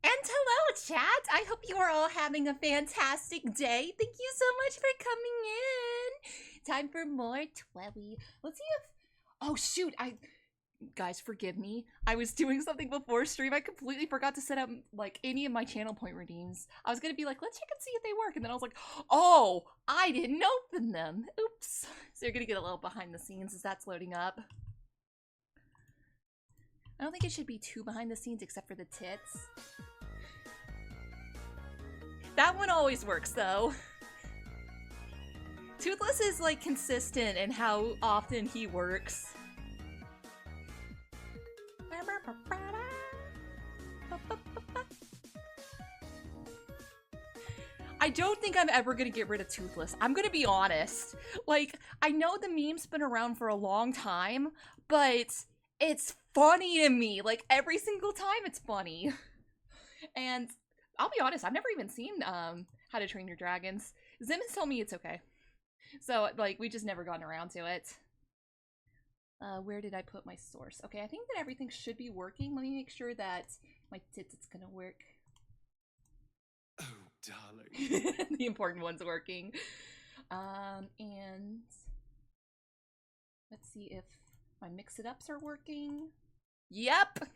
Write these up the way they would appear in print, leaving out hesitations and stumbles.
And hello, chat! I hope you are all having a fantastic day. Thank you so much for coming in. Time for more Twelly. Let's see if... Oh, shoot! Guys, forgive me. I was doing something before stream. I completely forgot to set up, like, any of my channel point redeems. I was gonna be like, let's check and see if they work. And then I was like, oh, I didn't open them. Oops. So you're gonna get a little behind the scenes as that's loading up. I don't think it should be too behind the scenes except for the tits. That one always works, though. Toothless is, like, consistent in how often he works. I don't think I'm ever gonna get rid of Toothless. I'm gonna be honest. Like, I know the meme's been around for a long time, but it's funny to me. Like, every single time it's funny. And I'll be honest, I've never even seen How to Train Your Dragons. Zim has told me it's okay. So, like, we just never gotten around to it. Where did I put my source? Okay, I think that everything should be working. Let me make sure that my tits is gonna work. Oh, darling. The important one's working. And let's see if my mix-it-ups are working. Yep!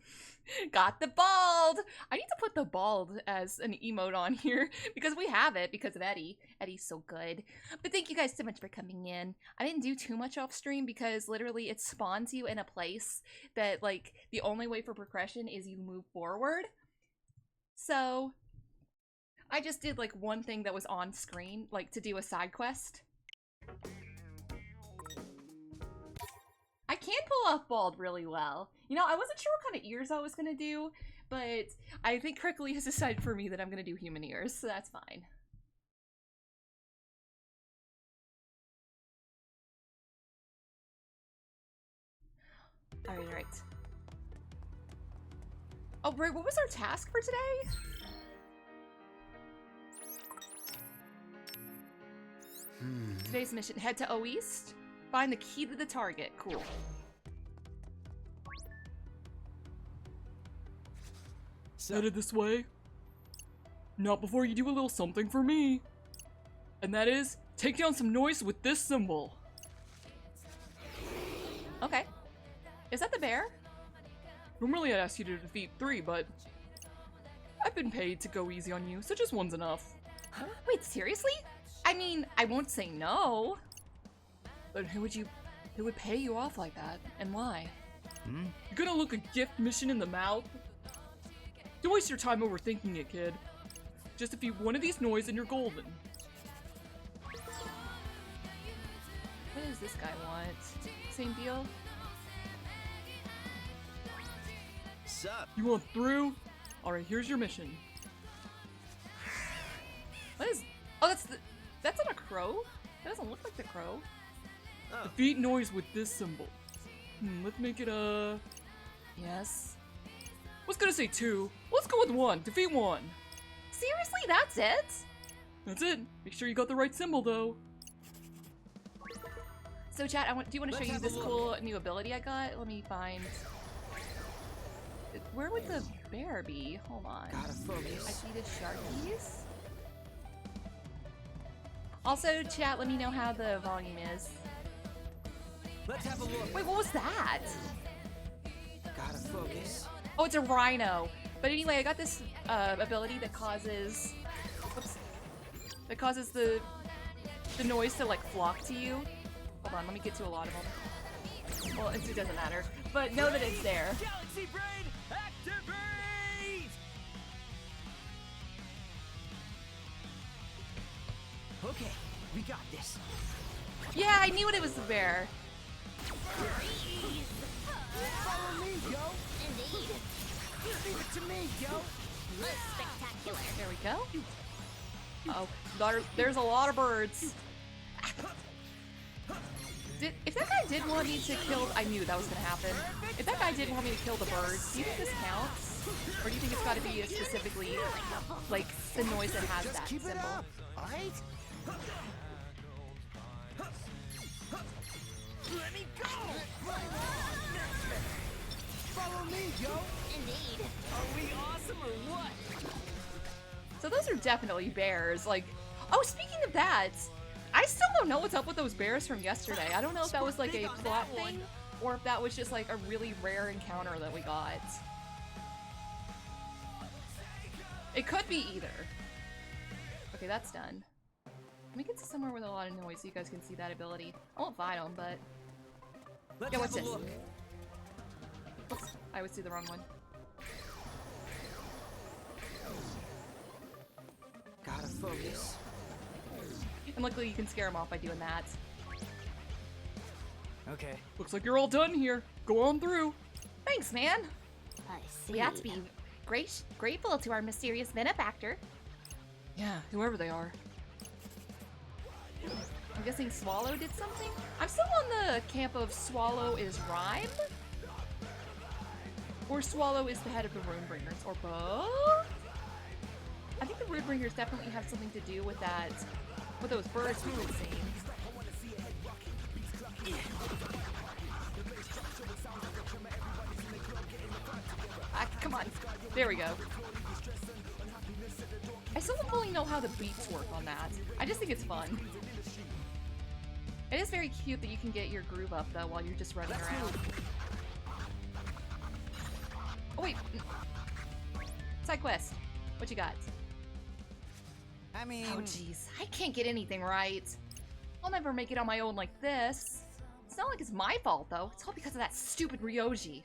Got the bald! I need to put the bald as an emote on here because we have it because of Eddie. Eddie's so good. But thank you guys so much for coming in. I didn't do too much off stream because literally it spawns you in a place that, like, the only way for progression is you move forward. So I just did, like, one thing that was on screen, like, to do a side quest. I can pull off bald really well. You know, I wasn't sure what kind of ears I was gonna do, but I think Crickly has decided for me that I'm gonna do human ears, so that's fine. Alright. Oh, right, what was our task for today? Today's mission, head to O East. Find the key to the target. Cool. Headed this way. Not before you do a little something for me. And that is, take down some noise with this symbol. Okay. Is that the bear? Normally I'd ask you to defeat 3, but I've been paid to go easy on you, so just one's enough. Huh? Wait, seriously? I mean, I won't say no. But who would pay you off like that, and why? You're gonna look a gift mission in the mouth? Don't waste your time overthinking it, kid. Just defeat one of these noise and you're golden. What does this guy want? Same deal? Sup? You want through? Alright, here's your mission. What is... Oh, that's not a crow? That doesn't look like the crow. Oh. Defeat noise with this symbol. Let's make it a... Yes. I was gonna say 2. Let's go with 1. Defeat 1. Seriously, that's it? That's it. Make sure you got the right symbol, though. So, chat, do you want to show you this cool new ability I got? Let me find... Where would the bear be? Hold on. Gotta focus. I see the Sharkies. Also, chat, let me know how the volume is. Let's have a look. Wait, what was that? Gotta focus. Oh, it's a rhino. But anyway, I got this ability that causes... Oops. That causes the noise to, like, flock to you. Hold on, let me get to a lot of them. Well, it doesn't matter. But know that it's there. Galaxy Brain, activate! Okay, we got this. Yeah, I knew it was the bear. Follow me, yo. Indeed. Leave it to me, yo. Spectacular. There we go. Uh-oh. There's a lot of birds. If that guy did want me to kill... I knew that was gonna happen. If that guy did want me to kill the birds, do you think this counts? Or do you think it's gotta be specifically, like, the noise that has Just that keep it symbol? up, alright? Let me go! Follow me, yo. Indeed. Are we awesome or what? So those are definitely bears. Like, oh, speaking of that, I still don't know what's up with those bears from yesterday. I don't know if that was like a plot thing or if that was just like a really rare encounter that we got. It could be either. Okay, that's done. Let me get to somewhere with a lot of noise so you guys can see that ability. I won't fight them, but... Yeah, what's this? Oops, I always do the wrong one. Gotta focus. And luckily you can scare them off by doing that. Okay. Looks like you're all done here. Go on through. Thanks, man. I see. We ought to be grateful to our mysterious benefactor. Yeah, whoever they are. I'm guessing Swallow did something? I'm still on the camp of Swallow is Rhyme? Or Swallow is the head of the Runebringers, or both? I think the Runebringers definitely have something to do with that, with those birds we've been seeing. Ah, come on. There we go. I still don't fully know how the beats work on that. I just think it's fun. It is very cute that you can get your groove up, though, while you're just running around. Oh, wait. Side quest. What you got? I mean... Oh, jeez. I can't get anything right. I'll never make it on my own like this. It's not like it's my fault, though. It's all because of that stupid Ryoji.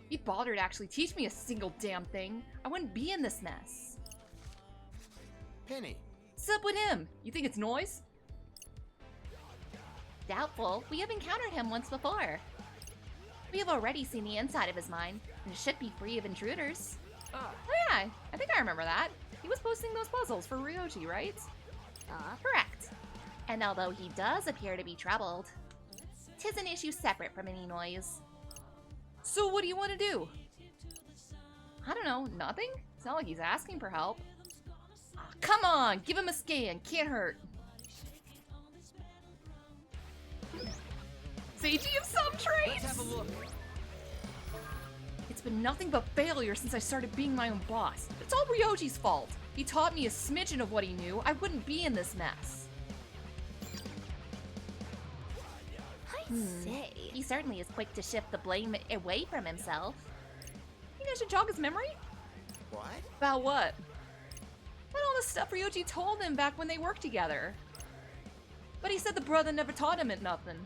If he bothered to actually teach me a single damn thing, I wouldn't be in this mess. Penny. What's up with him? You think it's noise? Doubtful. We have encountered him once before. We have already seen the inside of his mind, and it should be free of intruders. Oh yeah, I think I remember that. He was posting those puzzles for Ryoji, right? Correct. And although he does appear to be troubled, 'tis an issue separate from any noise. So what do you want to do? I don't know, nothing? It's not like he's asking for help. Aw, come on, give him a scan. Can't hurt. Seiji of some traits! Let's have a look. It's been nothing but failure since I started being my own boss. It's all Ryoji's fault. He taught me a smidgen of what he knew. I wouldn't be in this mess. I say. He certainly is quick to shift the blame away from himself. You guys should jog his memory? What? About what? About all the stuff Ryoji told him back when they worked together. But he said the brother never taught him nothing.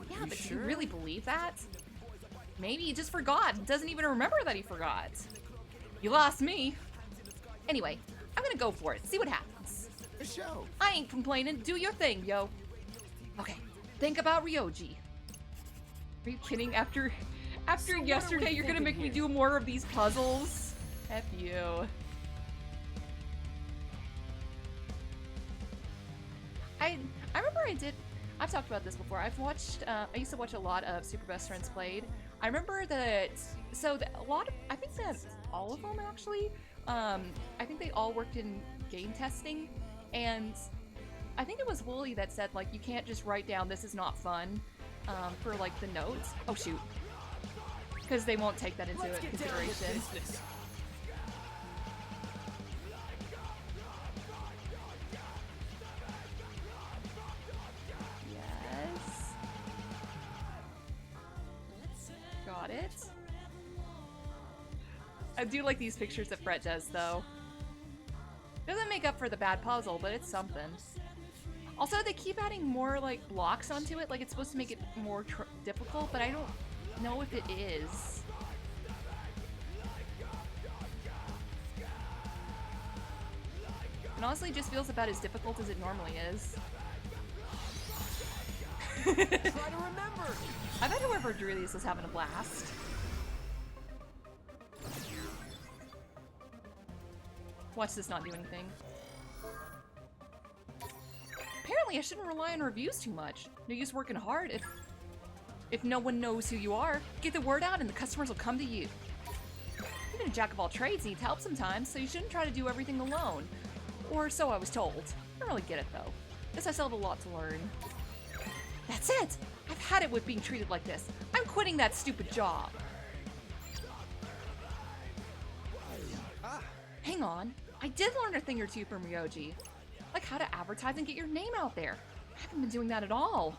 Yeah, but do you really believe that? Maybe he just forgot. Doesn't even remember that he forgot. You lost me. Anyway, I'm gonna go for it. See what happens. The show. I ain't complaining. Do your thing, yo. Okay, think about Ryoji. Are you kidding? After yesterday, you're gonna make me do more of these puzzles? F you. I remember I've talked about this before. I used to watch a lot of Super Best Friends Played. I remember that, I think that all of them actually, I think they all worked in game testing, and I think it was Wooly that said, like, you can't just write down "this is not fun" for, like, the notes. Oh, shoot. Because they won't take that into consideration. Yes. Got it. I do like these pictures that Brett does, though. Doesn't make up for the bad puzzle, but it's something. Also, they keep adding more, like, blocks onto it. Like, it's supposed to make it more difficult, but I don't know if it is. And honestly, it just feels about as difficult as it normally is. Try to remember. I bet whoever drew these was having a blast. Watch this not do anything. Apparently, I shouldn't rely on reviews too much. No use working hard if no one knows who you are. Get the word out and the customers will come to you. Even a jack of all trades needs help sometimes, so you shouldn't try to do everything alone. Or so I was told. I don't really get it, though. Guess I still have a lot to learn. That's it! I've had it with being treated like this. I'm quitting that stupid job. Hang on. I did learn a thing or two from Ryoji. Like how to advertise and get your name out there. I haven't been doing that at all.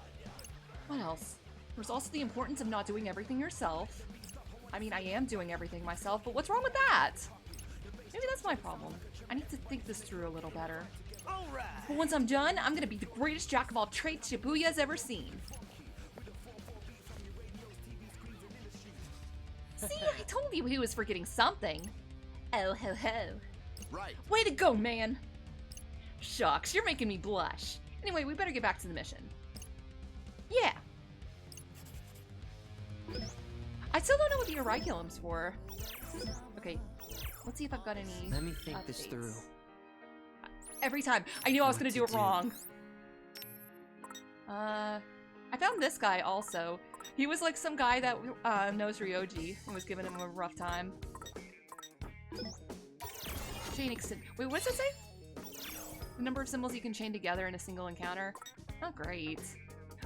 What else? There's also the importance of not doing everything yourself. I mean, I am doing everything myself, but what's wrong with that? Maybe that's my problem. I need to think this through a little better. But once I'm done, I'm gonna be the greatest jack of all trades Shibuya's ever seen. See, I told you he was forgetting something. Oh ho ho. Right. Way to go, man! Shucks, you're making me blush. Anyway, we better get back to the mission. Yeah. I still don't know what the Auriculum's for. Okay, let's see if I've got any Let me think this updates. through. Every time. I knew I was What gonna to do it do. wrong. I found this guy also. He was like some guy that knows Ryoji and was giving him a rough time. Chain extend. Wait, what does it say? The number of symbols you can chain together in a single encounter. Oh, great.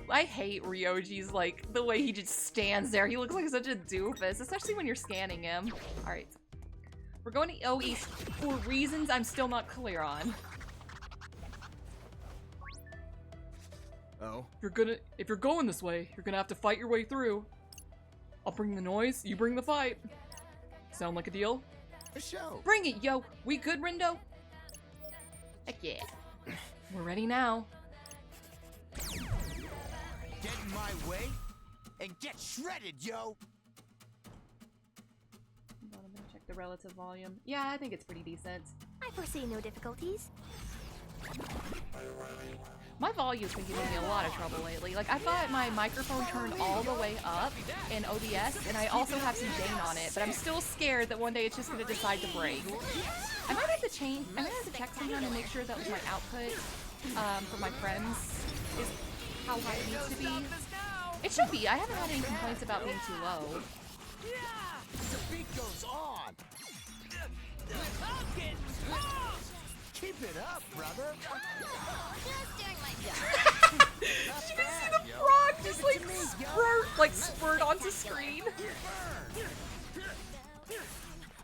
I hate Ryoji's, like, the way he just stands there. He looks like such a doofus, especially when you're scanning him. Alright. We're going to O East for reasons I'm still not clear on. Oh. If you're going this way, you're gonna have to fight your way through. I'll bring the noise, you bring the fight. Sound like a deal? A show. Bring it, yo! We good, Rindo? Heck yeah. We're ready now. Get in my way and get shredded, yo. Hold on, I'm gonna check the relative volume. Yeah, I think it's pretty decent. I foresee no difficulties. My volume's been giving me a lot of trouble lately. Like, I've got my microphone turned all the way up in OBS, and I also have some gain on it, but I'm still scared that one day it's just gonna decide to break. I might have to change, I might have to check sometime and make sure that my output for my friends is how high it needs to be. It should be. I haven't had any complaints about being too low. The beat goes on. Keep it up, brother. Just doing my job. Did you guys see the frog just like spurt onto screen?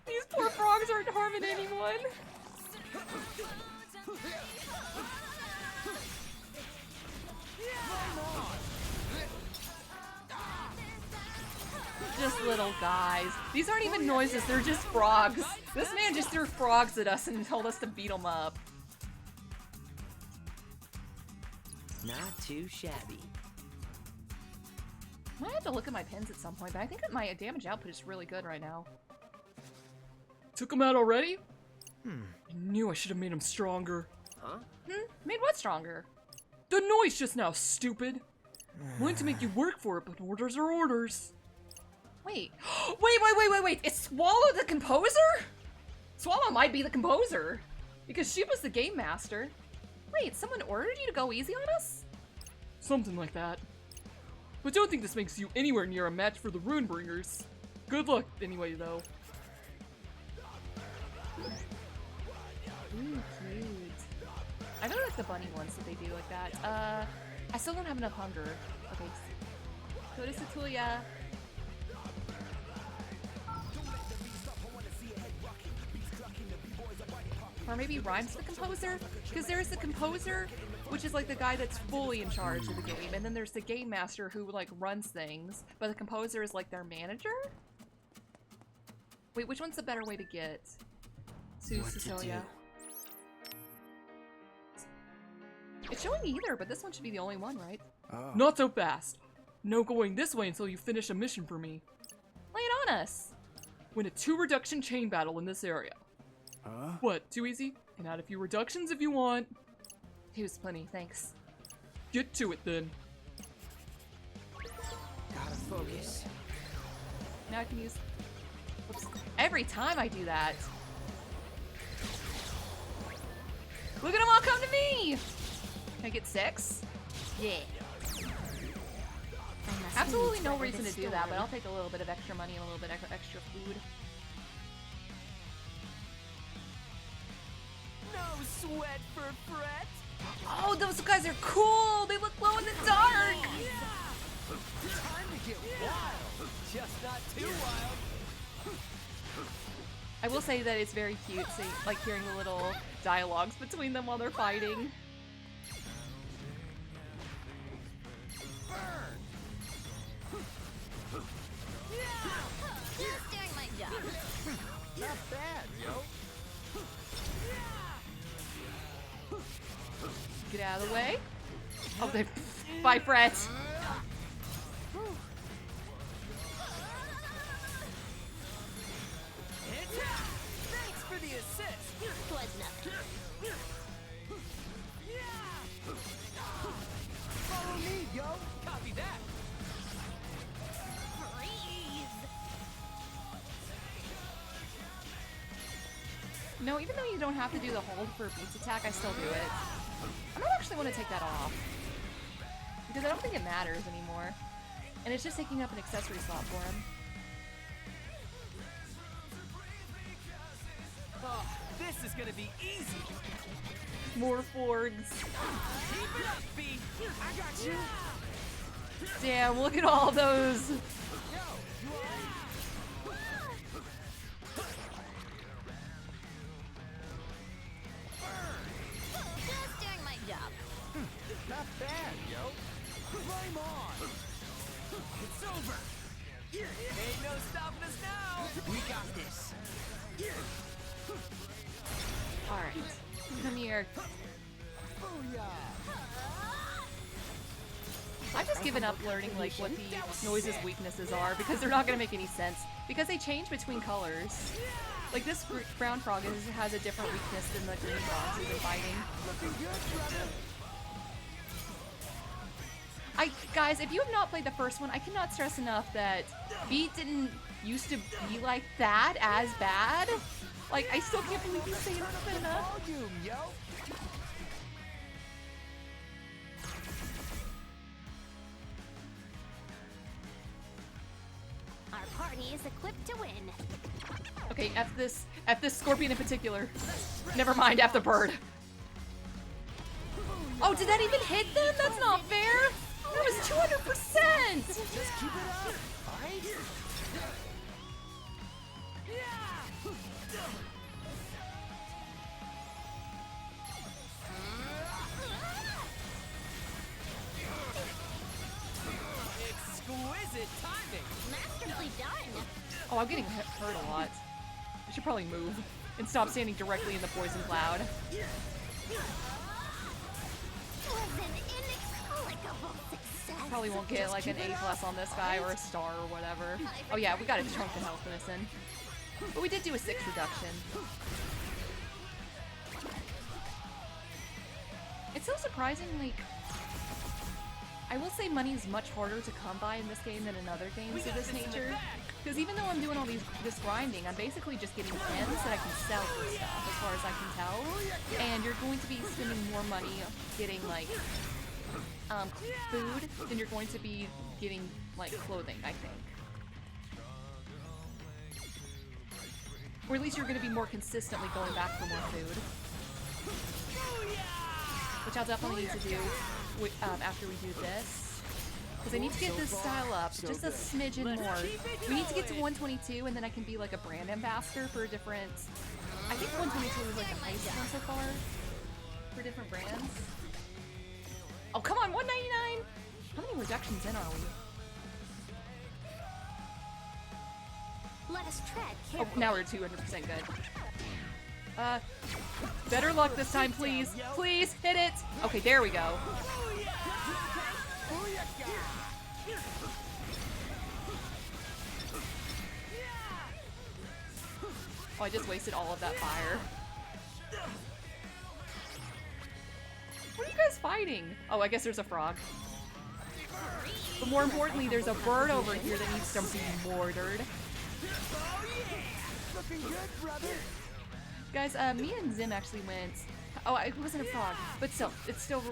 These poor frogs aren't harming anyone. Just little guys. These aren't even noises, they're just frogs. This man just threw frogs at us and told us to beat them up. Not too shabby. Might have to look at my pins at some point, but I think that my damage output is really good right now. Took him out already? I knew I should have made him stronger. Huh? Made what stronger? The noise just now, stupid! Wanted to make you work for it, but orders are orders. Wait. Wait! It's Swallow the composer? Swallow might be the composer. Because she was the game master. Wait, someone ordered you to go easy on us? Something like that. But don't think this makes you anywhere near a match for the Runebringers. Good luck, anyway, though. Ooh, cute. I really like the bunny ones that they do like that. I still don't have enough hunger. Okay. Go to Satulia. Or maybe Rhymes the composer? Because there's the composer, which is like the guy that's fully in charge of the game, and then there's the game master who like runs things, but the composer is like their manager? Wait, which one's the better way to get to What to Cecilia? do? It's showing either, but this one should be the only one, right? Oh. Not so fast. No going this way until you finish a mission for me. Lay it on us. Win a 2 reduction chain battle in this area. Huh? What, too easy? And add a few reductions if you want. He was plenty, thanks. Get to it then. Gotta focus. Now I can use... Whoops. Every time I do that. Look at them all come to me! Can I get 6? Yeah. Absolutely no reason to do that, but I'll take a little bit of extra money and a little bit extra food. No sweat for Fret. Oh, those guys are cool! They look glow in the dark! Time to get wild. Just not too wild. I will say that it's very cute, like hearing the little dialogues between them while they're fighting. Just doing my job. Not bad, yo. Get out of the way. Oh, they. Bye, Fred. Thanks for the assist. Was nothing. Follow me, yo. Copy that. Freeze. No, even though you don't have to do the hold for Beats attack, I still do it. I don't actually want to take that off. Because I don't think it matters anymore. And it's just taking up an accessory slot for him. Oh, this is gonna be easy. More Fords. Keep it up, B. I got you. Damn, look at all those. Yo, you alright? Just doing my job. Not bad, yo. Flame on. It's over. Ain't no stopping us now. We got this. Alright. Come here. Booyah. I've just given up learning like what the noises' weaknesses are because they're not gonna make any sense. Because they change between colors. Like this brown frog has a different weakness than the green frogs we've been fighting. Looking good, brother. Guys, if you have not played the first one, I cannot stress enough that Beat didn't used to be like that as bad. Like, I still can't believe he's saying it enough. Volume, yo. Our party is equipped to win. Okay, F this scorpion in particular. Never mind, F the bird. Oh, did that even hit them? That's not fair. That was 200%. Just keep it up. Alright? Exquisite timing. Masterfully done. Oh, I'm getting hurt a lot. I should probably move and stop standing directly in the poison cloud. Was an inexplicable success. Probably won't get like an A+ on this guy or a star or whatever. Oh yeah, we got a chunk of health missing. But we did do a 6 reduction. It's so surprising, like... I will say money is much harder to come by in this game than in other games of this nature. Because even though I'm doing all this grinding, I'm basically just getting pins that I can sell for stuff, as far as I can tell. And you're going to be spending more money getting, like, food than you're going to be getting, like, clothing, I think. Or at least you're going to be more consistently going back for more food. Which I'll definitely need to do after we do this. Because I need to get this style up just a smidgen more. We need to get to 122 and then I can be like a brand ambassador for different... I think 122 is like the highest one so far for different brands. Oh, come on, 199! How many reductions in are we? Let us tread Oh, carefully. now we're 200% good. Better luck this time, please. Please, hit it! Okay, there we go. Oh, I just wasted all of that fire. What are you guys fighting? Oh, I guess there's a frog. But more importantly, there's a bird over here that needs to be mortared. Looking good, brother. Guys, me and Zim actually went... Oh, it wasn't a frog, but still, it's still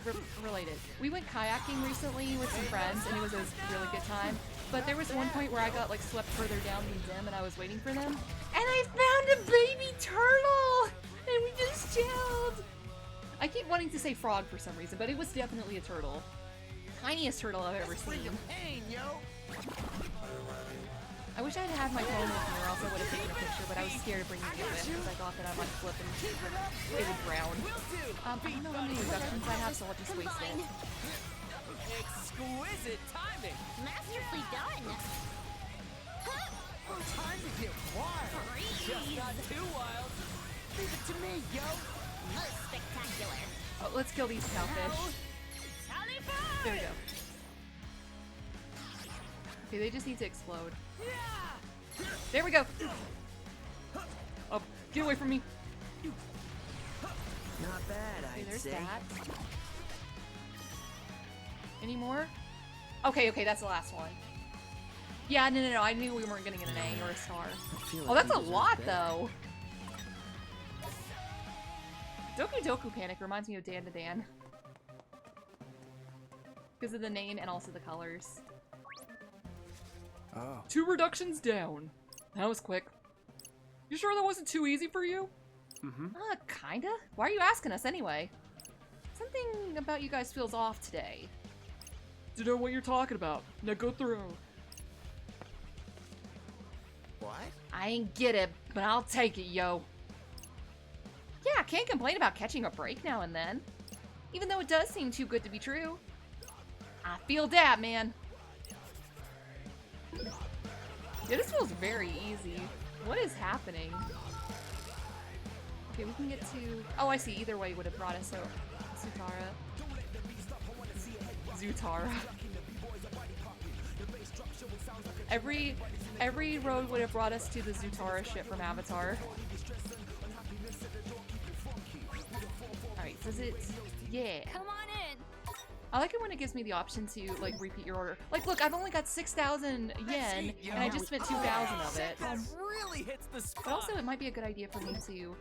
related. We went kayaking recently with some friends, and it was a really good time. But there was one point where I got, like, swept further down than Zim, and I was waiting for them. And I found a baby turtle! And we just chilled! I keep wanting to say frog for some reason, but it was definitely a turtle. Tiniest turtle I've ever seen. Pain, yo. I wish I had had my phone with me or else I would have taken a picture, but I was scared of bringing it with because I thought that I might flip and it would drown. I don't know how many reductions I have, so I'll just waste it. Exquisite timing. Masterfully done. Time to get wild. Just not too wild. Leave it to me, yo. Most spectacular. Oh, let's kill these cowfish. There we go. Okay, they just need to explode. There we go. Oh, get away from me. Not bad, Okay, I'd there's say. that. Any more? Okay, that's the last one. Yeah, no. I knew we weren't getting an A or a star. Oh, that's a lot, though. Doku Doku Panic reminds me of Dan to Dan. Because of the name and also the colors. Oh. 2 reductions down. That was quick. You sure that wasn't too easy for you? Mm-hmm. Kinda. Why are you asking us anyway? Something about you guys feels off today. Do you know what you're talking about? Now go through. What? I ain't get it, but I'll take it, yo. Yeah, can't complain about catching a break now and then. Even though it does seem too good to be true. I feel that, man. Yeah, this feels very easy. What is happening? Okay, we can get to... Oh, I see. Either way would have brought us to Zutara. Every road would have brought us to the Zutara ship from Avatar. Alright, does it... Yeah. Come on in. I like it when it gives me the option to, like, repeat your order. Like, look, I've only got 6,000 yen, and I just spent 2,000 of it. That really hits the spot. But also, it might be a good idea for me to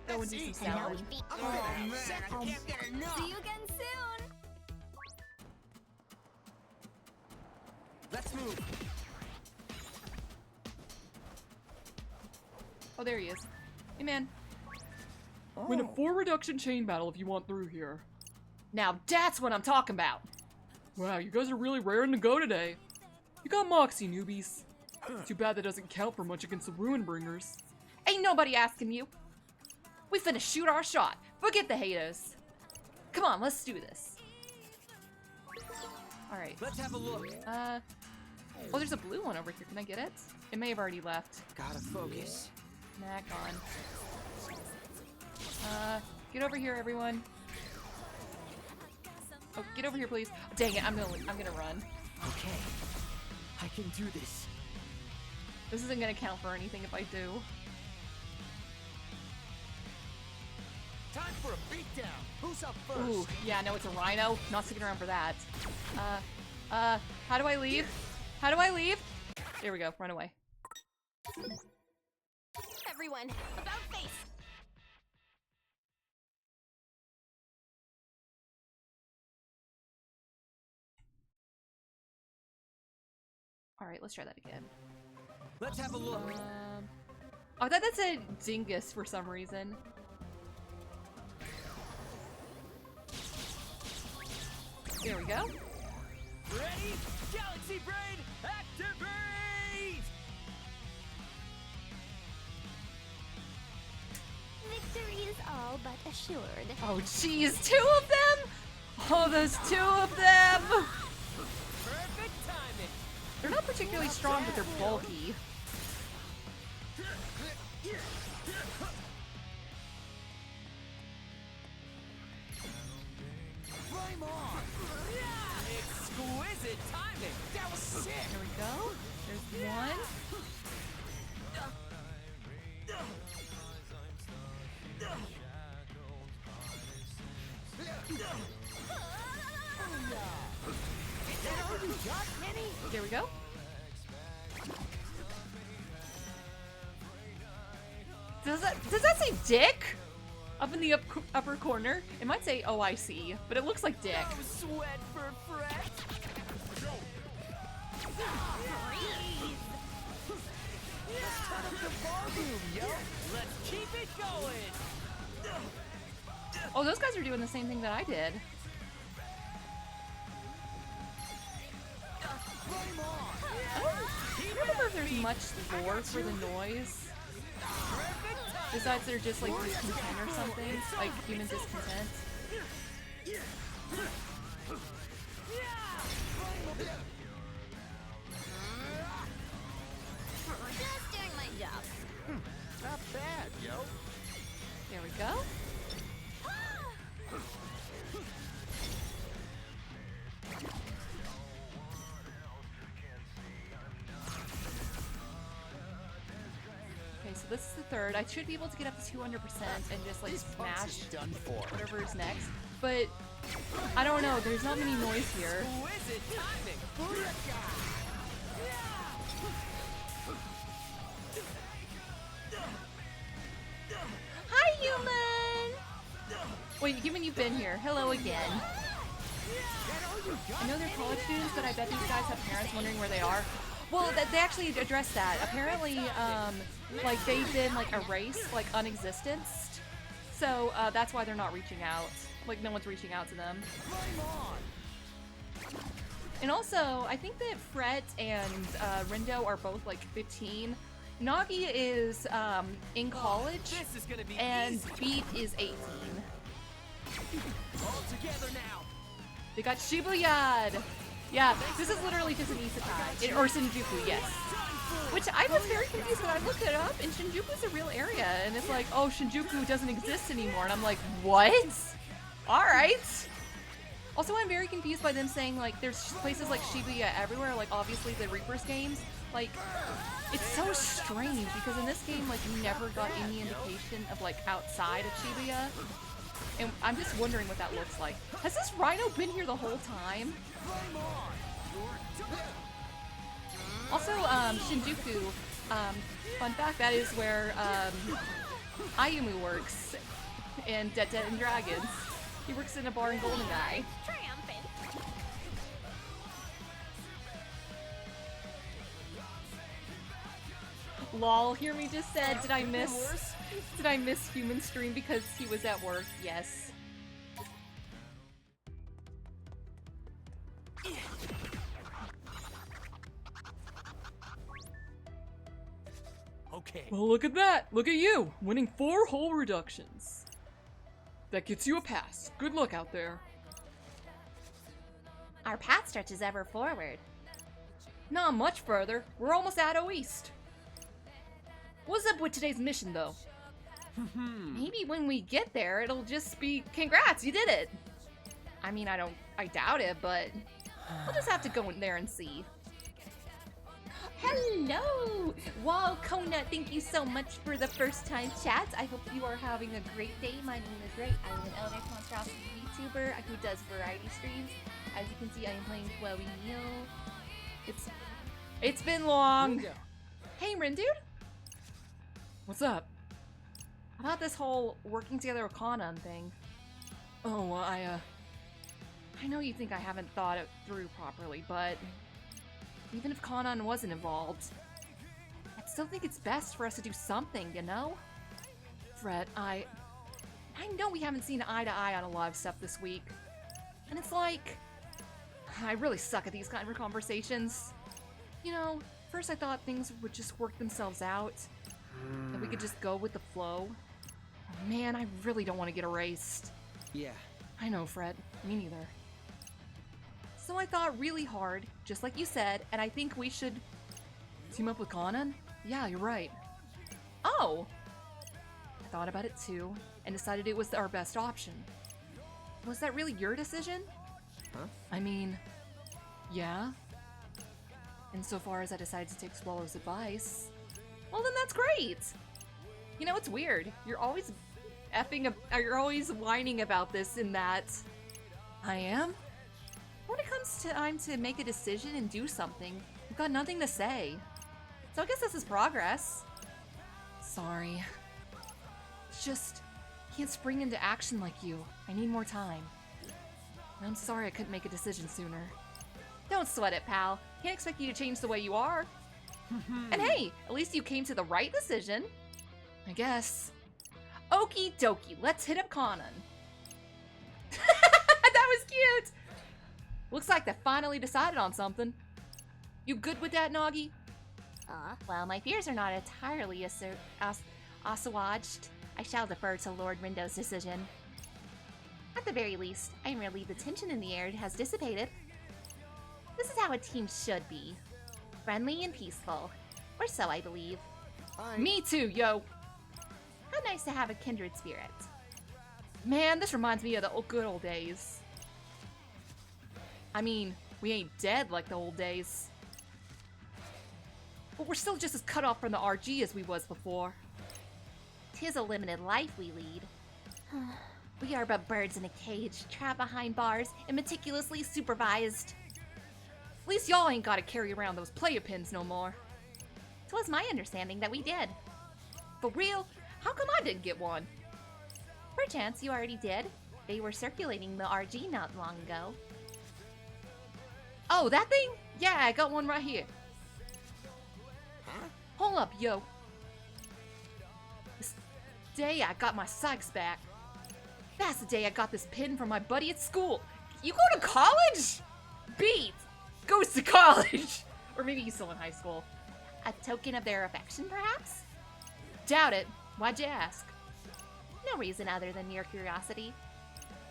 go and do some salad. Oh, man, I can't get enough. See you again soon. Let's move. Oh, there he is. Hey, man. Win a 4 reduction chain battle if you want through here. Now that's what I'm talking about! Wow, you guys are really raring to go today. You got Moxie, newbies. Too bad that doesn't count for much against the Ruin Bringers. Ain't nobody asking you. We finna shoot our shot. Forget the haters. Come on, let's do this. Alright. Let's have a look. Oh, there's a blue one over here. Can I get it? It may have already left. Gotta focus. Nah, gone. Get over here, everyone. Oh, get over here, please. Dang it, I'm gonna run. Okay. I can do this. This isn't gonna count for anything if I do. Time for a beatdown. Who's up first? Ooh, yeah, no, it's a rhino. Not sticking around for that. How do I leave? How do I leave? There we go, run away. Everyone, about face. Alright, let's try that again. Let's have a look. Oh, I thought that said dingus for some reason. There we go. Ready? Galaxy Brain, activate! Victory is all but assured. Oh, jeez, 2 of them? Oh, those 2 of them! Perfect timing. They're not particularly strong, but they're bulky. Flame on! Exquisite timing! That was sick! There we go. There's one. Is that all you got, Penny? There we go. Does that say dick? Up in the upper corner? It might say OIC, but it looks like dick. No sweat for Fred! Let's turn up the volume, yo! Let's keep it going! Oh, those guys are doing the same thing that I did. Flame on! I don't remember if there's much lore for the noise. Besides they're just like discontent or something. Like human discontent. Just doing my job. Not bad, yo. There we go. Okay, so this is the third. I should be able to get up to 200% and just like This punch smash is done for. whatever is next. But I don't know, there's not many noise here. Exquisite timing. Hi, human! Wait, human, you've been here. Hello again. I know they're college students, but I bet these guys have parents wondering where they are. Well, they actually addressed that. Apparently, like, they've been, like, erased, like, unexistence. So, that's why they're not reaching out. Like, no one's reaching out to them. Flame on! And also, I think that Fret and Rindo are both, like, 15. Nagi is, in college, This is gonna be and easy. Beat is 18. All together now. They got Shibuyad! Yeah, this is literally just an isekai. Or Shinjuku, yes. Which I was very confused when I looked it up, and Shinjuku's a real area, and it's like, oh, Shinjuku doesn't exist anymore, and I'm like, what? Alright. Also, I'm very confused by them saying, like, there's places like Shibuya everywhere, like, obviously the Reapers games. Like, it's so strange, because in this game, like, you never got any indication of, like, outside of Shibuya. And I'm just wondering what that looks like. Has this rhino been here the whole time? Flame on! Also, Shinjuku, fun fact, that is where, Ayumu works in Dead Dead and Dragons. He works in a bar in GoldenEye. Triumphant. Lol, hear me just said, did I miss human stream because he was at work? Yes. Okay. Well, look at that! Look at you! Winning 4 hull reductions. That gets you a pass. Good luck out there. Our path stretches ever forward. Not much further. We're almost at East. What's up with today's mission, though? Maybe when we get there, it'll just be, congrats, you did it! I mean, I doubt it, but we'll just have to go in there and see. Hello! Wow, Kona, thank you so much for the first time chat. I hope you are having a great day. My name is Ray. I'm an LA Monstrosity YouTuber who does variety streams. As you can see, I am playing Chloe Neal. It's been long. Rindo. Hey, Rin, dude. What's up? About this whole working together with Kanan thing. Oh, well, I know you think I haven't thought it through properly, but even if Kanan wasn't involved, I still think it's best for us to do something, you know? Fred, I know we haven't seen eye to eye on a lot of stuff this week, and it's like, I really suck at these kind of conversations. You know, first I thought things would just work themselves out, that we could just go with the flow. Oh, man, I really don't want to get erased. Yeah. I know, Fred. Me neither. So I thought really hard, just like you said, and I think we should team up with Kanan? Yeah, you're right. Oh! I thought about it too, and decided it was our best option. Was that really your decision? Huh? I mean, yeah. Insofar as I decided to take Swallow's advice, well then that's great! You know, it's weird. You're always you're always whining about this and that. I am? When it comes to time to make a decision and do something, I've got nothing to say. So I guess this is progress. Sorry. It's just, I can't spring into action like you. I need more time. And I'm sorry I couldn't make a decision sooner. Don't sweat it, pal. Can't expect you to change the way you are. And hey, at least you came to the right decision. I guess. Okie dokie, let's hit up Kanan. That was cute! Looks like they finally decided on something. You good with that, Nagi? Well, my fears are not entirely assuaged. I shall defer to Lord Rindo's decision. At the very least, I am relieved the tension in the air has dissipated. This is how a team should be. Friendly and peaceful. Or so I believe. Me too, yo. How nice to have a kindred spirit. Man, this reminds me of the good old days. I mean, we ain't dead like the old days. But we're still just as cut off from the RG as we was before. 'Tis a limited life we lead. We are but birds in a cage, trapped behind bars and meticulously supervised. At least y'all ain't gotta carry around those player pins no more. 'Twas my understanding that we did. For real? How come I didn't get one? Perchance you already did. They were circulating the RG not long ago. Oh, that thing? Yeah, I got one right here. Hold up, yo. This day I got my Sykes back. That's the day I got this pin from my buddy at school. You go to college? Beat goes to college. Or maybe he's still in high school. A token of their affection, perhaps? Doubt it. Why'd you ask? No reason other than mere curiosity.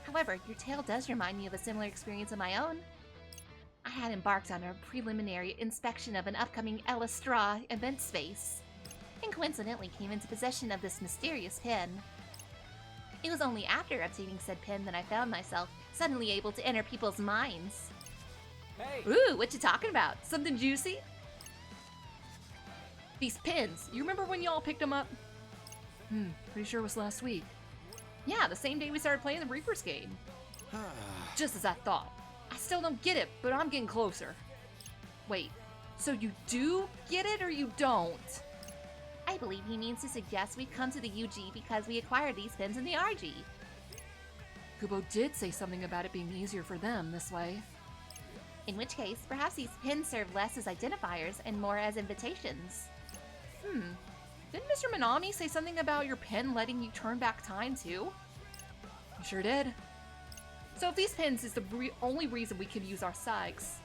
However, your tale does remind me of a similar experience of my own. I had embarked on a preliminary inspection of an upcoming Elastra event space, and coincidentally came into possession of this mysterious pin. It was only after obtaining said pin that I found myself suddenly able to enter people's minds. Hey! Ooh, what you talking about? Something juicy? These pins, you remember when y'all picked them up? Pretty sure it was last week. Yeah, the same day we started playing the Reaper's game. Just as I thought. I still don't get it, but I'm getting closer. Wait, so you do get it or you don't? I believe he means to suggest we come to the UG because we acquired these pins in the RG. Kubo did say something about it being easier for them this way. In which case, perhaps these pins serve less as identifiers and more as invitations. Didn't Mr. Minami say something about your pin letting you turn back time too? You sure did. So if these pins is the only reason we can use our Sykes,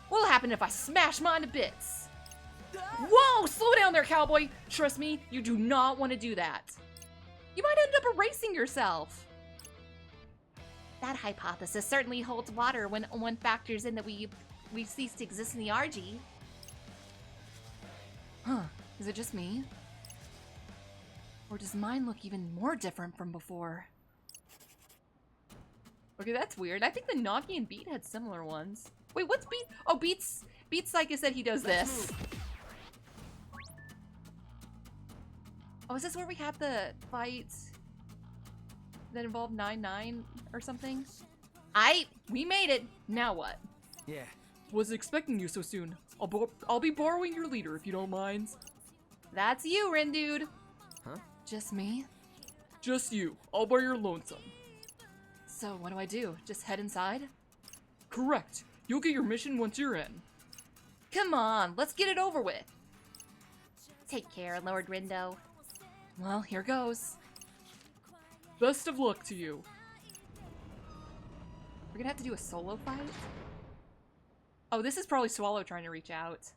what'll happen if I smash mine to bits? Whoa, slow down there, cowboy! Trust me, you do not want to do that. You might end up erasing yourself. That hypothesis certainly holds water when one factors in that we cease to exist in the RG. Huh, is it just me? Or does mine look even more different from before? Okay, that's weird. I think the Nagi and Beat had similar ones. Wait, what's Beat? Oh, Beat's like I said, he does this. Oh, is this where we had the fight that involved 9-9 or something? We made it. Now what? Yeah. Wasn't expecting you so soon. I'll be borrowing your leader if you don't mind. That's you, Rin dude. Huh? Just me? Just you. I'll borrow your lonesome. So what do I do? Just head inside? Correct. You'll get your mission once you're in. Come on, let's get it over with. Take care, Lord Rindo. Well, here goes. Best of luck to you. We're gonna have to do a solo fight? Oh, this is probably Swallow trying to reach out.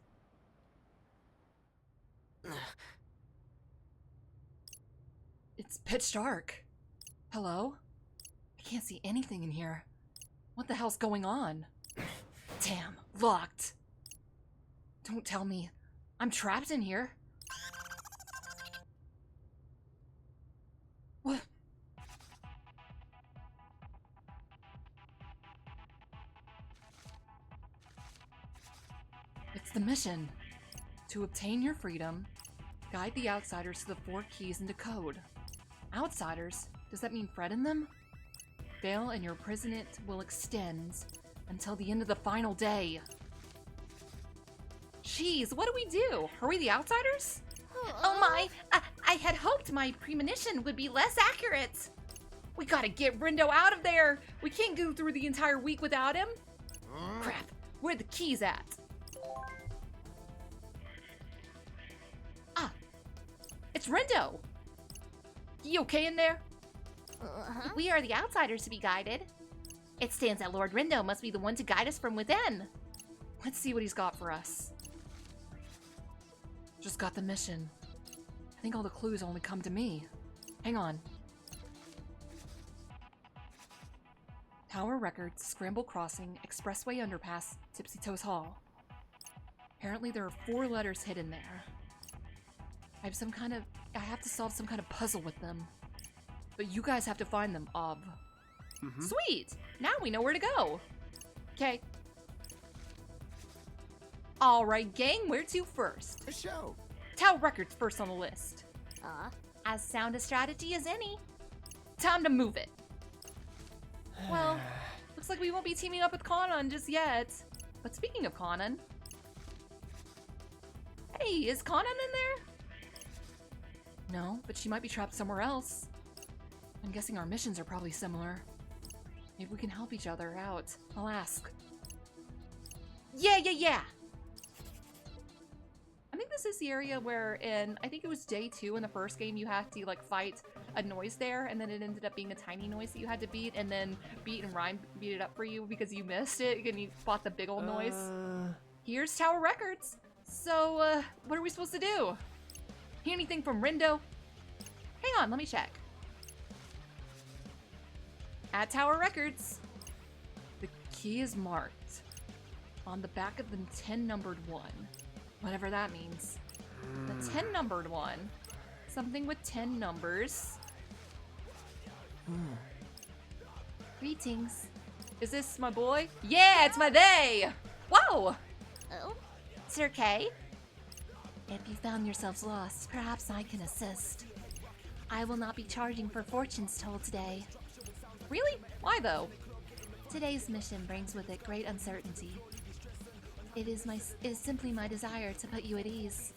It's pitch dark. Hello? I can't see anything in here. What the hell's going on? Damn, locked. Don't tell me. I'm trapped in here. What? It's the mission. To obtain your freedom, guide the outsiders to the 4 keys and decode. Outsiders? Does that mean Fred and them? Fail and your imprisonment will extend until the end of the final day. Jeez, what do we do? Are we the outsiders? Oh my! I had hoped my premonition would be less accurate. We gotta get Rindo out of there! We can't go through the entire week without him! Crap, where are the keys at? Ah! It's Rindo! You okay in there? We are the outsiders to be guided. It stands that Lord Rindo must be the one to guide us from within. Let's see what he's got for us. Just got the mission. I think all the clues only come to me. Hang on. Tower Records, Scramble Crossing, Expressway Underpass, Tipsy Toes Hall. Apparently there are 4 letters hidden there. I have to solve some kind of puzzle with them. But you guys have to find them, Sweet! Now we know where to go. Okay. Alright, gang, where to first? A show. Tower Records first on the list. As sound a strategy as any. Time to move it. Well, looks like we won't be teaming up with Kanan just yet. But speaking of Kanan... Hey, is Kanan in there? No, but she might be trapped somewhere else. I'm guessing our missions are probably similar. Maybe we can help each other out. I'll ask. Yeah! I think this is the area where I think it was day 2 in the first game, you had to like fight a noise there, and then it ended up being a tiny noise that you had to beat, and then Beat and Rhyme beat it up for you because you missed it and you fought the big old noise. Here's Tower Records. So, what are we supposed to do? Hear anything from Rindo? Hang on, let me check. At Tower Records, the key is marked on the back of the 10-numbered one. Whatever that means. The 10-numbered one. Something with 10 numbers. Greetings. Is this my boy? Yeah, it's my they! Whoa! Oh? Sir Kay? If you found yourselves lost, perhaps I can assist. I will not be charging for fortunes told today. Really? Why though? Today's mission brings with it great uncertainty. It is simply my desire to put you at ease,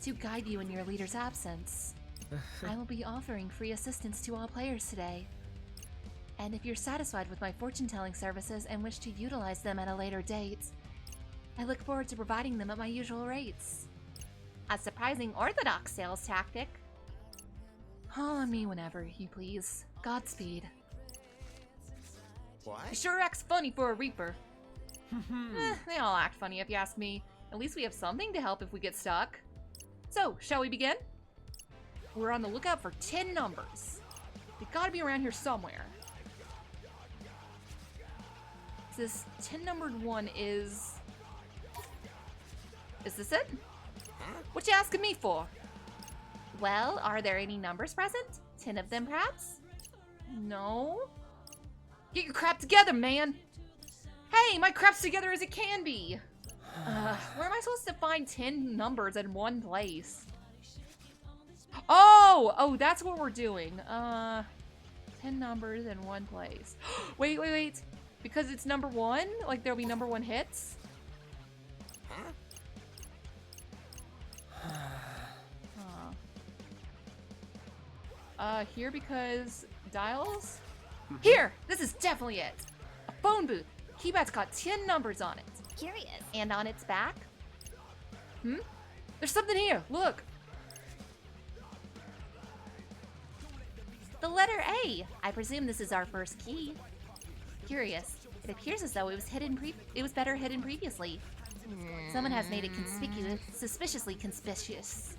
to guide you in your leader's absence. I will be offering free assistance to all players today. And if you're satisfied with my fortune-telling services and wish to utilize them at a later date, I look forward to providing them at my usual rates. A surprising orthodox sales tactic. Call on me whenever you please. Godspeed. What? He sure acts funny for a Reaper. They all act funny if you ask me. At least we have something to help if we get stuck. So, shall we begin? We're on the lookout for 10 numbers. They gotta be around here somewhere. This 10-numbered one is... Is this it? What you asking me for? Well, are there any numbers present? 10 of them, perhaps? No. Get your crap together, man. Hey, my crap's together as it can be. Where am I supposed to find 10 numbers in one place? Oh, that's what we're doing. 10 numbers in one place. Wait. Because it's number 1? Like there'll be number 1 hits? Here because dials? Here! This is definitely it! A phone booth! Keypad's got 10 numbers on it. Curious. And on its back? There's something here! Look! The letter A. I presume this is our first key. Curious. It appears as though it was better hidden previously. Someone has made it conspicuous, suspiciously conspicuous.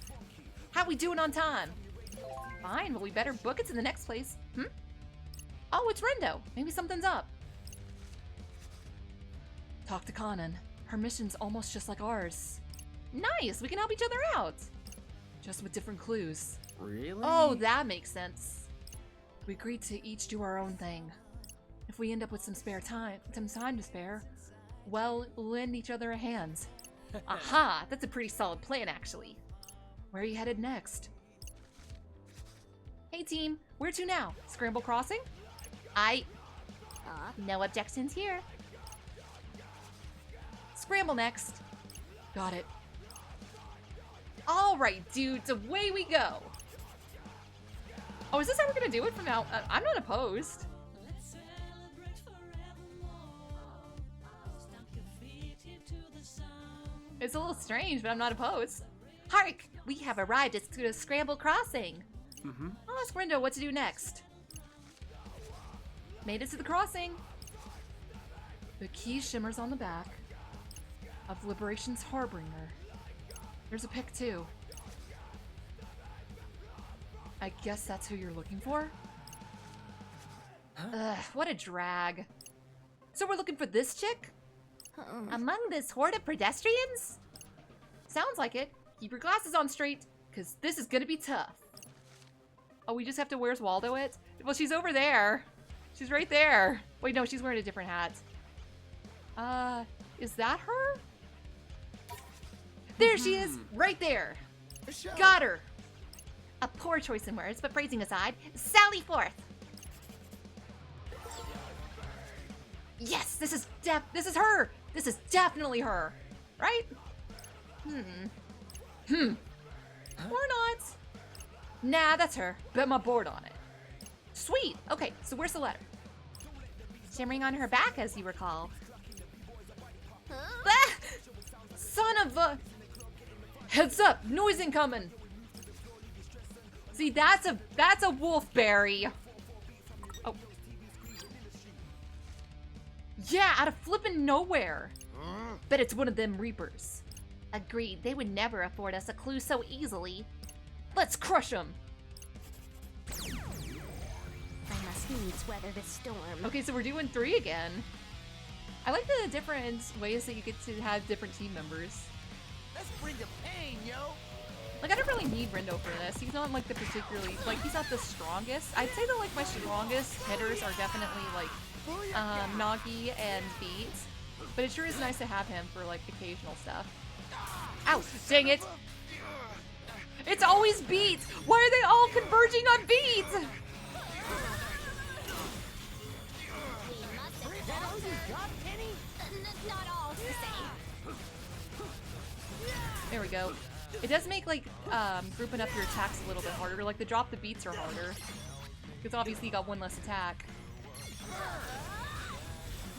How we doing on time? Fine, but we better book it to the next place. Oh, it's Rindo. Maybe something's up. Talk to Kanan. Her mission's almost just like ours. Nice, we can help each other out. Just with different clues. Really? Oh, that makes sense. We agreed to each do our own thing. If we end up with some time to spare, well, we'll lend each other a hand. Aha, that's a pretty solid plan, actually. Where are you headed next? Hey team, where to now? Scramble Crossing? No objections here. Scramble next. Got it. Alright, dudes, away we go. Oh, is this how we're gonna do it from now? I'm not opposed. It's a little strange, but I'm not opposed. Hark! We have arrived at the Scramble Crossing. I'll ask Rindo what to do next. Made it to the crossing. The key shimmers on the back. of Liberation's Harbinger. There's a pic too. I guess that's who you're looking for? Ugh, what a drag. So we're looking for this chick? Among this horde of pedestrians? Sounds like it. Keep your glasses on straight, because this is gonna be tough. Oh, we just have to Where's Waldo it? Well, she's over there. She's right there. Wait, no, she's wearing a different hat. Is that her? There she is, right there. Got her. A poor choice in words, but phrasing aside, sally forth. Yes, this is her. This is definitely her, right? Or not. Nah, that's her. Bet my board on it. Sweet. Okay, so where's the letter? Shimmering on her back, as you recall. Ah! Son of a... Heads up, noise incoming. See, that's a wolfberry. Oh. Yeah, out of flippin' nowhere. Bet it's one of them reapers. Agreed, they would never afford us a clue so easily. Let's crush them. I must needs weather this storm. Okay, so we're doing 3 again. I like the different ways that you get to have different team members. Let's bring the pain, yo. Like, I don't really need Rindo for this. He's not, like, the particularly... Like, he's not the strongest. I'd say that, like, my strongest hitters are definitely, like, Nagi and Beat. But it sure is nice to have him for, like, occasional stuff. Ow! Dang it! It's always Beat! Why are they all converging on Beat? Is that all you got, Penny? Not all to say. There we go. It does make, like, grouping up your attacks a little bit harder. Like, the drop the beats are harder. Because obviously you got one less attack.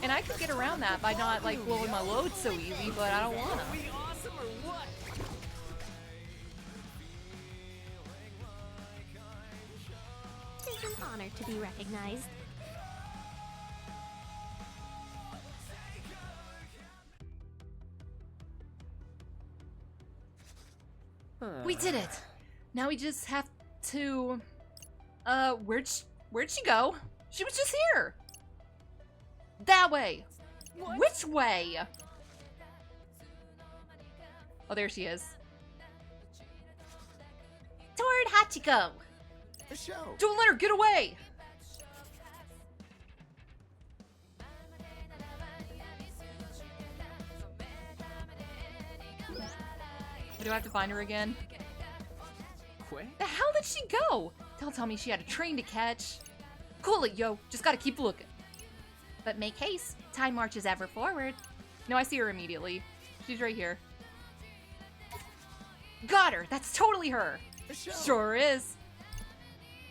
And I could get around that by not, like, blowing my load so easy, but I don't wanna. We awesome or what? It's an honor to be recognized. We did it! Now we just have to... where'd she go? She was just here! That way! What? Which way? Oh, there she is. Toward Hachiko! The show. Don't let her get away! Do I have to find her again? Quay? The hell did she go? Don't tell me she had a train to catch. Cool it, yo. Just gotta keep looking. But make haste, time marches ever forward. No, I see her immediately. She's right here. Got her! That's totally her! The show. Sure is.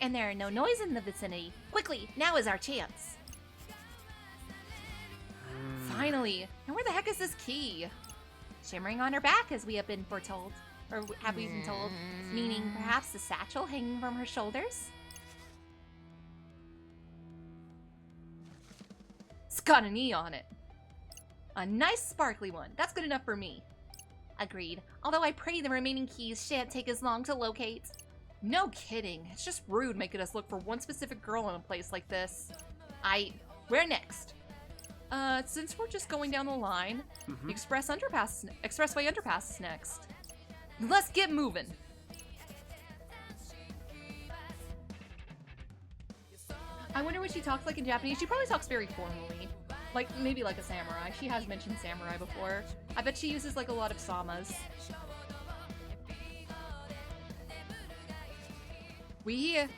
And there are no noise in the vicinity. Quickly, now is our chance. Finally. And where the heck is this key? Shimmering on her back, as we have been foretold. Or have we been told? Meaning perhaps the satchel hanging from her shoulders? It's got an E on it. A nice sparkly one. That's good enough for me. Agreed. Although I pray the remaining keys shan't take as long to locate. No kidding. It's just rude making us look for one specific girl in a place like this. Where next? Since we're just going down the line, the expressway underpass is next. Let's get moving. I wonder what she talks like in Japanese. She probably talks very formally. Like, maybe like a samurai. She has mentioned samurai before. I bet she uses like a lot of samas.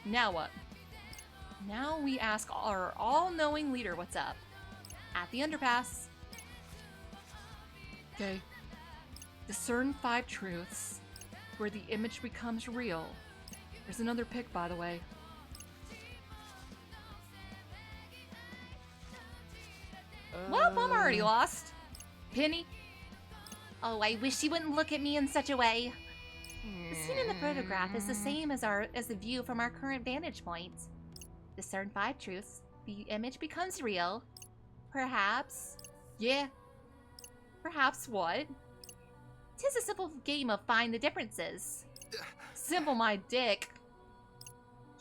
Now what? Now we ask our all-knowing leader what's up. At the underpass. Okay. Discern 5 truths where the image becomes real. There's another pic, by the way. Well, I'm already lost. Penny? Oh, I wish you wouldn't look at me in such a way. The scene in the photograph is the same as the view from our current vantage point. Discern 5 truths. The image becomes real. Perhaps. Yeah. Perhaps what? 'Tis a simple game of find the differences. Simple my dick.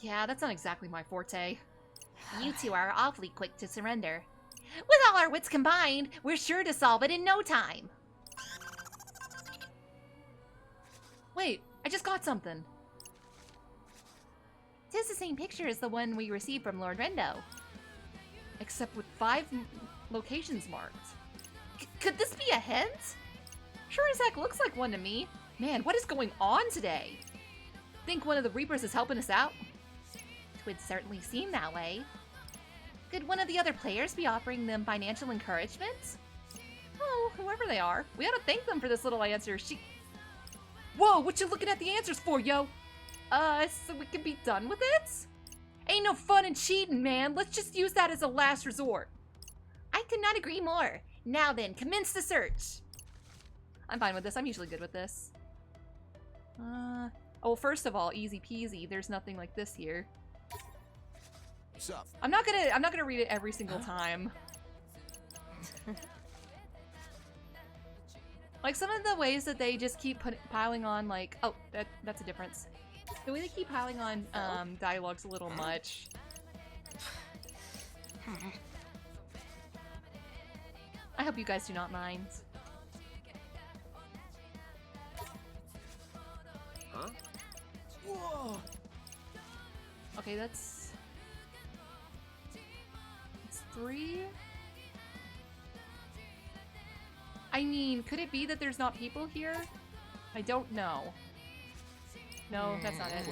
Yeah, that's not exactly my forte. You two are awfully quick to surrender. With all our wits combined, we're sure to solve it in no time. Wait, I just got something. 'Tis the same picture as the one we received from Lord Rendo. Except with 5 locations marked. Could this be a hint? Sure as heck looks like one to me. Man, what is going on today? Think one of the Reapers is helping us out? Twould certainly seem that way. Could one of the other players be offering them financial encouragement? Oh, whoever they are. We ought to thank them for this little answer. Whoa, what you looking at the answers for, yo? So we can be done with it? Ain't no fun in cheating, man. Let's just use that as a last resort. I could not agree more. Now then, commence the search. I'm fine with this. I'm usually good with this. Oh, first of all, easy peasy. There's nothing like this here. Sup? I'm not gonna read it every single time. Like some of the ways that they just keep piling on, like, oh, that's a difference. The way they keep piling on dialogue's a little much. I hope you guys do not mind. Huh? Whoa! Okay, that's 3. I mean, could it be that there's not people here? I don't know. No, that's not it.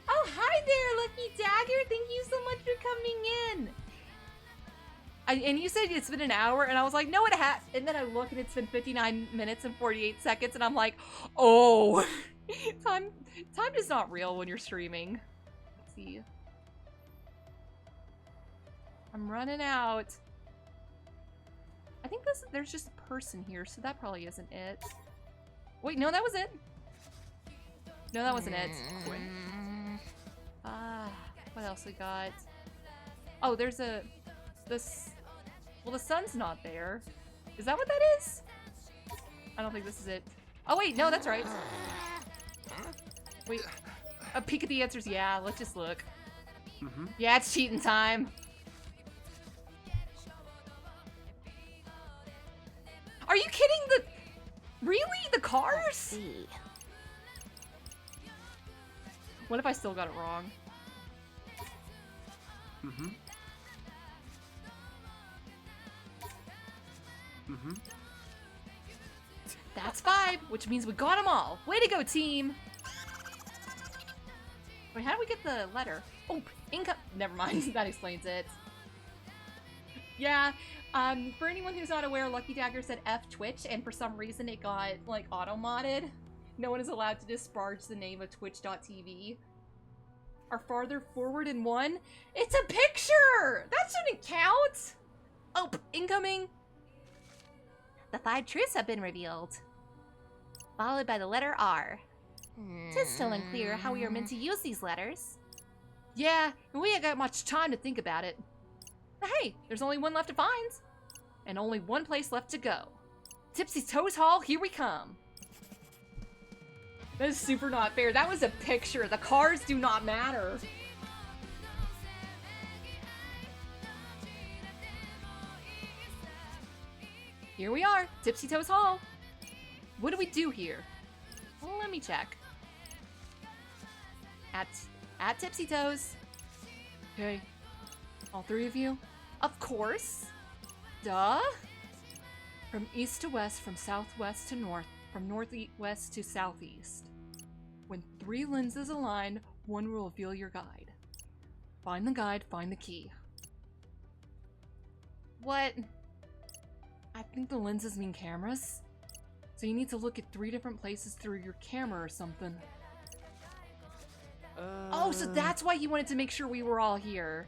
Oh, hi there, Lucky Dagger. Thank you so much for coming in. And you said it's been an hour, and I was like, no, it has. And then I look, and it's been 59 minutes and 48 seconds, and I'm like, oh, time is not real when you're streaming. Let's see. I'm running out. I think there's just a person here, so that probably isn't it. Wait, no, that was it. No, that wasn't it. What else we got? Oh, there's well, the sun's not there. Is that what that is? I don't think this is it. Oh, wait, no, that's right. Wait, a peek at the answers. Yeah, let's just look. Yeah, it's cheating time. Are you kidding? Really? The cars? What if I still got it wrong? That's 5, which means we got them all. Way to go, team! Wait, how do we get the letter? Oh, income. Never mind. That explains it. Yeah. For anyone who's not aware, Lucky Dagger said F Twitch, and for some reason it got, like, auto-modded. No one is allowed to disparage the name of Twitch.tv. Are farther forward in 1? It's a picture! That shouldn't count! Oh, incoming! The 5 truths have been revealed, followed by the letter R. 'Tis still unclear how we are meant to use these letters. Yeah, and we ain't got much time to think about it. But hey, there's only one left to find. And only one place left to go. Tipsy Toes Hall, here we come. That is super not fair. That was a picture. The cars do not matter. Here we are, Tipsy Toes Hall. What do we do here? Well, let me check. At Tipsy Toes. Okay. All 3 of you? Of course. Duh. From east to west, from southwest to north, from northwest to southeast. When 3 lenses align, one will reveal your guide. Find the guide, find the key. What? I think the lenses mean cameras. So you need to look at 3 different places through your camera or something. Oh, so that's why you wanted to make sure we were all here.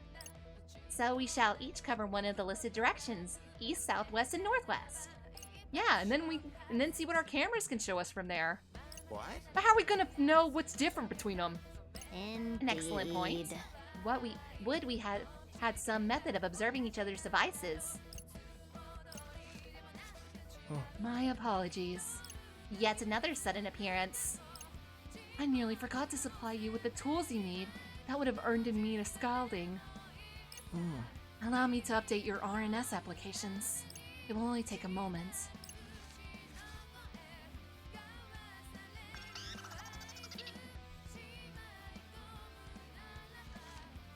So we shall each cover one of the listed directions, east, southwest, and northwest. Yeah, and then see what our cameras can show us from there. What? But how are we gonna know what's different between them? An excellent point. Would we had some method of observing each other's devices? My apologies. Yet another sudden appearance. I nearly forgot to supply you with the tools you need. That would have earned me a scalding. Allow me to update your RNS applications. It will only take a moment.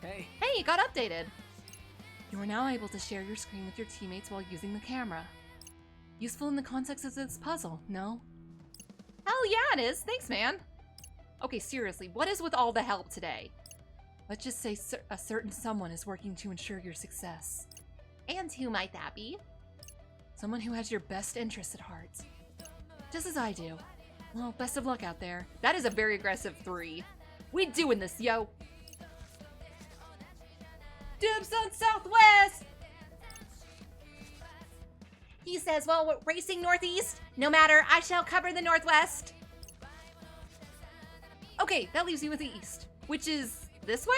Hey. Hey, it got updated! You are now able to share your screen with your teammates while using the camera. Useful in the context of this puzzle, no? Hell yeah, it is. Thanks, man. Okay, seriously, what is with all the help today? Let's just say a certain someone is working to ensure your success. And who might that be? Someone who has your best interests at heart. Just as I do. Well, best of luck out there. That is a very aggressive 3. We doing this, yo. Dibs on Southwest! He says, well, we're racing northeast. No matter, I shall cover the northwest. Okay, that leaves you with the east, which is this way?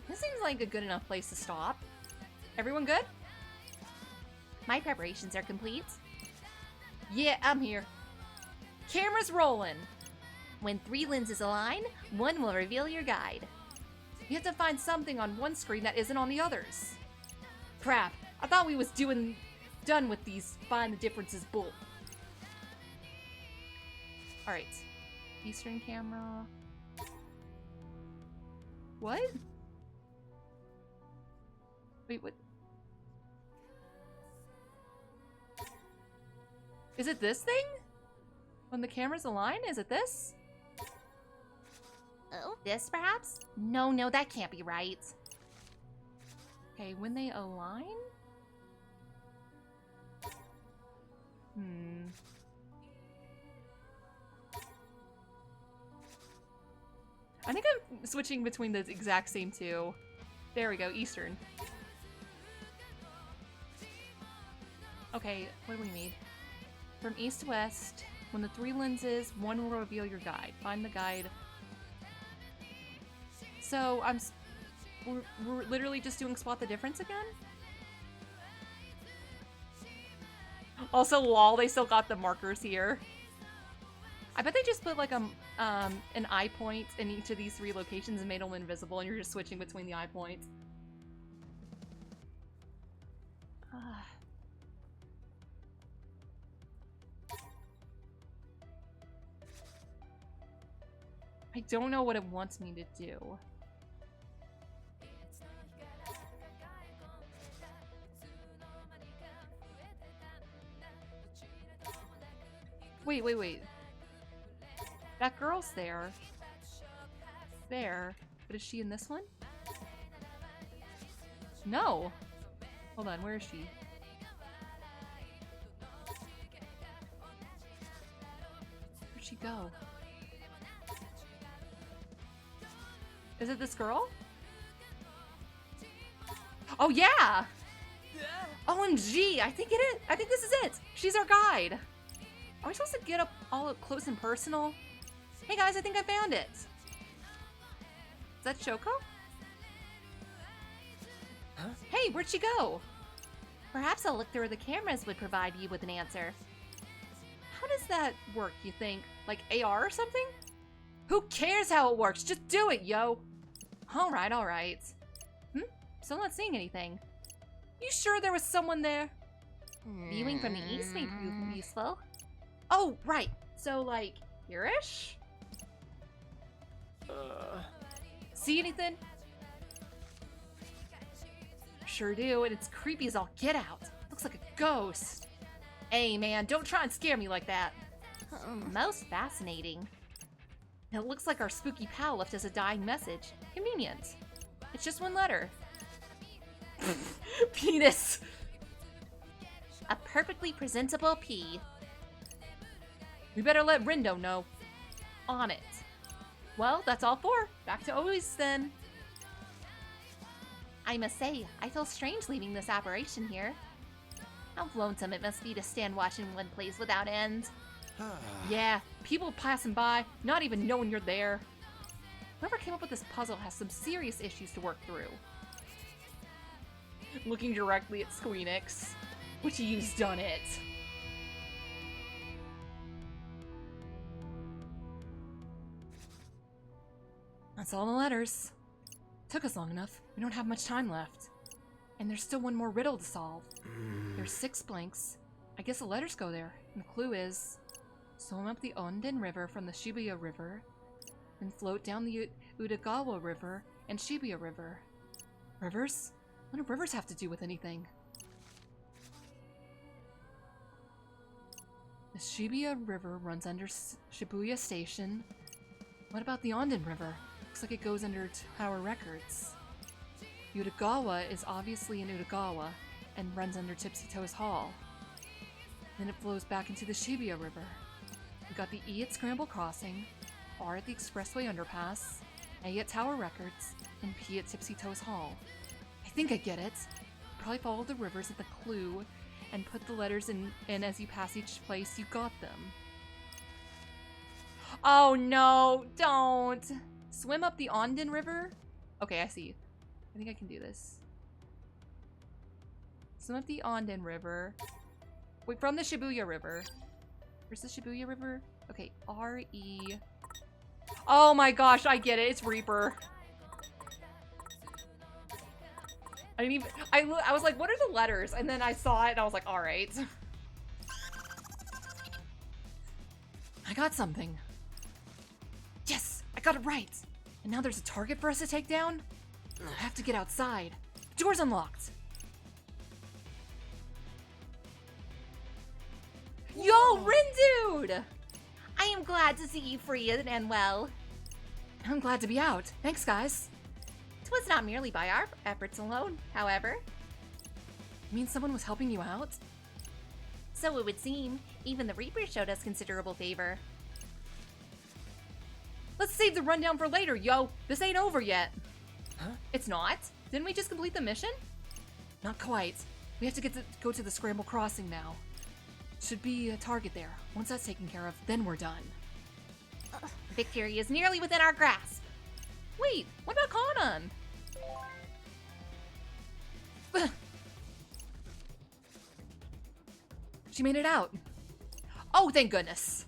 This seems like a good enough place to stop. Everyone good? My preparations are complete. Yeah, I'm here. Camera's rolling. When 3 lenses align, one will reveal your guide. You have to find something on one screen that isn't on the others. Crap, I thought we was done with these find the differences bull. Alright. Eastern camera. What? Wait, what? Is it this thing? When the cameras align, is it this? Oh, this perhaps? No, that can't be right. Okay, when they align? I think I'm switching between the exact same 2. There we go, Eastern. Okay, what do we need? From east to west, when the 3 lenses, one will reveal your guide. Find the guide. So, we're literally just doing spot the difference again? Also, lol, they still got the markers here. I bet they just put like an eye point in each of these 3 locations and made them invisible, and you're just switching between the eye points. I don't know what it wants me to do. Wait. That girl's there. There. But is she in this one? No. Hold on, where is she? Where'd she go? Is it this girl? Oh yeah! OMG, I think this is it! She's our guide! Are we supposed to get up all up close and personal? Hey guys, I think I found it! Is that Shoko? Huh? Hey, where'd she go? Perhaps a look through the cameras would provide you with an answer. How does that work, you think? Like AR or something? Who cares how it works? Just do it, yo! Alright. Still not seeing anything. You sure there was someone there? Viewing from the east may prove useful. Oh, right. So, like, here-ish? See anything? Sure do, and it's creepy as all get out. Looks like a ghost. Hey, man, don't try and scare me like that. Most fascinating. It looks like our spooky pal left us a dying message. Convenient. It's just 1 letter. Penis. A perfectly presentable P. We better let Rindo know. On it. Well, that's all 4. Back to always then. I must say, I feel strange leaving this operation here. How lonesome it must be to stand watching one place without end. Yeah, people passing by, not even knowing you're there. Whoever came up with this puzzle has some serious issues to work through. Looking directly at Squeenix. Which you've done it. That's all the letters. Took us long enough. We don't have much time left. And there's still one more riddle to solve. There's 6 blanks. I guess the letters go there. And the clue is, swim up the Onden River from the Shibuya River, and float down the Utagawa River and Shibuya River. Rivers? What do rivers have to do with anything? The Shibuya River runs under Shibuya Station. What about the Onden River? Looks like it goes under Tower Records. Utagawa is obviously in Utagawa and runs under Tipsy Toes Hall. Then it flows back into the Shibuya River. We got the E at Scramble Crossing, R at the Expressway Underpass, A at Tower Records, and P at Tipsy Toes Hall. I think I get it. Probably follow the rivers at the clue and put the letters in as you pass each place you got them. Oh no, don't! Swim up the Onden River? Okay, I see. I think I can do this. Swim up the Onden River. Wait, from the Shibuya River. Where's the Shibuya River? Okay, R-E... Oh my gosh, I get it. It's Reaper. I didn't even... I was like, what are the letters? And then I saw it and I was like, alright. I got something. Yes! I got it right! And now there's a target for us to take down? I have to get outside. The door's unlocked! Yo, Rindude! I am glad to see you free and well. I'm glad to be out. Thanks, guys. 'Twas not merely by our efforts alone, however. You mean someone was helping you out? So it would seem. Even the Reaper showed us considerable favor. Let's save the rundown for later, yo! This ain't over yet. Huh? It's not? Didn't we just complete the mission? Not quite. We have to go to the Scramble Crossing now. Should be a target there. Once that's taken care of, then we're done. Victory is nearly within our grasp. Wait, what about Conan? She made it out. Oh, thank goodness.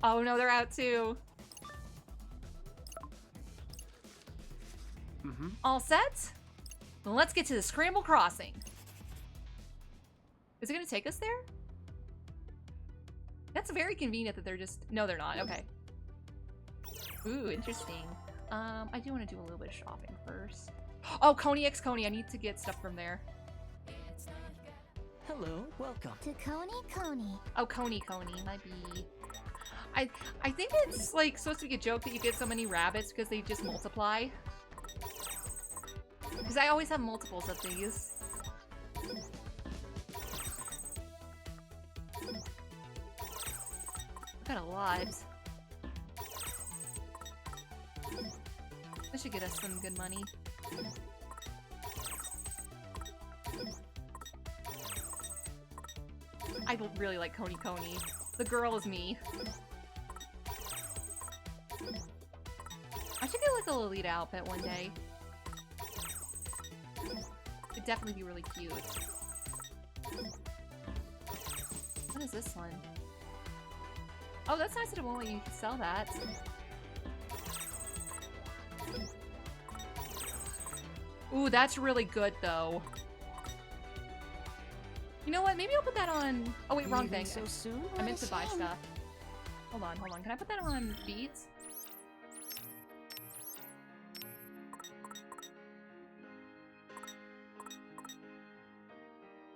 Oh no, they're out too. All set? Then let's get to the Scramble Crossing. Is it gonna take us there? That's very convenient that they're just... No, they're not. Okay. Ooh, interesting. I do want to do a little bit of shopping first. Oh, Coney X Coney. I need to get stuff from there. Hello, welcome. To Coney Coney. Oh, Coney Coney. Might be... I think it's, like, supposed to be a joke that you get so many rabbits because they just multiply. Because I always have multiples of these. Got a lot. This should get us some good money. I really like Coney Coney. The girl is me. I should get like a Lolita outfit one day. It'd definitely be really cute. What is this one? Oh, that's nice that it won't let you sell that. Ooh, that's really good, though. You know what? Maybe I'll put that on... Oh, wait, wrong thing. So soon? I meant to buy stuff. Hold on, hold on. Can I put that on beads?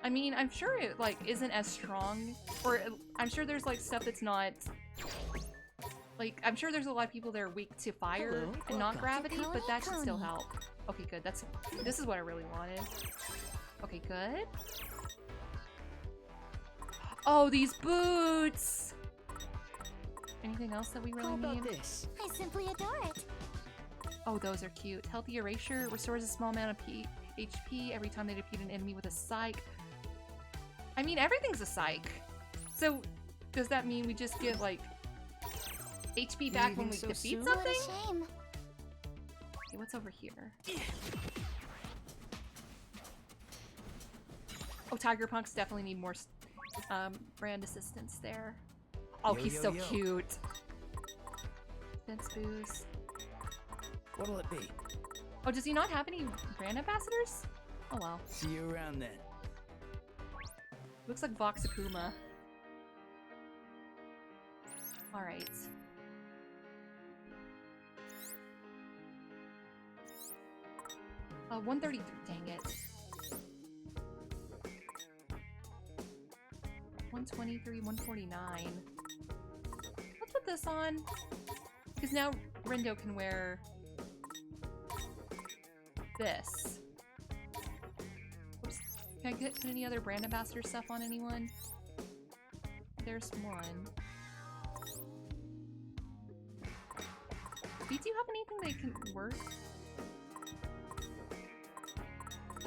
I mean, I'm sure it, like, isn't as strong. Or I'm sure there's, like, stuff that's not... Like, I'm sure there's a lot of people that are weak to fire Hello, and not welcome. gravity, but that should still Coney. help. Okay, good. This is what I really wanted. Okay, good. Oh, these boots! Anything else that we really How about need? this? I simply adore it. Oh, those are cute. Healthy Erasure restores a small amount of HP every time they defeat an enemy with a psych. I mean, everything's a psych. So, does that mean we just get, like... HP back when we so defeat soon? something? What a shame. Okay, what's over here? Oh, Tiger Punks definitely need more brand assistance there. Oh, Yo, he's yo, so yo. cute. Defense boost. What'll it be? Oh, does he not have any brand ambassadors? Oh wow. See you around then. Looks like Vox Akuma. Alright. Uh, 133, dang it. 123, 149. Let's put this on. Because now Rendo can wear this. Oops. Can I put any other brand ambassador stuff on anyone? There's one. Do you have anything that can work?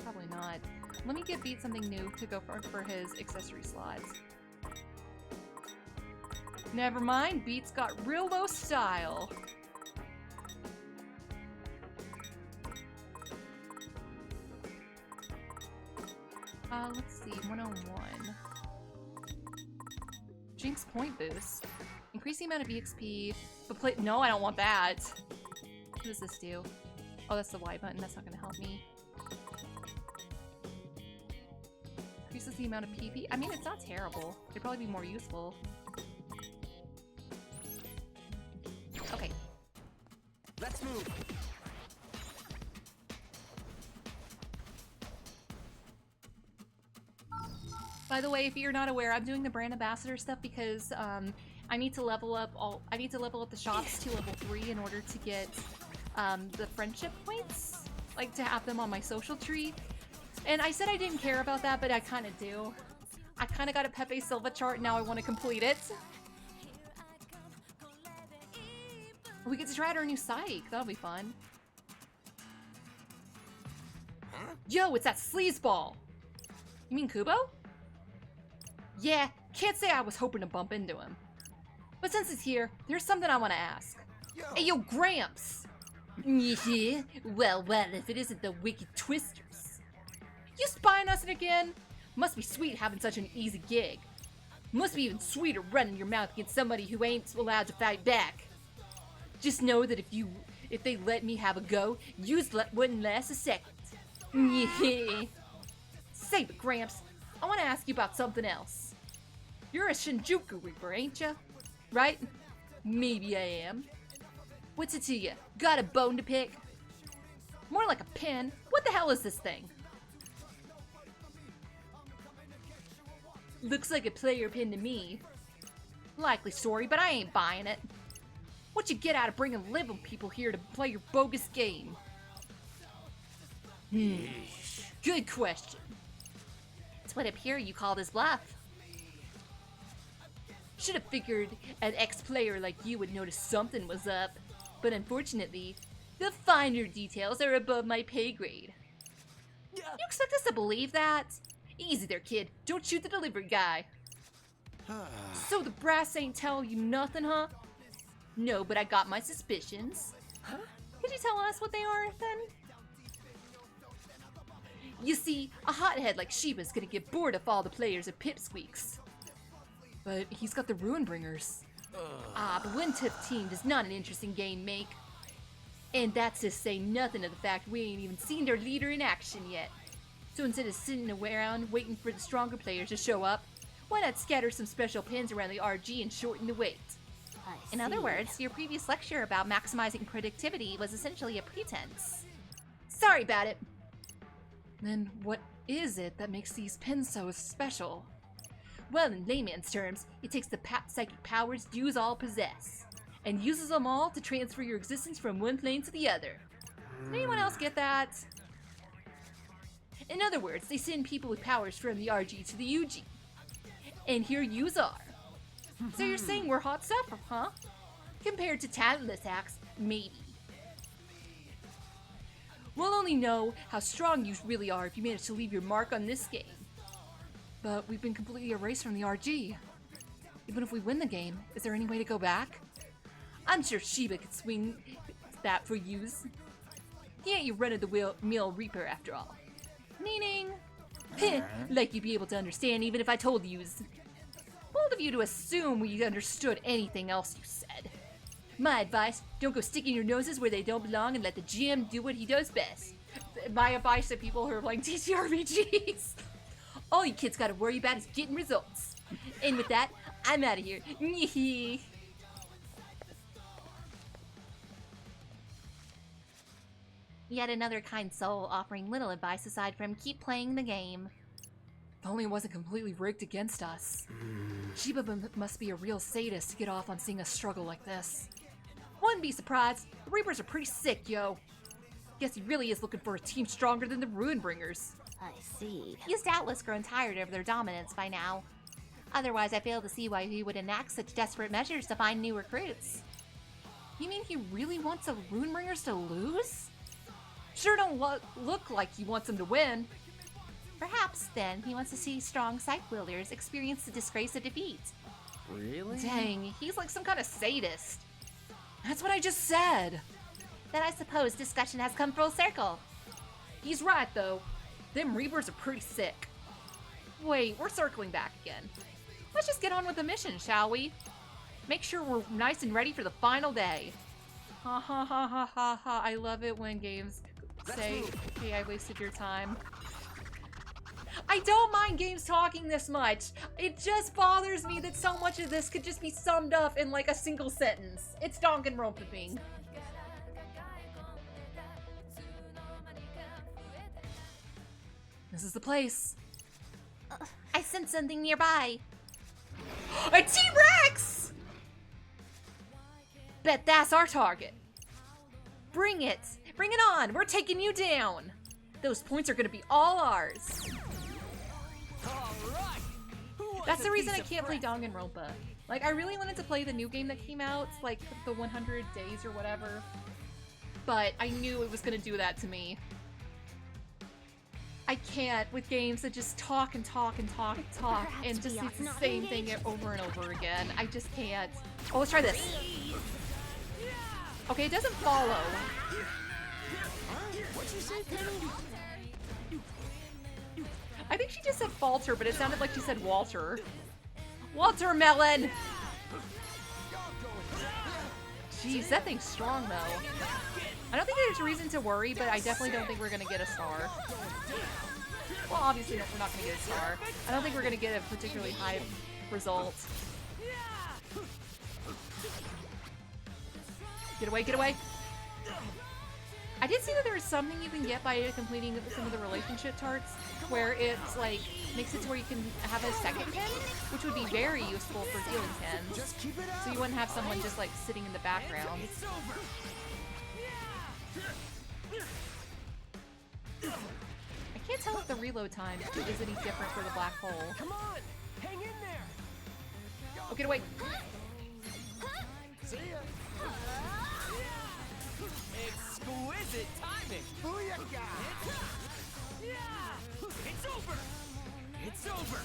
Probably not. Let me get Beat something new to go for his accessory slots. Never mind, Beat's got real low style. Let's see, 101. Jinx point boost. Increase the amount of EXP, but play- no, I don't want that. What does this do? Oh, that's the Y button, that's not gonna help me. Increases the amount of PP. I mean, it's not terrible. It'd probably be more useful. Okay. Let's move. By the way, if you're not aware, I'm doing the brand ambassador stuff because I need to level up the shops to level 3 in order to get the friendship points, like to have them on my social tree. And I said I didn't care about that, but I kind of do. I kind of got a Pepe Silva chart, now I want to complete it. We get to try out our new Psyche, that'll be fun. Yo, it's that sleazeball! You mean Kubo? Yeah, can't say I was hoping to bump into him. But since he's here, there's something I want to ask. Hey, yo, Gramps! Yeah, well, if it isn't the Wicked Twisters. You spying us again? Must be sweet having such an easy gig. Must be even sweeter running your mouth against somebody who ain't allowed to fight back. Just know that if they let me have a go, yous wouldn't last a second. Yeah. Say, but Gramps, I want to ask you about something else. You're a Shinjuku Reaper, ain't ya? Right? Maybe I am. What's it to you? Got a bone to pick? More like a pin. What the hell is this thing? Looks like a player pin to me. Likely story, but I ain't buying it. What you get out of bringing living people here to play your bogus game? Good question. It's what up here you call this bluff. Should have figured an ex-player like you would notice something was up, but unfortunately, the finer details are above my pay grade. You expect us to believe that? Easy there, kid. Don't shoot the delivery guy. So the brass ain't tell you nothing, huh? No, but I got my suspicions. Huh? Could you tell us what they are, then? You see, a hothead like Shiba's gonna get bored if all the players are pipsqueaks. But he's got the Ruinbringers. The Wintip team does not an interesting game make. And that's to say nothing of the fact we ain't even seen their leader in action yet. So instead of sitting around waiting for the stronger players to show up, why not scatter some special pins around the RG and shorten the wait? In other words, your previous lecture about maximizing productivity was essentially a pretense. Sorry about it. Then what is it that makes these pins so special? Well, in layman's terms, it takes the psychic powers yous all possess, and uses them all to transfer your existence from one plane to the other. Did anyone else get that? In other words, they send people with powers from the RG to the UG. And here yous are. So you're saying we're hot stuff, huh? Compared to talentless acts, maybe. We'll only know how strong you really are if you manage to leave your mark on this game. But we've been completely erased from the RG. Even if we win the game, is there any way to go back? I'm sure Sheba could swing that for yous. He ain't your run-of-the-mill Reaper after all. Meaning, like you'd be able to understand even if I told yous. Bold of you to assume we understood anything else you said. My advice, don't go sticking your noses where they don't belong and let the GM do what he does best. My advice to people who are playing TTRPGs. All you kids gotta worry about is getting results. And with that, I'm out of here. Yet another kind soul offering little advice aside from keep playing the game. If only it wasn't completely rigged against us. Sheba must be a real sadist to get off on seeing us struggle like this. Wouldn't be surprised. The Reapers are pretty sick, yo. Guess he really is looking for a team stronger than the Ruinbringers. I see. He's doubtless grown tired of their dominance by now. Otherwise, I fail to see why he would enact such desperate measures to find new recruits. You mean he really wants the Ruinbringers to lose? Sure don't look like he wants them to win. Perhaps, then, he wants to see strong scythe wielders experience the disgrace of defeat. Really? Dang, he's like some kind of sadist. That's what I just said. Then I suppose discussion has come full circle. He's right, though. Them Reapers are pretty sick. Wait, we're circling back again. Let's just get on with the mission, shall we? Make sure we're nice and ready for the final day. Ha ha ha ha ha ha. I love it when games say, hey, I wasted your time. I don't mind games talking this much. It just bothers me that so much of this could just be summed up in like a single sentence. It's Danganronpa. This is the place. I sense something nearby. A T-Rex! Bet that's our target. Bring it. Bring it on. We're taking you down. Those points are gonna be all ours. Alright! That's the reason I can't play Danganronpa. Like, I really wanted to play the new game that came out, like the 100 Days or whatever. But I knew it was gonna do that to me. I can't with games that just talk and talk and talk and talk and just it's the same thing over and over again. I just can't. Oh, let's try this. Okay, it doesn't follow. What'd you say, Penny? I think she just said falter, but it sounded like she said Walter. Walter Melon! Jeez, that thing's strong though. I don't think there's reason to worry, but I definitely don't think we're gonna get a star. Well, obviously we're not gonna get a star. I don't think we're gonna get a particularly high result. Get away, get away! I did see that there is something you can get by completing some of the relationship tarts, where it's like, makes it to where you can have a second pin, which would be very useful for healing pins. Just keep it up. So you wouldn't have someone just like sitting in the background. It's over. I can't tell if the reload time is any different for the black hole. Come on! Hang in there! Oh, get away! See ya! Exquisite timing! Booyaka! It's over! It's over!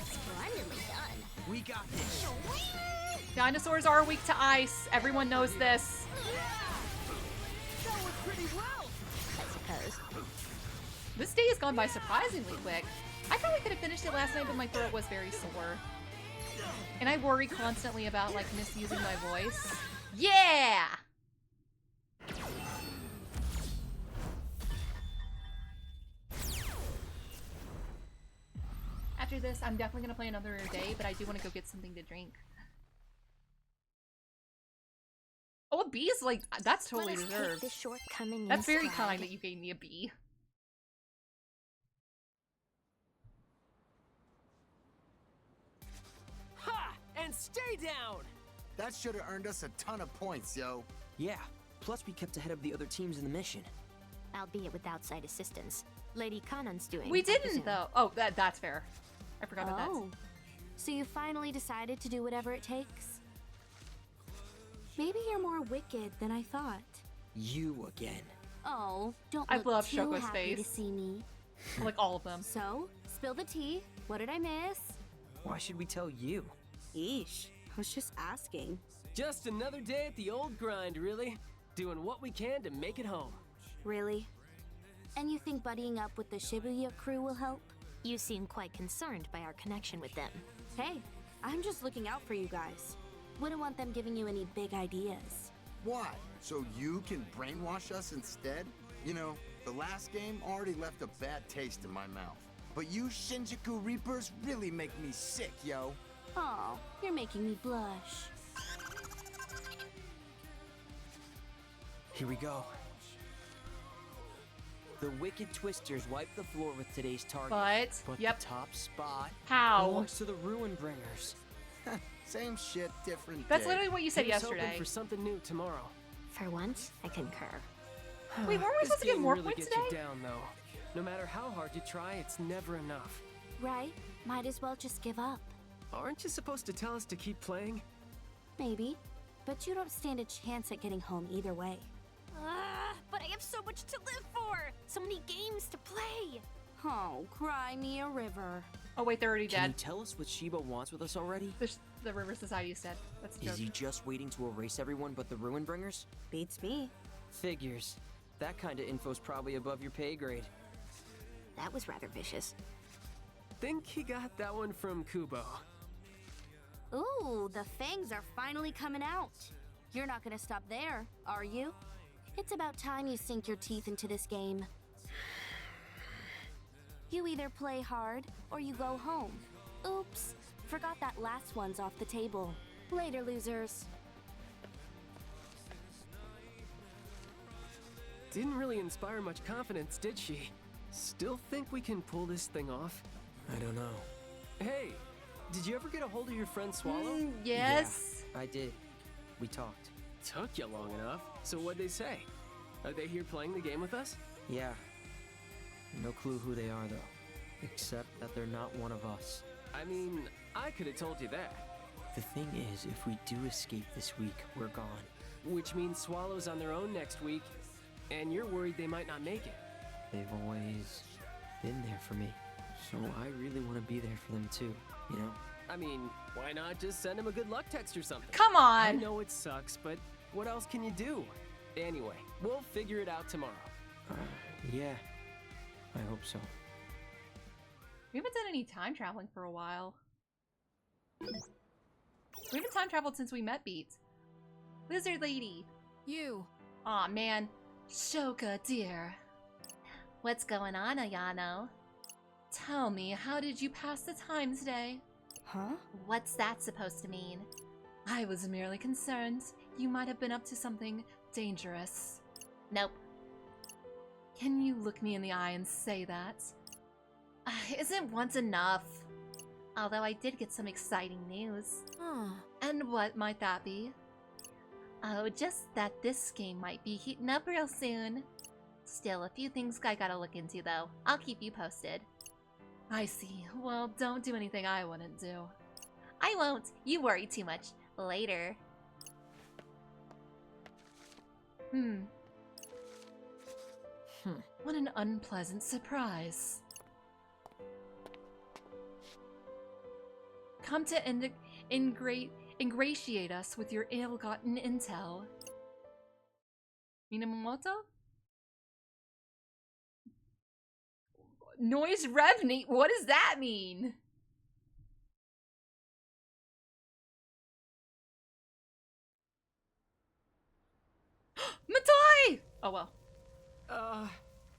Splendidly done. We got this! Dinosaurs are weak to ice. Everyone knows this. That went pretty well! I suppose. This day has gone by surprisingly quick. I probably could have finished it last night, but my throat was very sore. And I worry constantly about, like, misusing my voice. Yeah! After this, I'm definitely gonna play another day, but I do want to go get something to drink. Oh, a bee is like, that's totally Let us deserved. take this shortcoming That's in very stride. kind that you gave me a bee. Ha! And stay down! That should have earned us a ton of points, yo. Yeah, plus we kept ahead of the other teams in the mission. Albeit with outside assistance. Lady Kanan's doing. We I didn't presume. though. Oh, that's fair. I forgot about Oh, so you finally decided to do whatever it takes? Maybe you're more wicked than I thought. You again. Oh, don't I look love too Shoko's happy to face. see me. that. Like all of them. So, spill the tea. What did I miss? Why should we tell you? Eesh, I was just asking. Just another day at the old grind, really. Doing what we can to make it home. Really? And you think buddying up with the Shibuya crew will help? You seem quite concerned by our connection with them. Hey, I'm just looking out for you guys. Wouldn't want them giving you any big ideas. Why? So you can brainwash us instead? You know, the last game already left a bad taste in my mouth. But you Shinjuku Reapers really make me sick, yo. Oh, you're making me blush. Here we go. The Wicked Twisters wipe the floor with today's target. But, the top spot How? belongs to the Ruin Bringers. Same shit, different That's day. literally what you said Here's hoping yesterday. for something new tomorrow. For once, I concur. Wait, weren't we This supposed to get game more really points gets today? you down, though. No matter how hard you try, it's never enough. Right? Might as well just give up. Aren't you supposed to tell us to keep playing? Maybe. But you don't stand a chance at getting home either way. But I have so much to live for! So many games to play! Oh, cry me a river. Oh wait, they're already Can you dead. tell us what Shiba wants with us already? The River Society is dead. That's a joke. Is he just waiting to erase everyone but the Ruin Bringers? Beats me. Figures. That kind of info's probably above your pay grade. That was rather vicious. Think he got that one from Kubo. Ooh, the fangs are finally coming out. You're not gonna stop there, are you? It's about time you sink your teeth into this game. You either play hard or you go home. Oops, forgot that last one's off the table. Later, losers. Didn't really inspire much confidence, did she? Still think we can pull this thing off? I don't know. Hey, did you ever get a hold of your friend Swallow? Yes. I did. We talked. Took you long enough. So what'd they say? Are they here playing the game with us? Yeah. No clue who they are, though. Except that they're not one of us. I mean, I could have told you that. The thing is, if we do escape this week, we're gone. Which means Swallow's on their own next week, and you're worried they might not make it. They've always been there for me. So I really want to be there for them too, you know? I mean, why not just send him a good luck text or something? Come I on. know it sucks, but what else can you do? Anyway, we'll figure it out tomorrow. Yeah. I hope so. We haven't done any time traveling for a while. We haven't time traveled since we met Beats. Lizard Lady. You. Aw, man. Shoka, dear. What's going on, Ayano? Tell me, how did you pass the time today? Huh? What's that supposed to mean? I was merely concerned you might have been up to something dangerous. Nope. Can you look me in the eye and say that? Isn't once enough? Although I did get some exciting news. And what might that be? Oh, just that this game might be heating up real soon. Still, a few things I gotta look into though. I'll keep you posted. I see. Well, don't do anything I wouldn't do. I won't. You worry too much. Later. What an unpleasant surprise. Come to ingratiate us with your ill-gotten intel. Minamoto? Noise Revenant? What does that mean? Matoi! Oh well.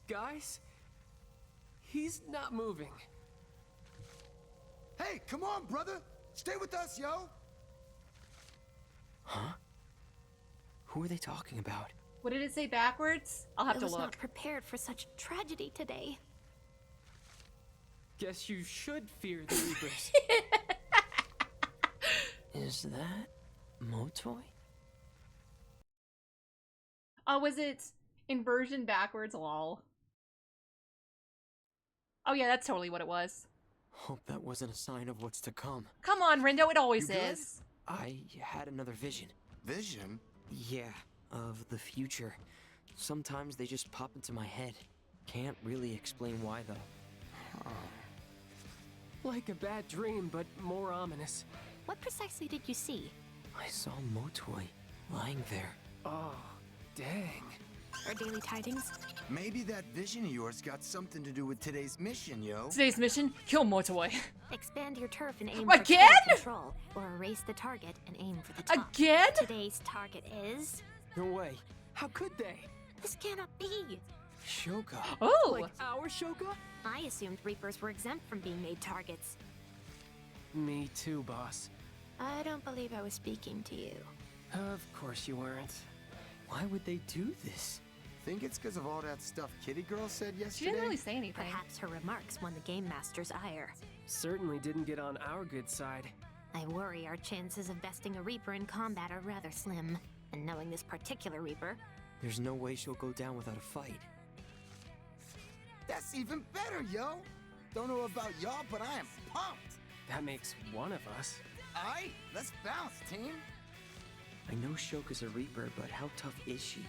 Guys? He's not moving. Hey, come on, brother! Stay with us, yo! Huh? Who are they talking about? What did it say backwards? I'll have I to was look. not prepared for such tragedy today. Guess you should fear the Reapers. Is that Motoi? Oh, was it inversion backwards? Lol. Oh yeah, that's totally what it was. Hope that wasn't a sign of what's to come. Come on, Rindo, it always You good? is. I had another vision. Vision? Yeah, of the future. Sometimes they just pop into my head. Can't really explain why though. Like a bad dream, but more ominous. What precisely did you see? I saw Motoi lying there. Oh, dang. Our daily tidings? Maybe that vision of yours got something to do with today's mission, yo. Today's mission: kill Motoi. Expand your turf and aim Again? for control, or erase the target and aim for the top. Again? Today's target is... No way. How could they? This cannot be. Shoka. Oh, Like our Shoka? I assumed Reapers were exempt from being made targets. Me too, boss. I don't believe I was speaking to you. Of course you weren't. Why would they do this? Think it's because of all that stuff Kitty Girl said She yesterday? didn't really say anything. Perhaps her remarks won the Game Master's ire. Certainly didn't get on our good side. I worry our chances of besting a Reaper in combat are rather slim. And knowing this particular Reaper, There's no way she'll go down without a fight. That's even better, yo. Don't know about y'all, but I am pumped. That makes one of us. Aight, let's bounce, team. I know Shoka's a Reaper, but how tough is she?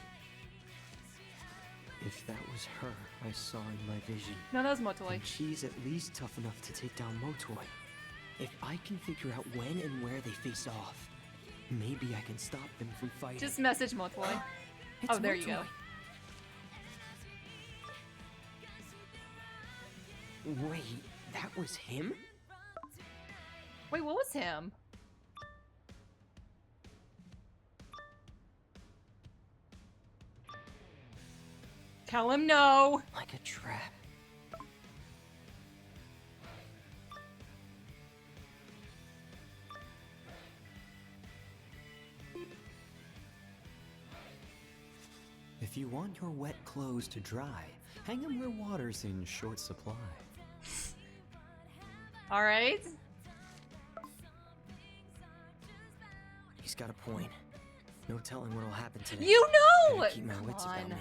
If that was her I saw in my vision, No, that was Motoi. then she's at least tough enough to take down Motoi. If I can figure out when and where they face off, maybe I can stop them from fighting. Just message Motoi. It's Oh, there you go. Wait, that was him? Wait, what was him? Tell him no. Like a trap. If you want your wet clothes to dry, hang them where water's in short supply. All right. He's got a point. No telling what'll happen today. You know. Better keep my Come wits about on. me.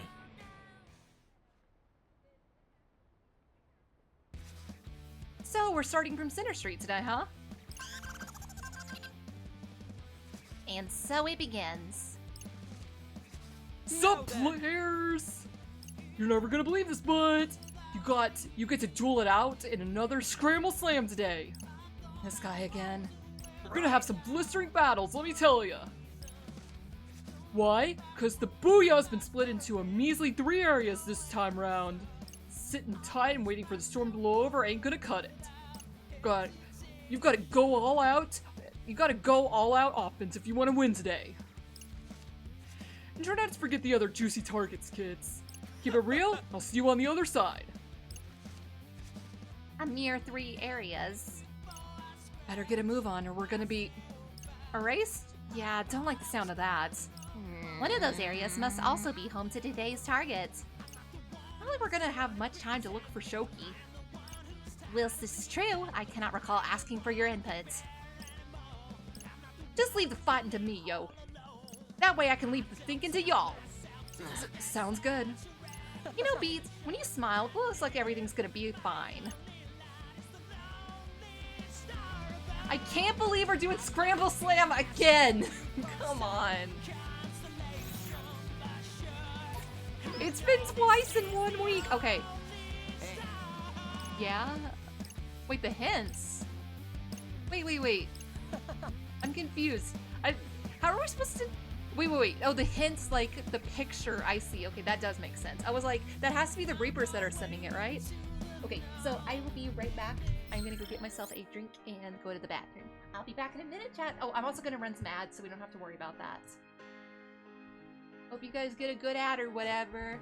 So we're starting from Center Street today, huh? And so it begins. Sup, players? You're never gonna believe this, but you get to duel it out in another Scramble Slam today. This guy again. We're gonna have some blistering battles, let me tell ya. Why? Cause the Booyah's been split into a measly 3 areas this time round. Sitting tight and waiting for the storm to blow over ain't gonna cut it. You've gotta go all out. You gotta go all out offense if you wanna win today. And try not to forget the other juicy targets, kids. Keep it real, I'll see you on the other side. A mere 3 areas. Better get a move on or we're gonna be erased? Yeah, don't like the sound of that. One of those areas must also be home to today's target. Not like we're gonna have much time to look for Shoki. Whilst this is true, I cannot recall asking for your input. Just leave the fighting to me, yo. That way I can leave the thinking to y'all. Sounds good. You know, Beats, when you smile, it looks like everything's gonna be fine. I can't believe we're doing Scramble Slam again! Come on. It's been twice in 1 week. Okay. Yeah? Wait, the hints? Wait. I'm confused. How are we supposed to... Wait. Oh, the hints, like, the picture. I see. Okay, that does make sense. I was like, that has to be the Reapers that are sending it, right? Okay, so I will be right back. I'm gonna go get myself a drink and go to the bathroom. I'll be back in a minute, chat. Oh, I'm also gonna run some ads, so we don't have to worry about that. Hope you guys get a good ad or whatever.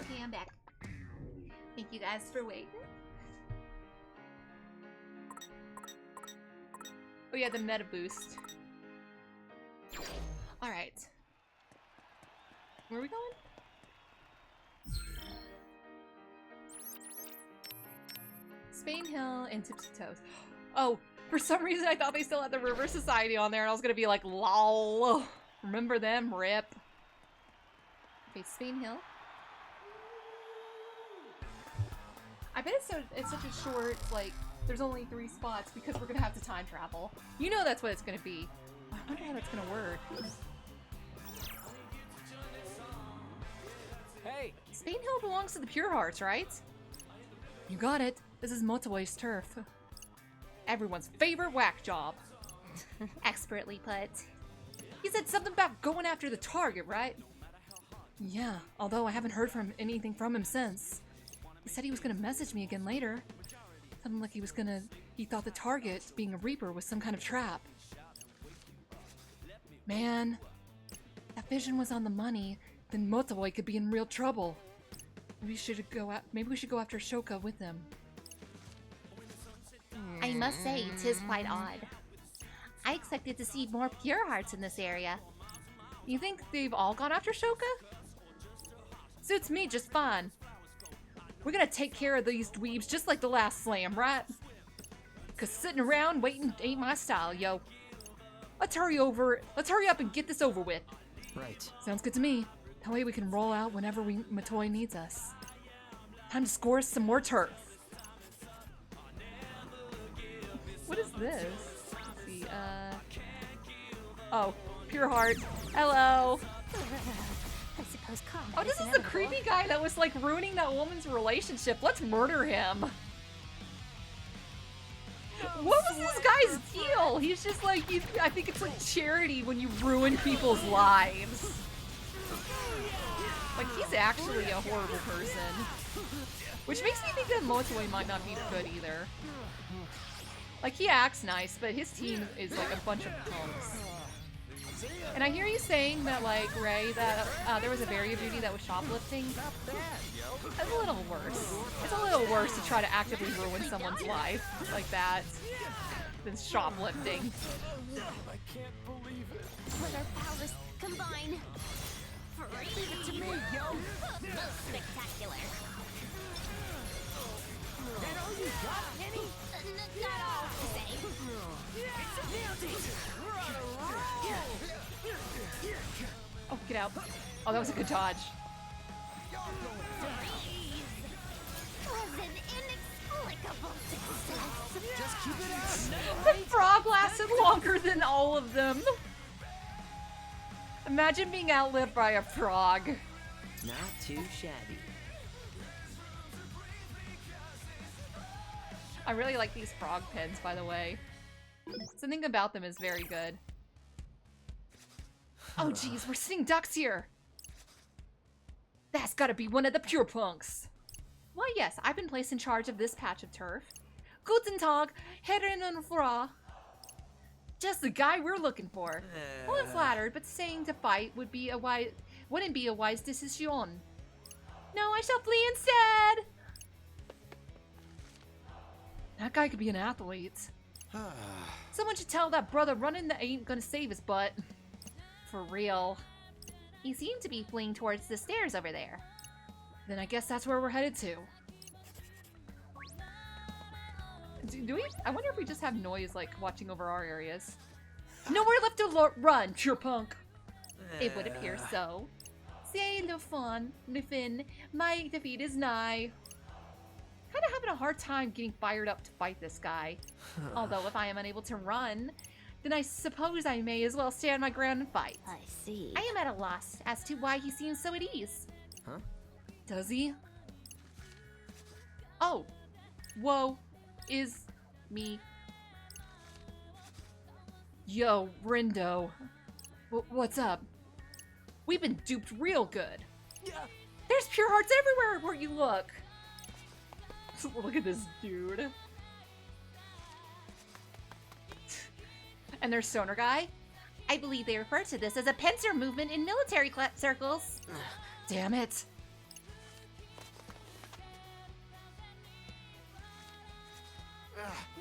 Okay, I'm back. Thank you guys for waiting. Oh yeah, the meta boost. Alright. Where are we going? Spain Hill and Tipsy Toes. Oh, for some reason I thought they still had the River Society on there and I was gonna be like, lol. Remember them? Rip. Okay, Spain Hill. I bet it's such a short, like, there's only 3 spots because we're gonna have to time travel. You know that's what it's gonna be. I wonder how that's gonna work. Hey! Spain Hill belongs to the Pure Hearts, right? You got it. This is Motoi's turf. Everyone's favorite whack job. Expertly put. He said something about going after the target, right? Yeah, although I haven't heard anything from him since. He said he was gonna message me again later. Something like he thought the target, being a Reaper, was some kind of trap. Man, that vision was on the money, then Motoi could be in real trouble. Maybe we should go after Shoka with him. I must say, 'tis quite odd. I expected to see more Pure Hearts in this area. You think they've all gone after Shoka? Suits me just fine. We're gonna take care of these dweebs just like the last slam, right? Cause sitting around waiting ain't my style, yo. Let's hurry up and get this over with. Right. Sounds good to me. That way we can roll out whenever Motoi needs us. Time to score some more turf. What is this? Let's see, oh, Pure Heart. Hello. I suppose calm Oh, this is the creepy guy that was like ruining that woman's relationship. Let's murder him. What was this guy's deal? He's just like, I think it's like charity when you ruin people's lives. Like, he's actually a horrible person. Which makes me think that Motoi might not be good either. Like, he acts nice, but his team is like a bunch of punks. And I hear you saying that, like, Ray, that there was a Berry of Beauty that was shoplifting. That's a little worse. It's a little worse to try to actively ruin someone's life like that than shoplifting. I can't believe it. When our powers combine. Leave it to me, yo! Most spectacular. That all you got, Penny? Not all to say. It's a bounty! We're on a roll! Oh, get out. Oh, that was a good dodge. Was an inexplicable success. Just keep it up! The frog lasted longer than all of them. Imagine being outlived by a frog. Not too shabby. I really like these frog pens, by the way. Something about them is very good. Oh geez, we're seeing ducks here! That's gotta be one of the pure punks! Well yes, I've been placed in charge of this patch of turf. Guten Tag, Herren und Frau. Just the guy we're looking for. Well, I'm flattered, but saying to fight wouldn't be a wise decision. No, I shall flee instead! That guy could be an athlete. Someone should tell that brother running that ain't gonna save his butt. For real. He seemed to be fleeing towards the stairs over there. Then I guess that's where we're headed to. Do we? I wonder if we just have noise like watching over our areas. Nowhere left to run, pure punk. It would appear so. C'est le fun, le fin. My defeat is nigh. Kinda having a hard time getting fired up to fight this guy. Although if I am unable to run, then I suppose I may as well stand my ground and fight. I see. I am at a loss as to why he seems so at ease. Huh? Does he? Oh. Whoa. Is me. Yo, Rindo. What's up? We've been duped real good. There's pure hearts everywhere where you look. Look at this dude. And there's Stoner Guy. I believe they refer to this as a pincer movement in military circles. Damn it.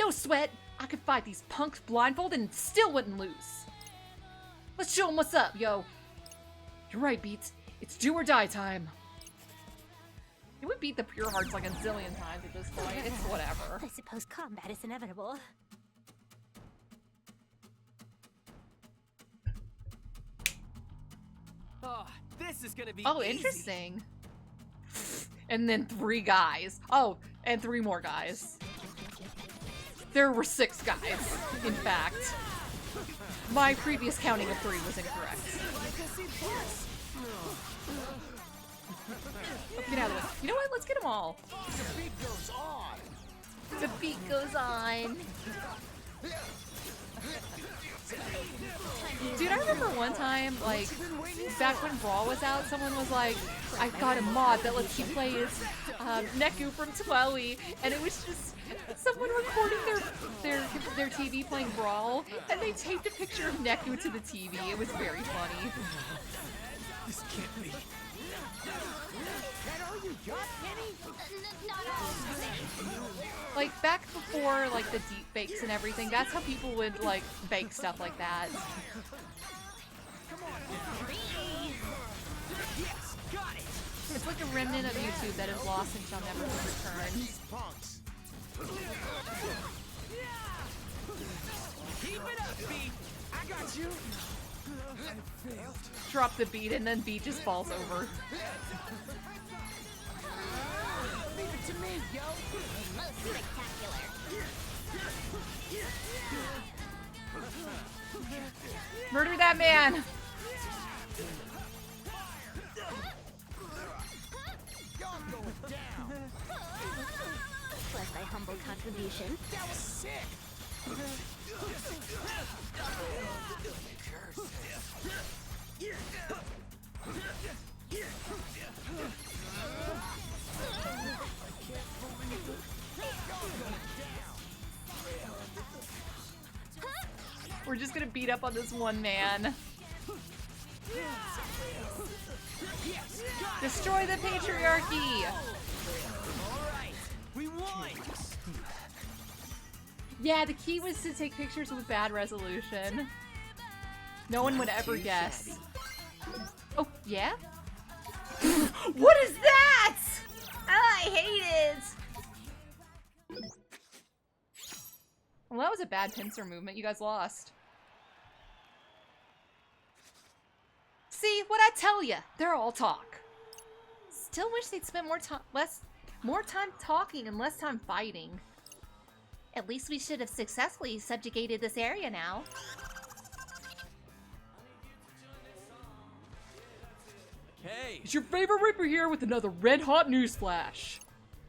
No sweat. I could fight these punks blindfolded and still wouldn't lose. Let's show them what's up, yo. You're right, Beats. It's do or die time. It would beat the Pure Hearts like a zillion times at this point. It's whatever. I suppose combat is inevitable. Oh, this is gonna be Oh, easy. interesting. And then 3 guys. Oh, and 3 more guys. There were 6 guys, in fact. My previous counting of 3 was incorrect. Let's get out of the way. You know what? Let's get them all. The beat goes on. The beat goes on. Dude, I remember one time, like, back when Brawl was out, someone was like, I got a mod that lets you play as Neku from Twelly, and it was just someone recording their TV playing Brawl, and they taped a picture of Neku to the TV. It was very funny. This can't be. That all you got, Penny? Like, back before, like, the deep fakes and everything, that's how people would, like, bake stuff like that. Yes, got it. It's like a remnant of YouTube that is lost and shall never be returned. These punks. Keep it up, B. I got you. I failed. Drop the beat, and then beat just falls over. Leave it to me, yo. Most spectacular. Murder that man! I'm going down. Plus thy humble contribution. That was sick. We're just gonna beat up on this one man. Destroy the patriarchy! Alright, we won. Yeah, the key was to take pictures with bad resolution. No one would ever guess. Oh, yeah? What is that? Oh, I hate it. Well, that was a bad pincer movement. You guys lost. See, what I tell ya? They're all talk. Still wish they'd spend more time talking and less time fighting. At least we should have successfully subjugated this area now. Hey. It's your favorite Reaper here with another red-hot news flash.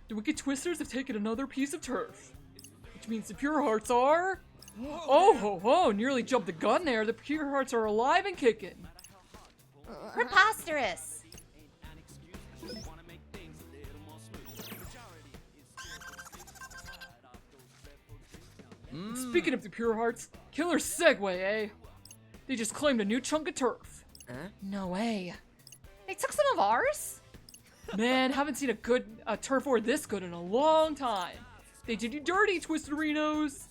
The Wicked Twisters have taken another piece of turf. Which means the Pure Hearts are... Oh ho ho, nearly jumped the gun there. The Pure Hearts are alive and kicking. Preposterous. Speaking of the Pure Hearts, killer segue, eh? They just claimed a new chunk of turf. No way. They took some of ours? Man, haven't seen a turf war this good in a long time. They did you dirty, Twistarinos.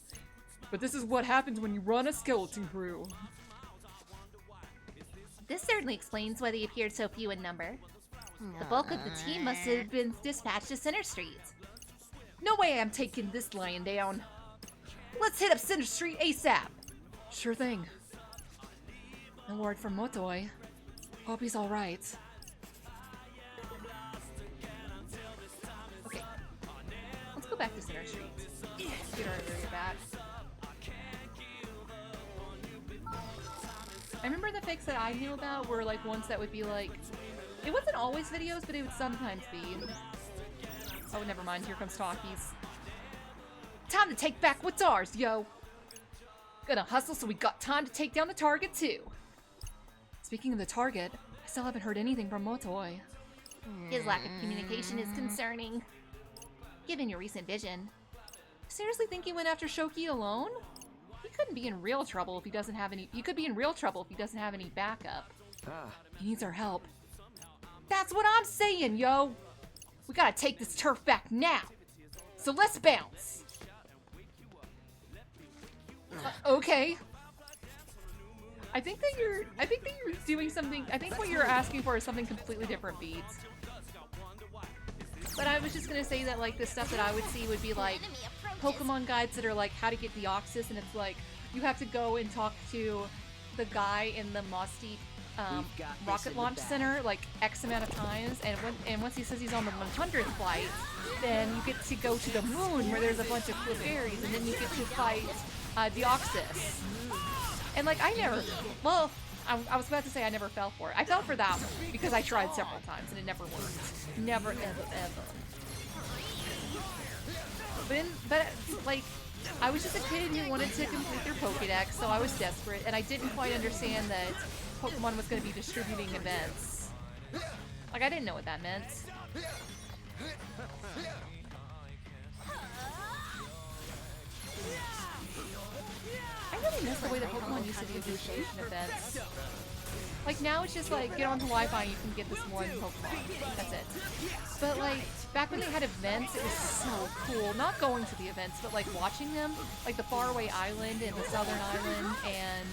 But this is what happens when you run a skeleton crew. This certainly explains why they appeared so few in number. The bulk of the team must have been dispatched to Center Street. No way I'm taking this lion down. Let's hit up Center Street ASAP. Sure thing. No word from Motoi. Hope he's alright. Okay. Let's go back to Center Street. Get our area back. I remember the fakes that I knew about were like ones that would be like... It wasn't always videos, but it would sometimes be. Oh, never mind. Here comes Talkies. Time to take back what's ours, yo! Gonna hustle so we got time to take down the target, too. Speaking of the target, I still haven't heard anything from Motoi. His lack of communication is concerning. Given your recent vision. Seriously think he went after Shoki alone? He couldn't be in real trouble if he doesn't have any- He could be in real trouble if he doesn't have any backup. He needs our help. That's what I'm saying, yo! We gotta take this turf back now! So let's bounce! Okay. I think that you're doing something. I think what you're asking for is something completely different, Beats. But I was just gonna say that like the stuff that I would see would be like Pokemon guides that are like how to get Deoxys, and it's like you have to go and talk to the guy in the Mossy rocket launch center like X amount of times, and once he says he's on the 100th flight, then you get to go to the moon where there's a bunch of Clefairies, and then you get to fight Deoxys. And like I was about to say I never fell for it. I fell for that one because I tried several times and it never worked. Never, ever. But like, I was just a kid who wanted to complete their Pokédex, so I was desperate, and I didn't quite understand that Pokemon was going to be distributing events. Like, I didn't know what that meant. I really miss the way that Pokemon used to do distribution events. Like, now it's just like, get onto Wi-Fi and you can get this one Pokemon. That's it. But like, back when they had events, it was so cool. Not going to the events, but like watching them. Like the Faraway Island and the Southern Island and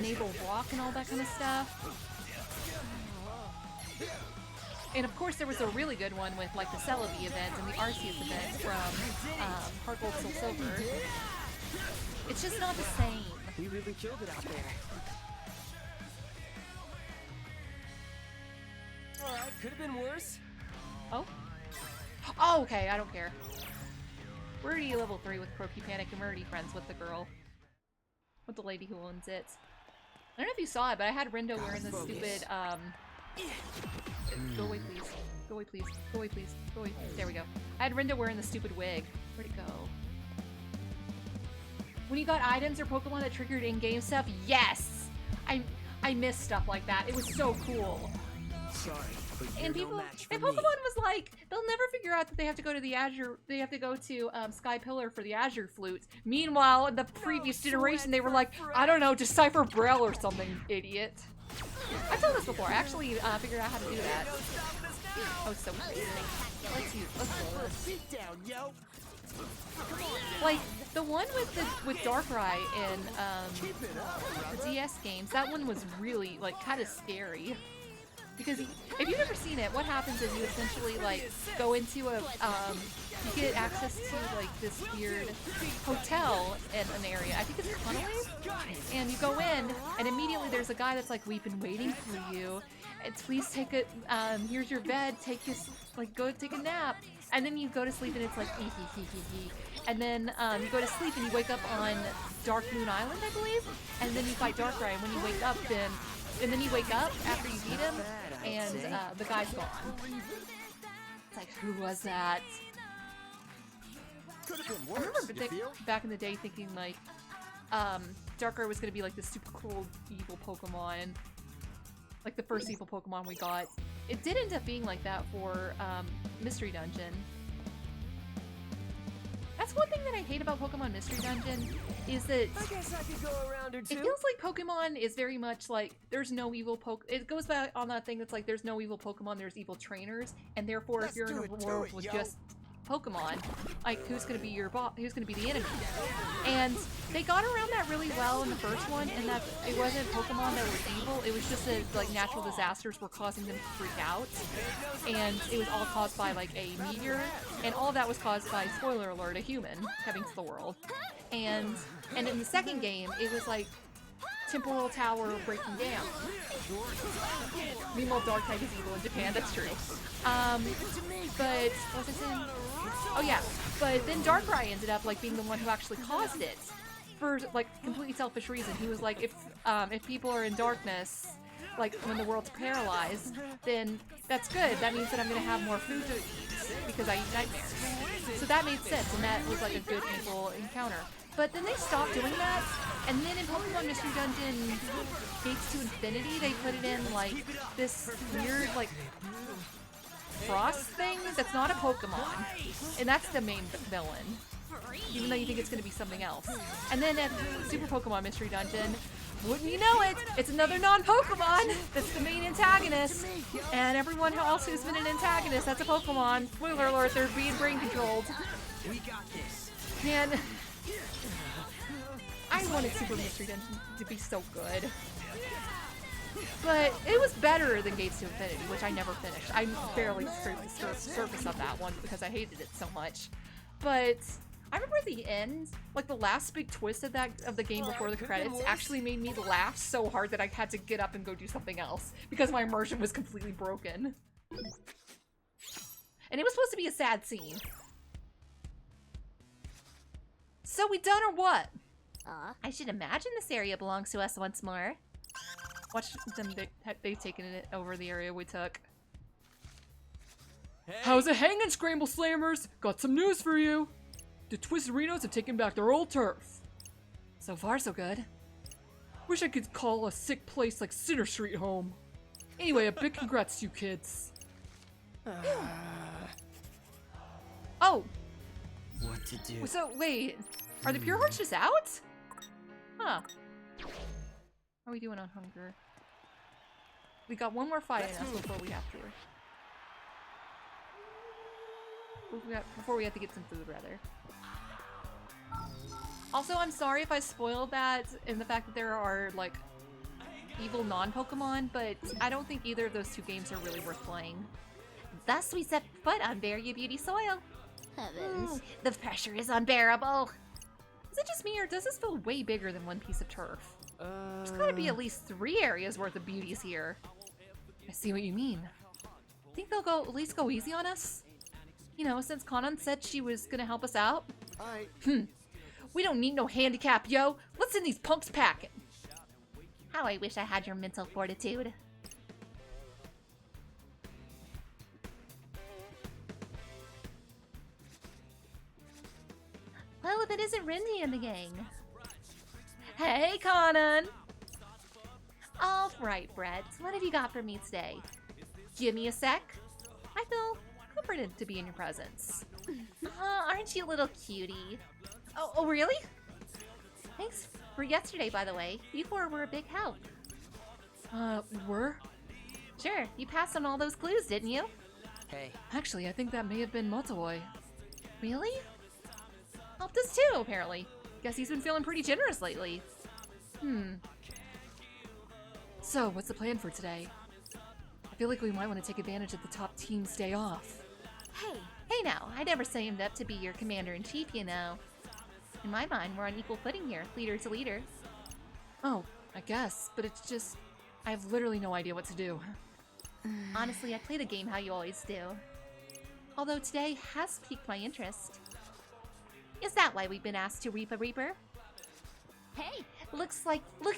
Naval Walk and all that kind of stuff. And of course there was a really good one with like the Celebi event and the Arceus event from Heart Gold Soul Silver. It's just not the same. We really killed it out there. Alright, could have been worse. Oh? Oh, okay, I don't care. We're already level 3 with Croaky Panic, and we're already friends with the girl. With the lady who owns it. I don't know if you saw it, but I had Rindo wearing this stupid, Go away, please. Go away, please. Go away, please. Go away. There we go. I had Rindo wearing the stupid wig. Where'd it go? When you got items or Pokemon that triggered in-game stuff, yes! I miss stuff like that. It was so cool. Sorry, but And people, and Pokemon was like, they'll never figure out that they have to go to the Azure, they have to go to Sky Pillar for the Azure Flute. Meanwhile, in the previous generation, they were like, I don't know, decipher Braille or something, idiot. I've done this before. I actually figured out how to do that. Oh, so easy. Let's roll this. Sit down, yo. Like, the one with Darkrai in the DS games, that one was really, like, kind of scary. Because if you've ever seen it, what happens is you essentially, like, go into a, you get access to, like, this weird hotel in an area. I think it's Conaway? And you go in, and immediately there's a guy that's like, we've been waiting for you. And please take it, here's your bed, take this, like, go take a nap. And then you go to sleep and it's like, and then you go to sleep and you wake up on Dark Moon Island, I believe. And then you fight Darkrai, and when you wake up, and then you wake up after you beat him, and the guy's gone. It's like, who was that? I remember back in the day thinking like, Darkrai was gonna be like this super cool evil Pokemon, like the first evil Pokemon we got. It did end up being like that for Mystery Dungeon. That's one thing that I hate about Pokemon Mystery Dungeon, is that I guess I could go around or two. it feels like Pokemon is very much like, there's no evil it goes back on that thing that's like, there's no evil Pokemon, there's evil trainers, and therefore if you're in a world with just Pokemon, like, who's gonna be your who's gonna be the enemy? And they got around that really well in the first one, and that it wasn't Pokemon that were evil, it was just that, like, natural disasters were causing them to freak out, and it was all caused by, like, a meteor, and all of that was caused by, spoiler alert, a human coming to the world. And in the second game, it was like Temporal Tower breaking down. Meanwhile, Dark-type is evil in Japan, that's true. But, what was I saying? Oh yeah, but then Darkrai ended up, like, being the one who actually caused it. For, like, completely selfish reason. He was like, if people are in darkness, like, when the world's paralyzed, then that's good. That means that I'm gonna have more food to eat, because I eat nightmares. So that made sense, and that was, like, a good evil encounter. But then they stopped doing that, and then in Pokemon Mystery Dungeon Gates to Infinity, they put it in, like, this weird, like, frost thing that's not a Pokemon. And that's the main villain, even though you think it's going to be something else. And then at Super Pokemon Mystery Dungeon, wouldn't you know it, it's another non-Pokemon that's the main antagonist. And everyone else who's been an antagonist, that's a Pokemon. Spoiler alert, they're being brain controlled. We got this. Man, I I wanted Super Mystery Dungeon to be so good. But it was better than Gates to Infinity, which I never finished. I barely scraped the surface of that one because I hated it so much. But I remember the end, like the last big twist of the game before the credits actually made me laugh so hard that I had to get up and go do something else because my immersion was completely broken. And it was supposed to be a sad scene. So we done or what? I should imagine this area belongs to us once more. Watch them, they've taken it over the area we took. Hey. How's it hanging, Scramble Slammers? Got some news for you. The Twisted Rhinos have taken back their old turf. So far, so good. Wish I could call a sick place like Center Street home. Anyway, a big congrats to you kids. Oh! What to do? So, wait. Are the Pure Hearts just out? Huh. How are we doing on hunger? We got one more fight in us before we have to. Before we have to get some food, rather. Also, I'm sorry if I spoiled that in the fact that there are, like, evil non-Pokemon, but I don't think either of those two games are really worth playing. Thus we set foot on Varia Beauty soil. Heavens. The pressure is unbearable. Is it just me, or does this feel way bigger than one piece of turf? There's gotta be at least 3 areas worth of beauties here. I see what you mean. Think they'll at least go easy on us? You know, since Kanan said she was gonna help us out? We don't need no handicap, yo! Let's send these punks packing! How I wish I had your mental fortitude. Well, if it isn't Rindy in the gang. Hey, Kanan! All right, Brett. What have you got for me today? Give me a sec. I feel comforted to be in your presence. Aren't you a little cutie? Oh, really? Thanks for yesterday, by the way. You four were a big help. We were? Sure, you passed on all those clues, didn't you? Hey. Actually, I think that may have been Motooi. Really? Helped us too, apparently. Guess he's been feeling pretty generous lately. So, what's the plan for today? I feel like we might want to take advantage of the top team's day off. Hey now, I never signed up to be your commander-in-chief, you know. In my mind, we're on equal footing here, leader to leader. Oh, I guess, but it's just... I have literally no idea what to do. Honestly, I play the game how you always do. Although today has piqued my interest. Is that why we've been asked to reap a reaper? Hey, look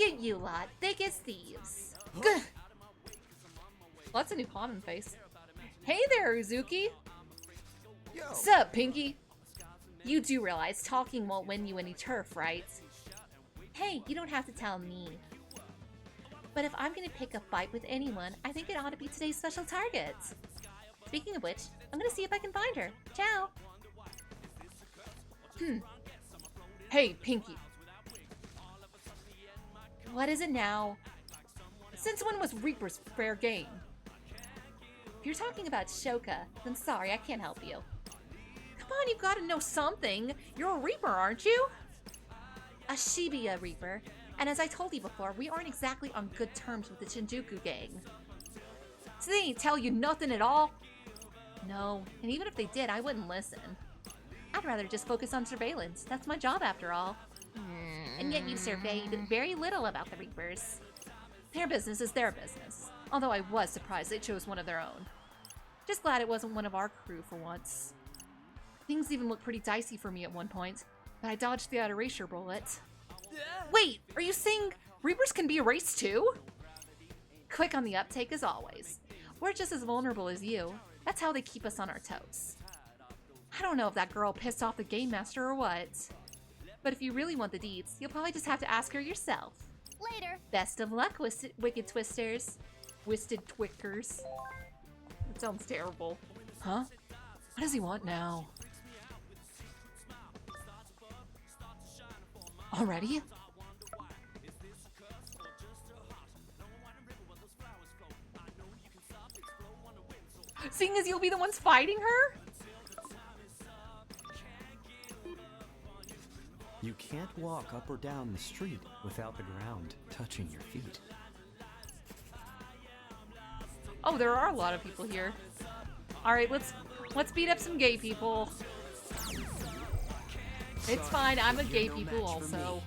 at you lot, thick as thieves. Well, that's a new common face. Hey there, Uzuki! Sup, Pinky? You do realize talking won't win you any turf, right? Hey, you don't have to tell me. But if I'm gonna pick a fight with anyone, I think it ought to be today's special target. Speaking of which, I'm gonna see if I can find her. Ciao! Hey, Pinky. What is it now? Since when was Reaper's fair game? If you're talking about Shoka, then sorry, I can't help you. Come on, you've got to know something. You're a Reaper, aren't you? A Shibuya Reaper. And as I told you before, we aren't exactly on good terms with the Shinjuku gang. So they ain't tell you nothing at all? No, and even if they did, I wouldn't listen. I'd rather just focus on surveillance. That's my job after all. And yet you surveyed very little about the Reapers. Their business is their business. Although I was surprised they chose one of their own. Just glad it wasn't one of our crew for once. Things even looked pretty dicey for me at one point, but I dodged the erasure bullet. Wait, are you saying Reapers can be erased too? Quick on the uptake as always. We're just as vulnerable as you. That's how they keep us on our toes. I don't know if that girl pissed off the Game Master or what. But if you really want the deets, you'll probably just have to ask her yourself. Later. Best of luck, Wicked Twisters. Twisted Twickers. That sounds terrible. Huh? What does he want now? Already? Seeing as you'll be the ones fighting her? You can't walk up or down the street without the ground touching your feet. Oh, there are a lot of people here. All right, let's beat up some gay people. It's fine. I'm a gay people also.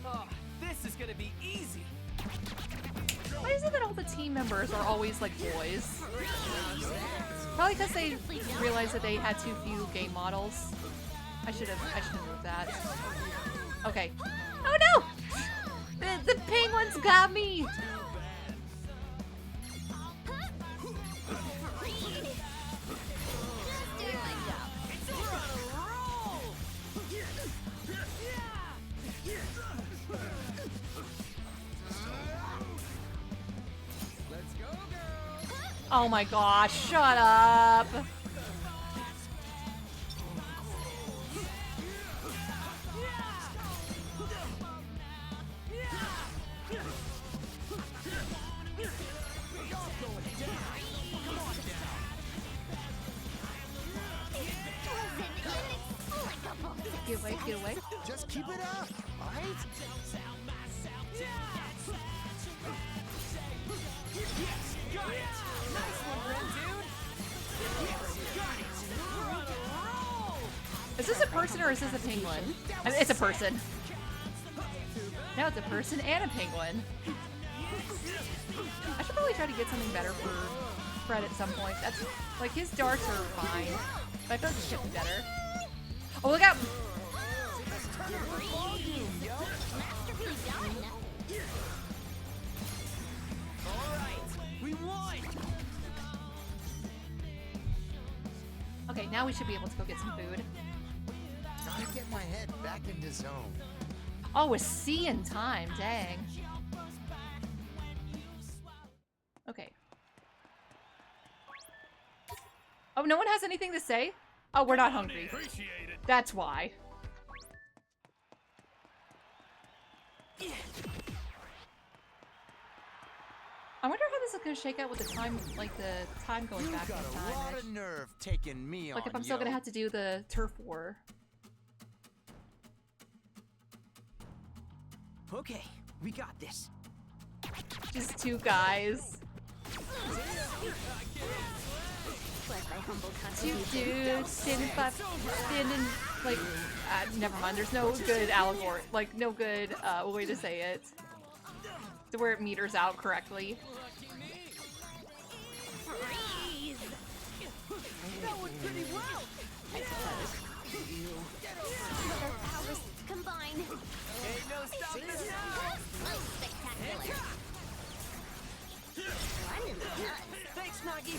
Oh, this is gonna be easy. Why is it that all the team members are always like boys? Probably because they realized that they had too few gay models. I should have moved that. Okay. Oh no! The penguins got me! Oh my gosh, shut up! Get away, get away. Just keep it up, alright? Is this a person or is this a penguin? I mean, it's a person. Now it's a person and a penguin. I should probably try to get something better for Fred at some point. That's like his darts are fine, but I feel like it should be better. Oh, look out! Okay, now we should be able to go get some food. Gotta get my head back into zone. Oh, a C in time, dang. Okay. Oh, no one has anything to say? Oh, we're not hungry. That's why. I wonder how this is gonna shake out with the time, like the time going back in Got a time. lot of nerve taking me on, Like if I'm still gonna have to do the turf war. Okay, we got this. Just two guys. Two dudes standing like, never mind, there's no good allegory, like no good way to say it. To where it meters out correctly. That went pretty well. I suppose. Their powers combine. Ain't no stopping us now. Spectacular. Run in the nuts. Thanks, Nagi.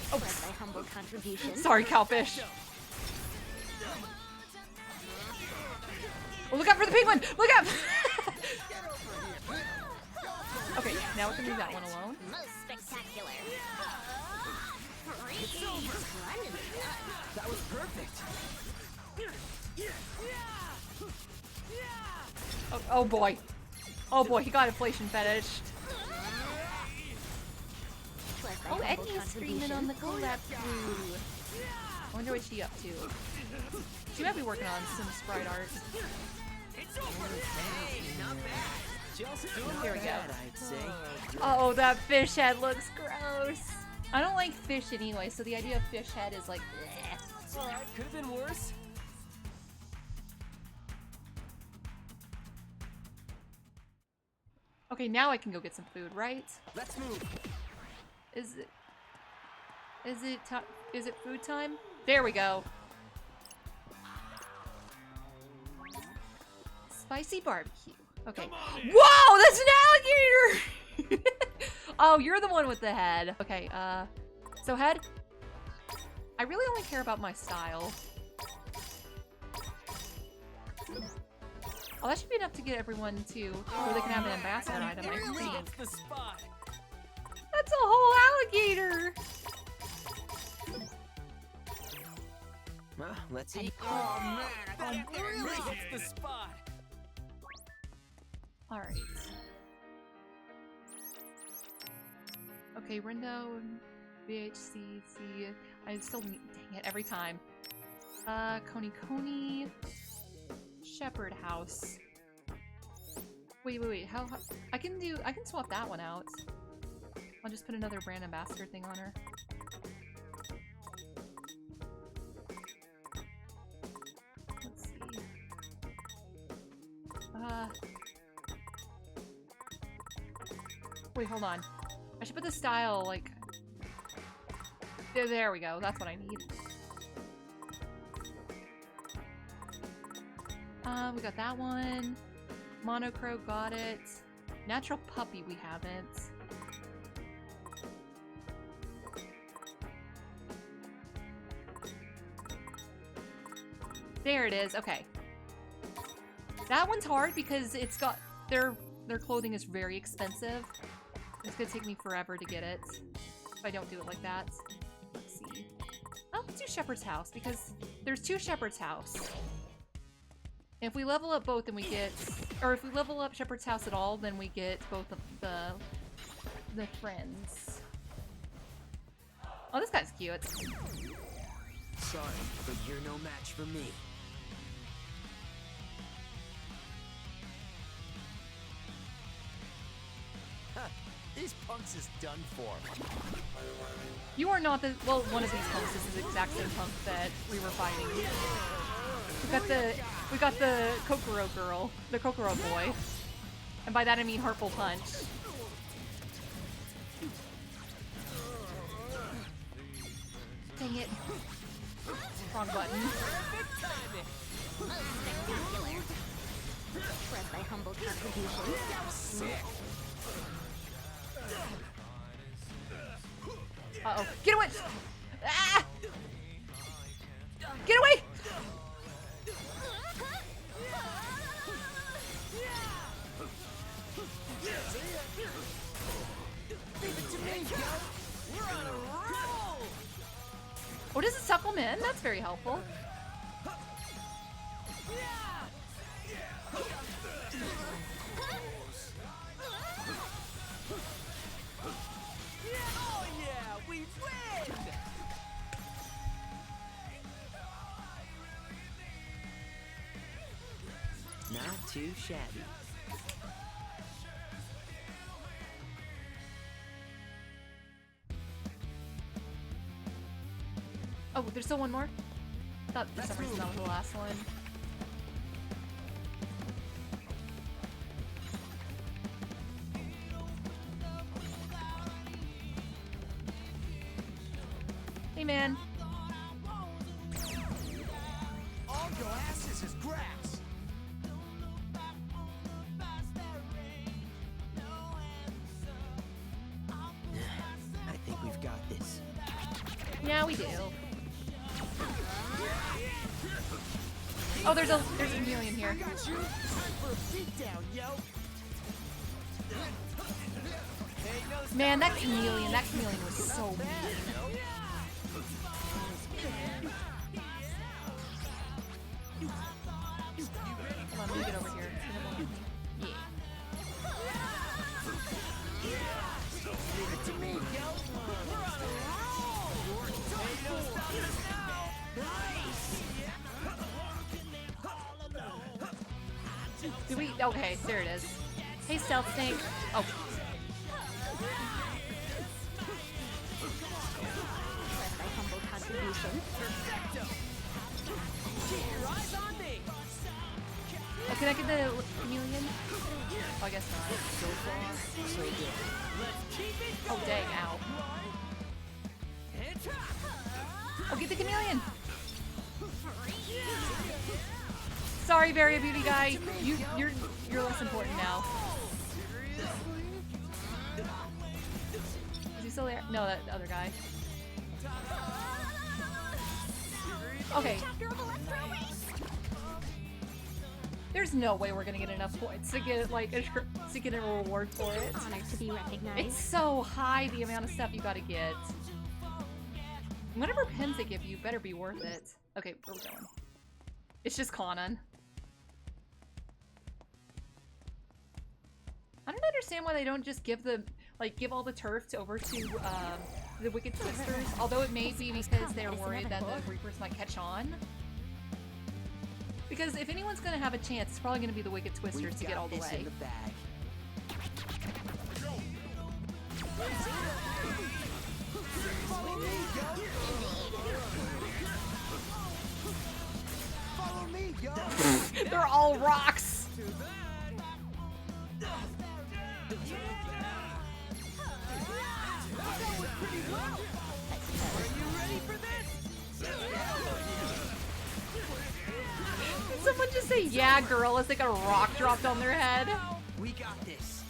For my humble contribution. Sorry, Cowfish. Oh, look out for the penguin! Look out! Okay, now we can leave that one alone. Most spectacular. Freeze. Run in the nuts. That was perfect. Oh boy. Oh boy, he got inflation fetished. Oh, Edna's screaming on the collab crew. I wonder what she's up to. She might be working on some sprite art. Hey, not bad. Just doing Here we go. bad, I'd say. Oh, that fish head looks gross. I don't like fish anyway, so the idea of fish head is like, bleh. Alright, could have been worse. Okay, now I can go get some food, right? Let's move. Is it food time? There we go. Spicy barbecue. Okay. Whoa, that's an alligator! Oh, you're the one with the head. Okay, so head, I really only care about my style. Oh, that should be enough to get everyone to where they can have an ambassador item, I think. That's the spot. That's a whole alligator! Well, let's see. Oh man, that's the spot. Alright. Okay, Rindo, VHCC. I still need, dang it, every time. Coney, Shepherd House. Wait, how I can swap that one out. I'll just put another brand ambassador thing on her. Let's see. Wait, hold on. I should put the style, like... There we go. That's what I need. We got that one. Monocro, got it. Natural Puppy, we haven't. There it is. Okay. That one's hard because it's got... Their clothing is very expensive. It's gonna take me forever to get it if I don't do it like that. Let's see. Oh, let's do Shepherd's House because there's 2 Shepherd's House. And if we level up both, then we get... Or if we level up Shepherd's House at all, then we get both of the friends. Oh, this guy's cute. Sorry, but you're no match for me. These punks is done for. You are not the... Well, one of these punks is the exact same punk that we were fighting. We got the Kokoro girl. The Kokoro boy. And by that I mean Heartful Punch. Dang it. Wrong button. Spectacular. Express thy humble contribution. Uh-oh. Get away! Ah! Get away! Oh, does it suckle him in? That's very helpful. Oh yeah, we win! Not too shabby. Oh, there's still one more? I thought for some reason that was the last one. Hey, man. All your asses is grass. I think we've got this. Yeah, we do. Oh, there's a chameleon here. Got you. Time for a beatdown, yo. Hey, no Man, that chameleon was so mean. Come on, let me get over here. Yeah. Leave it to me, yo. We're on a roll. Hey, no stopping us now. Do we? Okay, there it is. Hey, Stealth Snake. Oh. Express thy humble contribution. Keep your eyes on me. Oh, can I get the chameleon? Oh, I guess not. So far, so good. Let's keep it Oh, going. dang, ow. And try. Oh, get the chameleon! Sorry, Very Beauty Guy. You're less important now. Is he still there? No, that other guy. Okay. There's no way we're gonna get enough points to get like to get a reward for it. Honored to be recognized. It's so high, the amount of stuff you gotta get. Whatever pins they give you better be worth it. Okay, where are we going? It's just Conan. I don't understand why they don't just give the like give all the turf over to the Wicked Twisters, although it may be because they're worried that the Reapers might catch on. Because if anyone's gonna have a chance, it's probably gonna be the Wicked Twisters to get all the way. In the bag. Follow me, yo! Follow me, yo! They're all rocks! Did someone just say, yeah, girl, as they got a rock dropped on their head? We got this.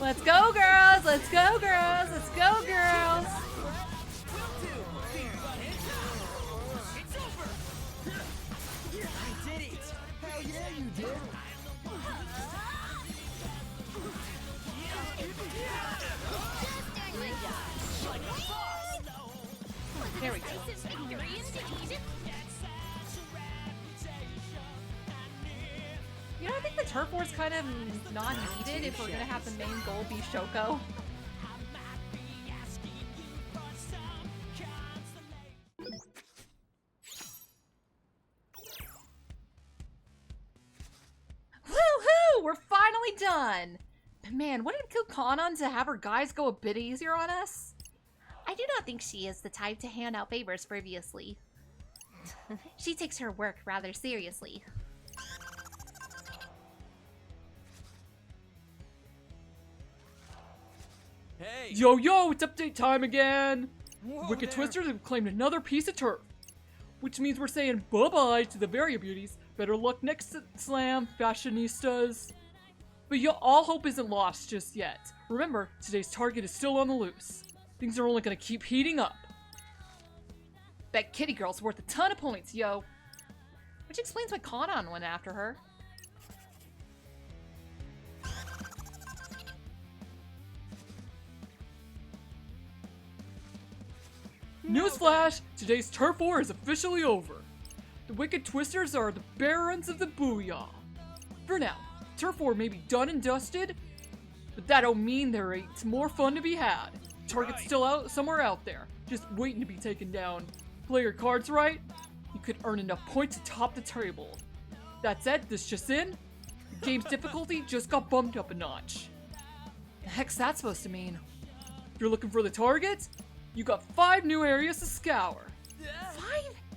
Let's go, girls! Let's go, girls! Let's go, girls! I did it! Hell yeah, you did! There we go. You know, I think the turf war's kind of not needed if we're gonna have the main goal be Shoko. Woohoo! We're finally done! Man, wouldn't it kill Kanon to have her guys go a bit easier on us? I do not think she is the type to hand out favors frivolously. She takes her work rather seriously. Hey! Yo, yo, it's update time again! Whoa Wicked there. Twisters have claimed another piece of turf. Which means we're saying bye-bye to the Varia Beauties. Better luck next slam, fashionistas. But all hope isn't lost just yet. Remember, today's target is still on the loose. Things are only gonna keep heating up. Bet Kitty Girl's worth a ton of points, yo. Which explains why Kanon went after her. Newsflash! Today's turf war is officially over. The Wicked Twisters are the barons of the Booyah. For now, turf war may be done and dusted, but that don't mean there ain't more fun to be had. Target's still out somewhere out there, just waiting to be taken down. Play your cards right, you could earn enough points to top the table. That said, this just in, the game's difficulty just got bumped up a notch. The heck's that supposed to mean? If you're looking for the target, you got 5 new areas to scour. 5?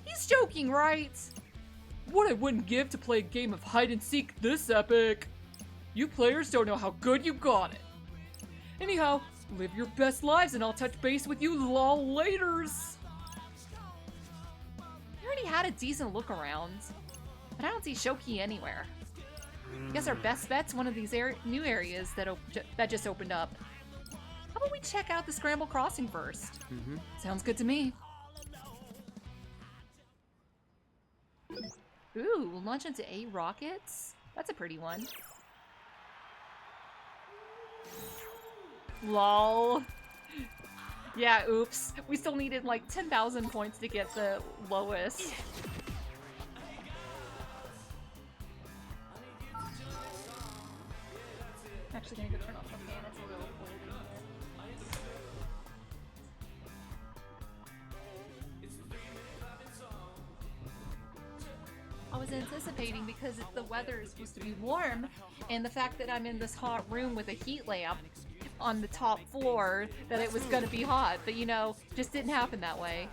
He's joking, right? What I wouldn't give to play a game of hide and seek this epic. You players don't know how good you got it. Anyhow, live your best lives and I'll touch base with you all laters. We already had a decent look around, but I don't see Shoki anywhere. I guess our best bet's one of these new areas that just opened up. How about we check out the Scramble Crossing first? Sounds good to me. Ooh, launch into 8 rockets? That's a pretty one. Lol. Yeah, oops. We still needed like 10,000 points to get the lowest. Actually gonna go turn off the fan, it's a little cold in here. I was anticipating because the weather is supposed to be warm, and the fact that I'm in this hot room with a heat lamp on the top floor, that it was gonna be hot, but you know, just didn't happen that way.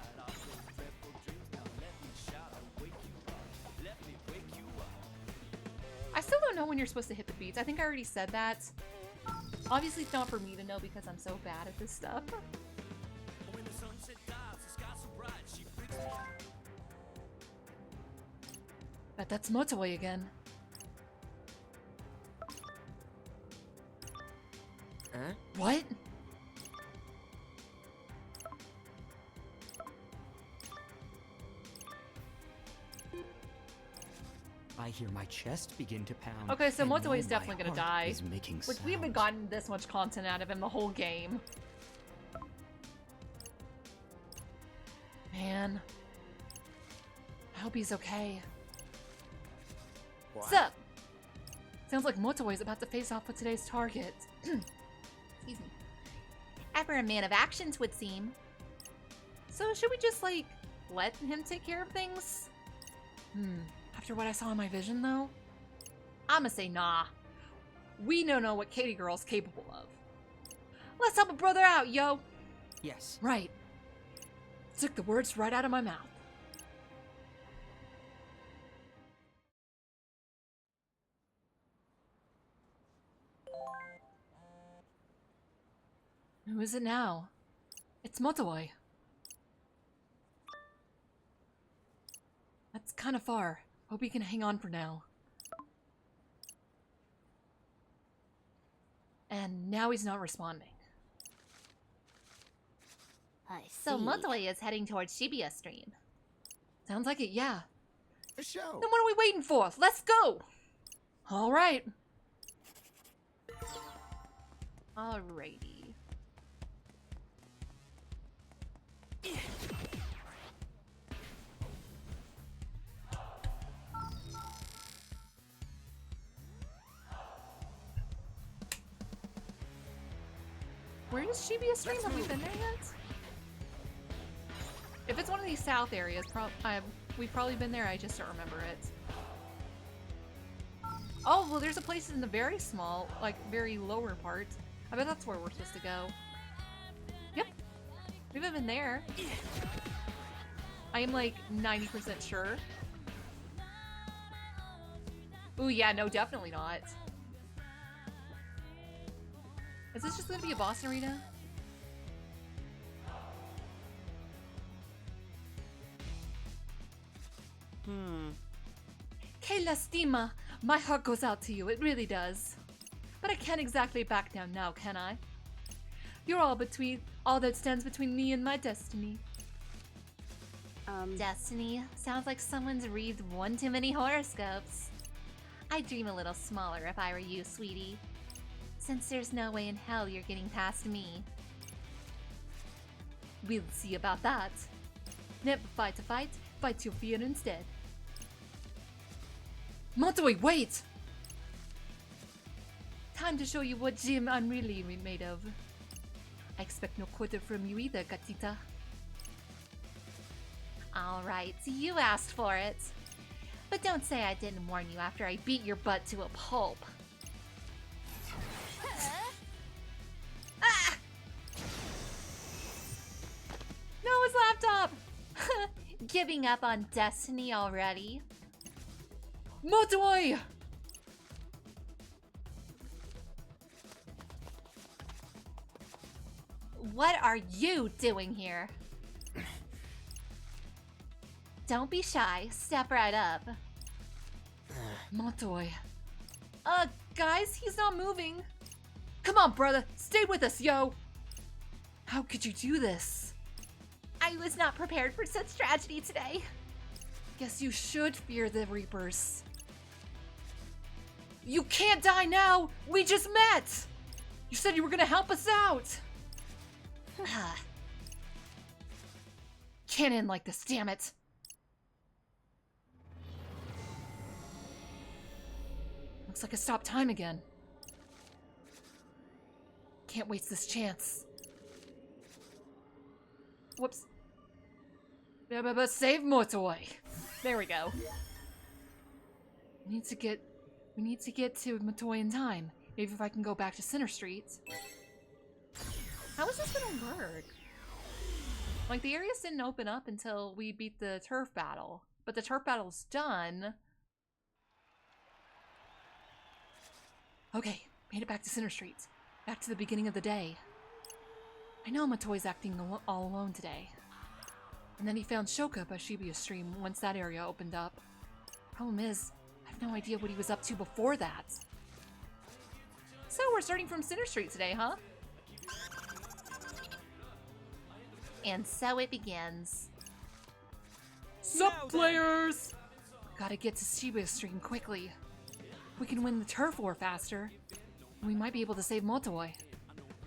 I still don't know when you're supposed to hit the beats. I think I already said that. Obviously it's not for me to know because I'm so bad at this stuff. Bet that's Motoe again. Huh? What? I hear my chest begin to pound. Okay, so and Motoe know is my definitely gonna heart die. is making Like, we haven't sounds. gotten this much content out of him the whole game. Man. I hope he's okay. Sup? Sounds like Motoi's about to face off with today's target. Excuse me. Ever a man of actions would seem. So should we just, like, let him take care of things? After what I saw in my vision, though? I'ma say nah. We don't know what Katie Girl's capable of. Let's help a brother out, yo! Yes. Right. Took the words right out of my mouth. Who is it now? It's Motoi. That's kind of far. Hope he can hang on for now. And now he's not responding. I see. So Motoi is heading towards Shibuya Stream. Sounds like it, yeah. A show. Then what are we waiting for? Let's go! Alright. Alrighty. Where is Shibuya Stream? Have we been there yet? If it's one of these south areas, we've probably been there. I just don't remember it. Oh, well, there's a place in the very small, like, very lower part. I bet that's where we're supposed to go. Yep. We haven't been there. I am, like, 90% sure. Ooh, yeah, no, definitely not. Is this just gonna be a boss arena? Que lastima! My heart goes out to you, it really does. But I can't exactly back down now, can I? You're all that stands between me and my destiny. Destiny? Sounds like someone's read one too many horoscopes. I'd dream a little smaller if I were you, sweetie. Since there's no way in hell you're getting past me. We'll see about that. Never fight a fight, fight your fear instead. Motoi, wait! Time to show you what Jim I'm really made of. I expect no quarter from you either, Gatita. Alright, you asked for it. But don't say I didn't warn you after I beat your butt to a pulp. Ah! No, his laptop! Giving up on Destiny already? Motoi! What are you doing here? Don't be shy. Step right up. Motoi. Guys, he's not moving. Come on, brother. Stay with us, yo. How could you do this? I was not prepared for such tragedy today. Guess you should fear the Reapers. You can't die now! We just met! You said you were gonna help us out! Can't end like this, damn it! Looks like I stopped time again. Can't waste this chance. Whoops. Save Motoi! There we go. We need to get to Motoi in time. Maybe if I can go back to Center Street. How is this gonna work? Like, the areas didn't open up until we beat the turf battle. But the turf battle's done. Okay, made it back to Center Street. Back to the beginning of the day. I know Matoi's acting all alone today. And then he found Shoka by Shibuya Stream once that area opened up. Problem is, I have no idea what he was up to before that. So we're starting from Center Street today, huh? And so it begins. Sup, players! Gotta get to Shibuya Stream quickly. We can win the turf war faster. We might be able to save Motoi.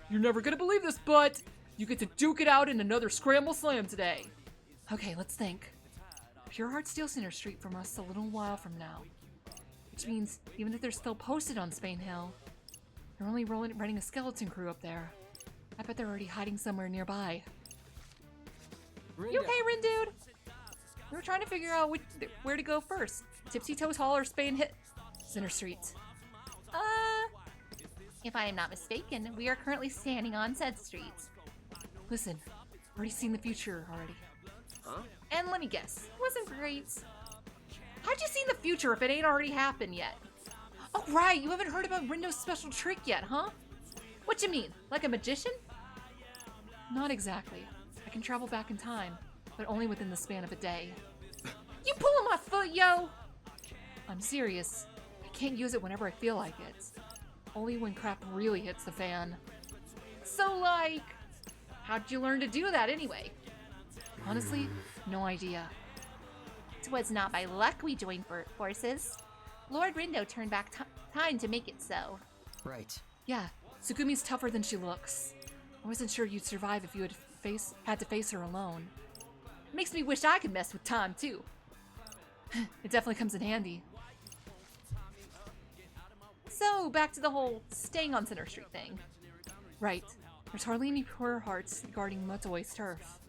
You're never gonna believe this, but you get to duke it out in another Scramble Slam today. Okay, let's think. Pure Heart steals Center Street from us a little while from now. Which means, even if they're still posted on Spain Hill, they're only running a skeleton crew up there. I bet they're already hiding somewhere nearby. You okay, Rin Dude? We were trying to figure out where to go first. Tipsy Toes Hall or Spain Center Street. If I am not mistaken, we are currently standing on said street. Listen, already seen the future already. Huh? And let me guess, it wasn't great. How'd you see the future if it ain't already happened yet? Oh right, you haven't heard about Rindo's special trick yet, huh? What you mean, like a magician? Not exactly. I can travel back in time, but only within the span of a day. You pulling my foot, yo! I'm serious. I can't use it whenever I feel like it. Only when crap really hits the fan. So, like, how'd you learn to do that anyway? Honestly, no idea. It was not by luck we joined forces. Lord Rindo turned back time to make it so. Right. Yeah, Tsukumi's tougher than she looks. I wasn't sure you'd survive if you had to face her alone. Makes me wish I could mess with time, too. It definitely comes in handy. So, back to the whole staying on Center Street thing. Right. There's hardly any poor hearts guarding Motoi's turf.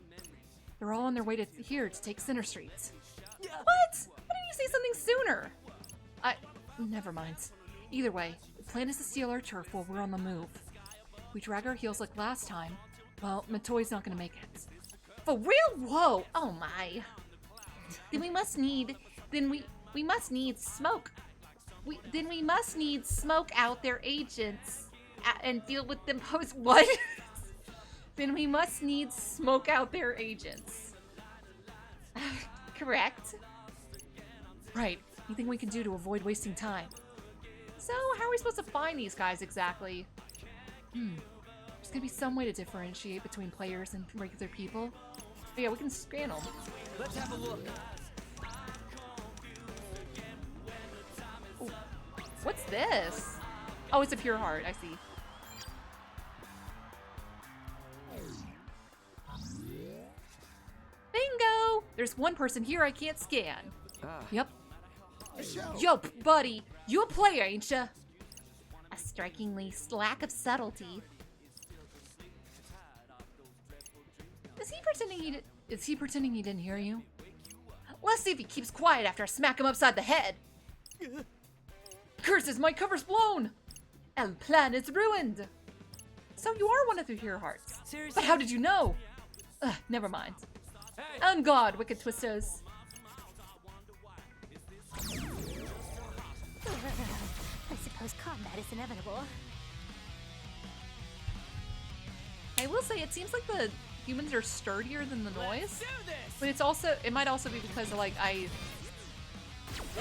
They're all on their way to here to take Center Street. What? Why didn't you say something sooner? Never mind. Either way, the plan is to steal our turf while we're on the move. If we drag our heels like last time, well, Motoi's not gonna make it. For real? Whoa! Oh my. Then we must need smoke. We must need smoke out their agents and deal with them post what? Then we must need smoke out their agents. Correct. Right. Anything we can do to avoid wasting time. So, how are we supposed to find these guys exactly? There's gonna be some way to differentiate between players and regular people. But yeah, we can scan them. Let's have a look. Ooh. What's this? Oh, it's a pure heart. I see. Bingo! There's one person here I can't scan. Yep. Yo, buddy, you a player, ain't ya? A strikingly lack of subtlety. Is he pretending he didn't hear you? Let's see if he keeps quiet after I smack him upside the head. Curses, my cover's blown! El plan is ruined. So you are one of the Hero Hearts. Seriously? But how did you know? Never mind. Hey. On guard, wicked twisters. I suppose combat is inevitable. I will say, it seems like the humans are sturdier than the noise. Do this. But it might also be because like I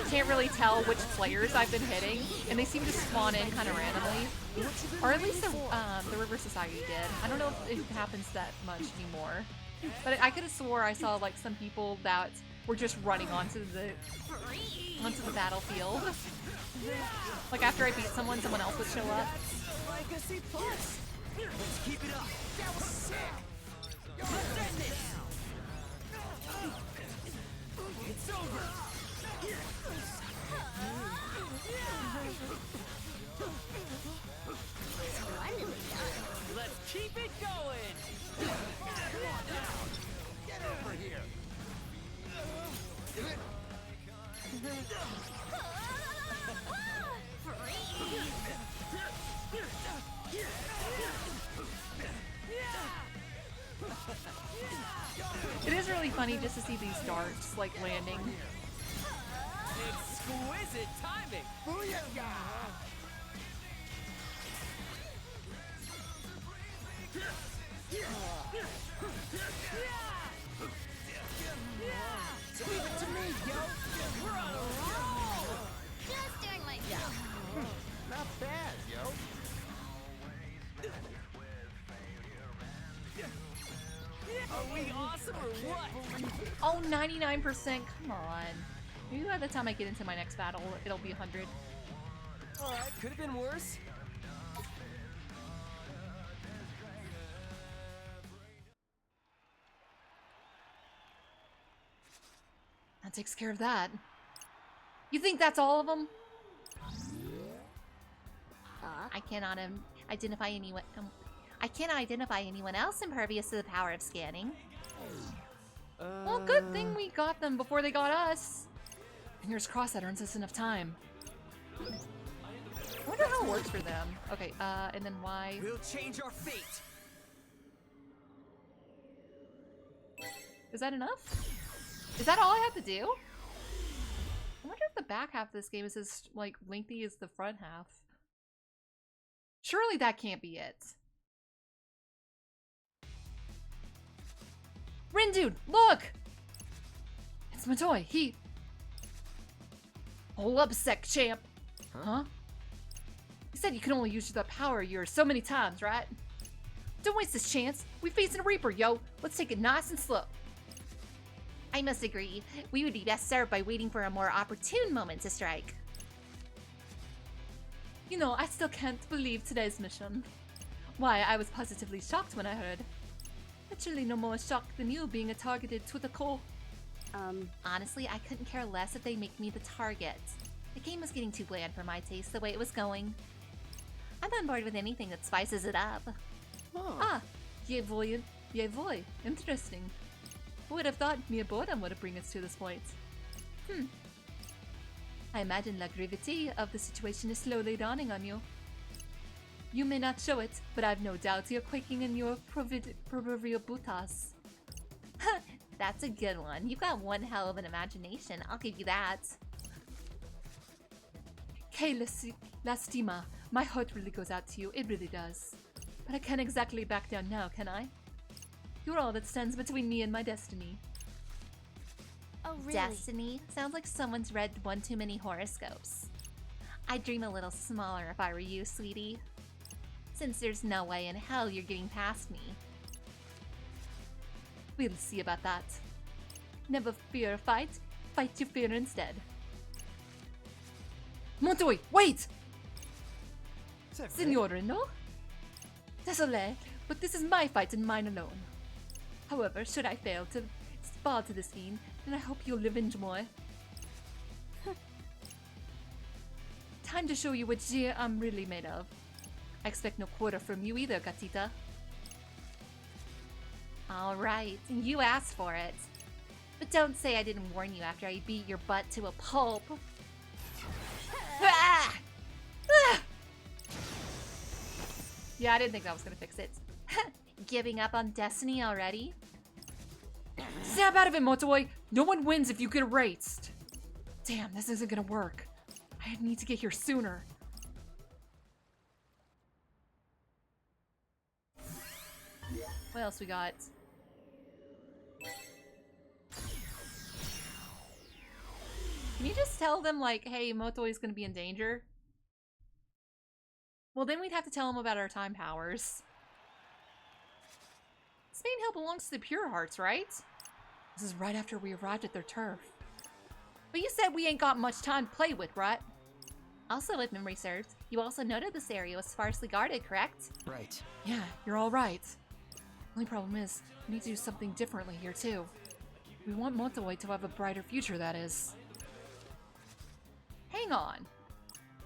can't really tell which players I've been hitting, and they seem to spawn in kind of randomly. Or at least the River Society did. I don't know if it happens that much anymore. But I could have swore I saw like some people that were just running onto the battlefield. Like after I beat someone else would show up. Legacy Plus. Let's keep it up. That was sick. Send this. It's over. Let's keep it going. Get over here. It is really funny just to see these darts like landing. Exquisite timing. Booyah! Leave it to me, yo. We're on a roll. Just doing my job. Not bad, yo. Are we awesome or what? Oh, 99%, come on. Maybe by the time I get into my next battle, it'll be 100. Alright, could have been worse. That takes care of that. You think that's all of them? I cannot identify anyone. I cannot identify anyone else impervious to the power of scanning. Well, good thing we got them before they got us. Fingers crossed that earns us enough time. I wonder how it works for them. Okay, and then why? We'll change our fate. Is that enough? Is that all I have to do? I wonder if the back half of this game is as, like, lengthy as the front half. Surely that can't be it. Rindude, look! It's Matoi, he... Hold up, sec champ. Huh? You said you can only use the power of yours so many times, right? Don't waste this chance. We facing a Reaper, yo. Let's take it nice and slow. I must agree. We would be best served by waiting for a more opportune moment to strike. You know, I still can't believe today's mission. Why, I was positively shocked when I heard. Literally no more shocked than you being targeted to the core. Honestly, I couldn't care less if they make me the target. The game was getting too bland for my taste the way it was going. I'm on board with anything that spices it up. Oh. Ah, yay voy, interesting. Who would have thought mere boredom would have bring us to this point? I imagine the gravity of the situation is slowly dawning on you. You may not show it, but I've no doubt you're quaking in your proverbial bootas. That's a good one. You've got one hell of an imagination, I'll give you that. Hey, Lastima, my heart really goes out to you, it really does. But I can't exactly back down now, can I? You're all that stands between me and my destiny. Oh, really? Destiny? Sounds like someone's read one too many horoscopes. I'd dream a little smaller if I were you, sweetie. Since there's no way in hell you're getting past me. We'll see about that. Never fear a fight, fight your fear instead. Montoy, wait! Signora, no? Désolé, but this is my fight and mine alone. However, should I fail to fall to this fiend, then I hope you'll revenge more. Time to show you what I'm really made of. I expect no quarter from you either, Gatita. Alright, you asked for it. But don't say I didn't warn you after I beat your butt to a pulp. Ah! Ah! Yeah, I didn't think that was gonna fix it. Giving up on Destiny already? Snap out of it, Motoy! No one wins if you get erased! Damn, this isn't gonna work. I need to get here sooner. What else we got? Can you just tell them, like, hey, Motoy's gonna be in danger? Well, then we'd have to tell them about our time powers. Spain Hill belongs to the Pure Hearts, right? This is right after we arrived at their turf. But you said we ain't got much time to play with, right? Also, if memory serves, you also noted this area was sparsely guarded, correct? Right. Yeah, you're all right. Only problem is, we need to do something differently here, too. We want Montoy to have a brighter future, that is. Hang on.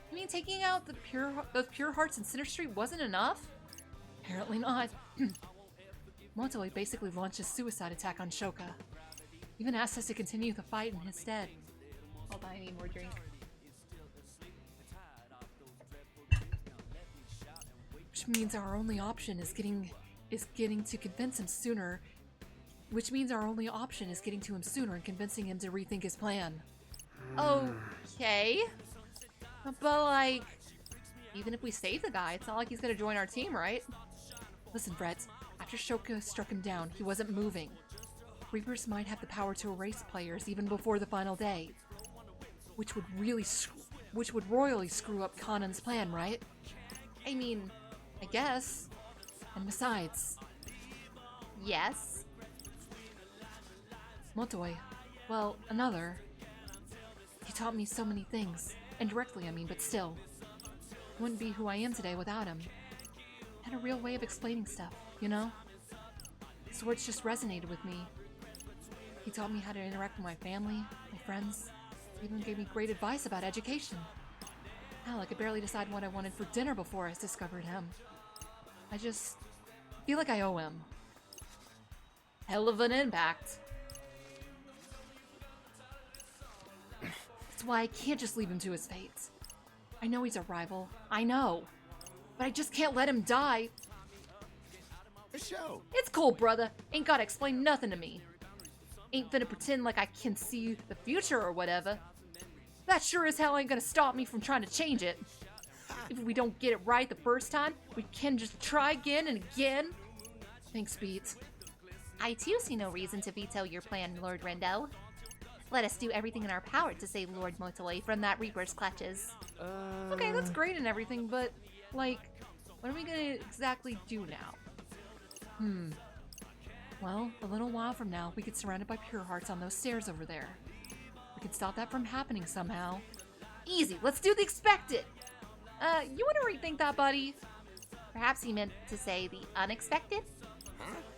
You mean taking out those Pure Hearts in Center Street wasn't enough? Apparently not. Montoy basically launched a suicide attack on Shoka. Even asked us to continue the fight in his stead. Hold on, I need more drink. Which means our only option is getting to convince him sooner. Which means our only option is getting to him sooner and convincing him to rethink his plan. Okay. But like, even if we save the guy, it's not like he's gonna join our team, right? Listen, Brett. After Shoka struck him down, he wasn't moving. Reapers might have the power to erase players even before the final day. Which would royally screw up Kanan's plan, right? I mean, I guess. And besides... Yes? Motoy. Well, another. He taught me so many things. Indirectly, I mean, but still. I wouldn't be who I am today without him. Had a real way of explaining stuff, you know? His words just resonated with me. He taught me how to interact with my family, my friends. He even gave me great advice about education. Hell, I could barely decide what I wanted for dinner before I discovered him. I just feel like I owe him. Hell of an impact. That's why I can't just leave him to his fate. I know he's a rival. I know. But I just can't let him die. A show. It's cool, brother. Ain't gotta explain nothing to me. Ain't finna pretend like I can see the future or whatever. That sure as hell ain't gonna stop me from trying to change it. If we don't get it right the first time, we can just try again and again. Thanks, Beat. I too see no reason to veto your plan, Lord Rendo. Let us do everything in our power to save Lord Motoe from that Reaper's clutches. Okay, that's great and everything, but, like, what are we gonna exactly do now? Well, a little while from now, we get surrounded by Pure Hearts on those stairs over there. We can stop that from happening somehow. Easy, let's do the expected! You wanna rethink that, buddy? Perhaps he meant to say the unexpected?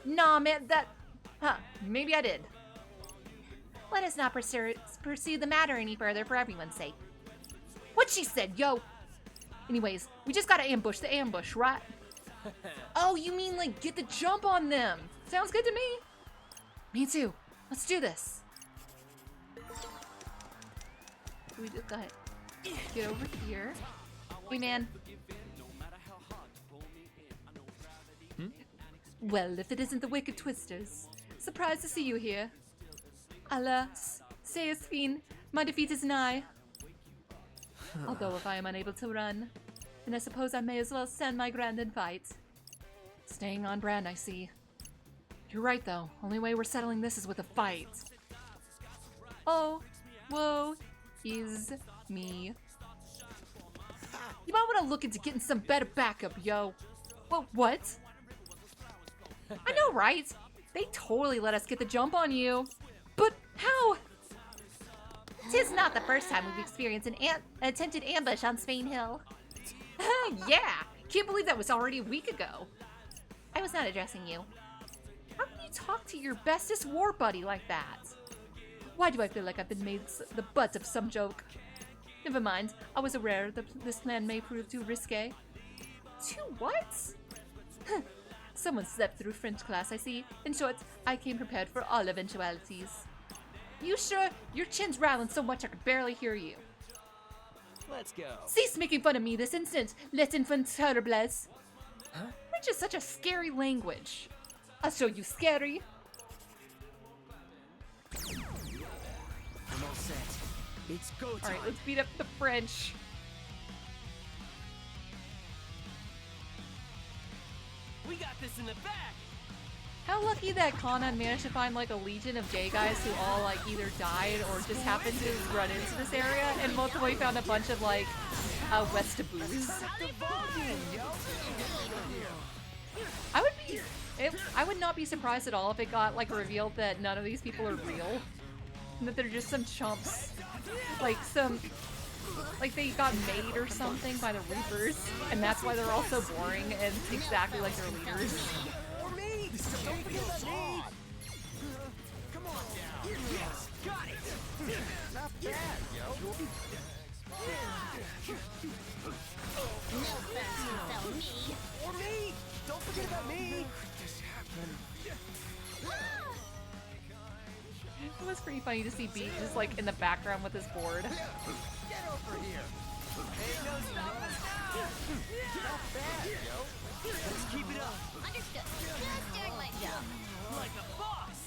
Nah, man, maybe I did. Let us not pursue the matter any further for everyone's sake. What she said, yo! Anyways, we just gotta ambush the ambush, right? Oh, you mean like get the jump on them? Sounds good to me. Me too. Let's do this. We just go ahead. Get over here. Hey, man. Well, if it isn't the Wicked Twisters. Surprised to see you here. Alas, say Fiend, my defeat is nigh. Although if I am unable to run, then I suppose I may as well stand my ground and fight. Staying on brand, I see. You're right, though. Only way we're settling this is with a fight. Oh, woe is me. You might want to look into getting some better backup, yo. Well, what? I know, right? They totally let us get the jump on you. But how? Tis not the first time we've experienced an attempted ambush on Spain Hill. Yeah, can't believe that was already a week ago. I was not addressing you. How can you talk to your bestest war buddy like that? Why do I feel like I've been made the butt of some joke? Never mind, I was aware that this plan may prove too risque. Too what? Someone slept through French class, I see. In short, I came prepared for all eventualities. You sure? Your chin's rattling so much I could barely hear you. Let's go. Cease making fun of me this instant, les enfants terribles. Huh? Which is such a scary language. I'll show you scary. I'm all set. It's go time. Alright, let's beat up the French. We got this in the bag. How lucky that Conan managed to find like a legion of gay guys who all like either died or just happened to run into this area, and Motoe found a bunch of like Westaboos. I would not be surprised at all if it got like revealed that none of these people are real, and that they're just some chumps, like they got made or something by the Reapers, and that's why they're all so boring and exactly like their leaders. Don't forget about me. Come on down. Yes, got it. Not bad, yo. No thanks to sell me. Or me. Don't forget about me. This happened. It was pretty funny to see Beat just like in the background with his board. Get over here. Hey, no stop us now. Not bad, yo. Let's keep it up. Understood. Just doing my job. Like a boss.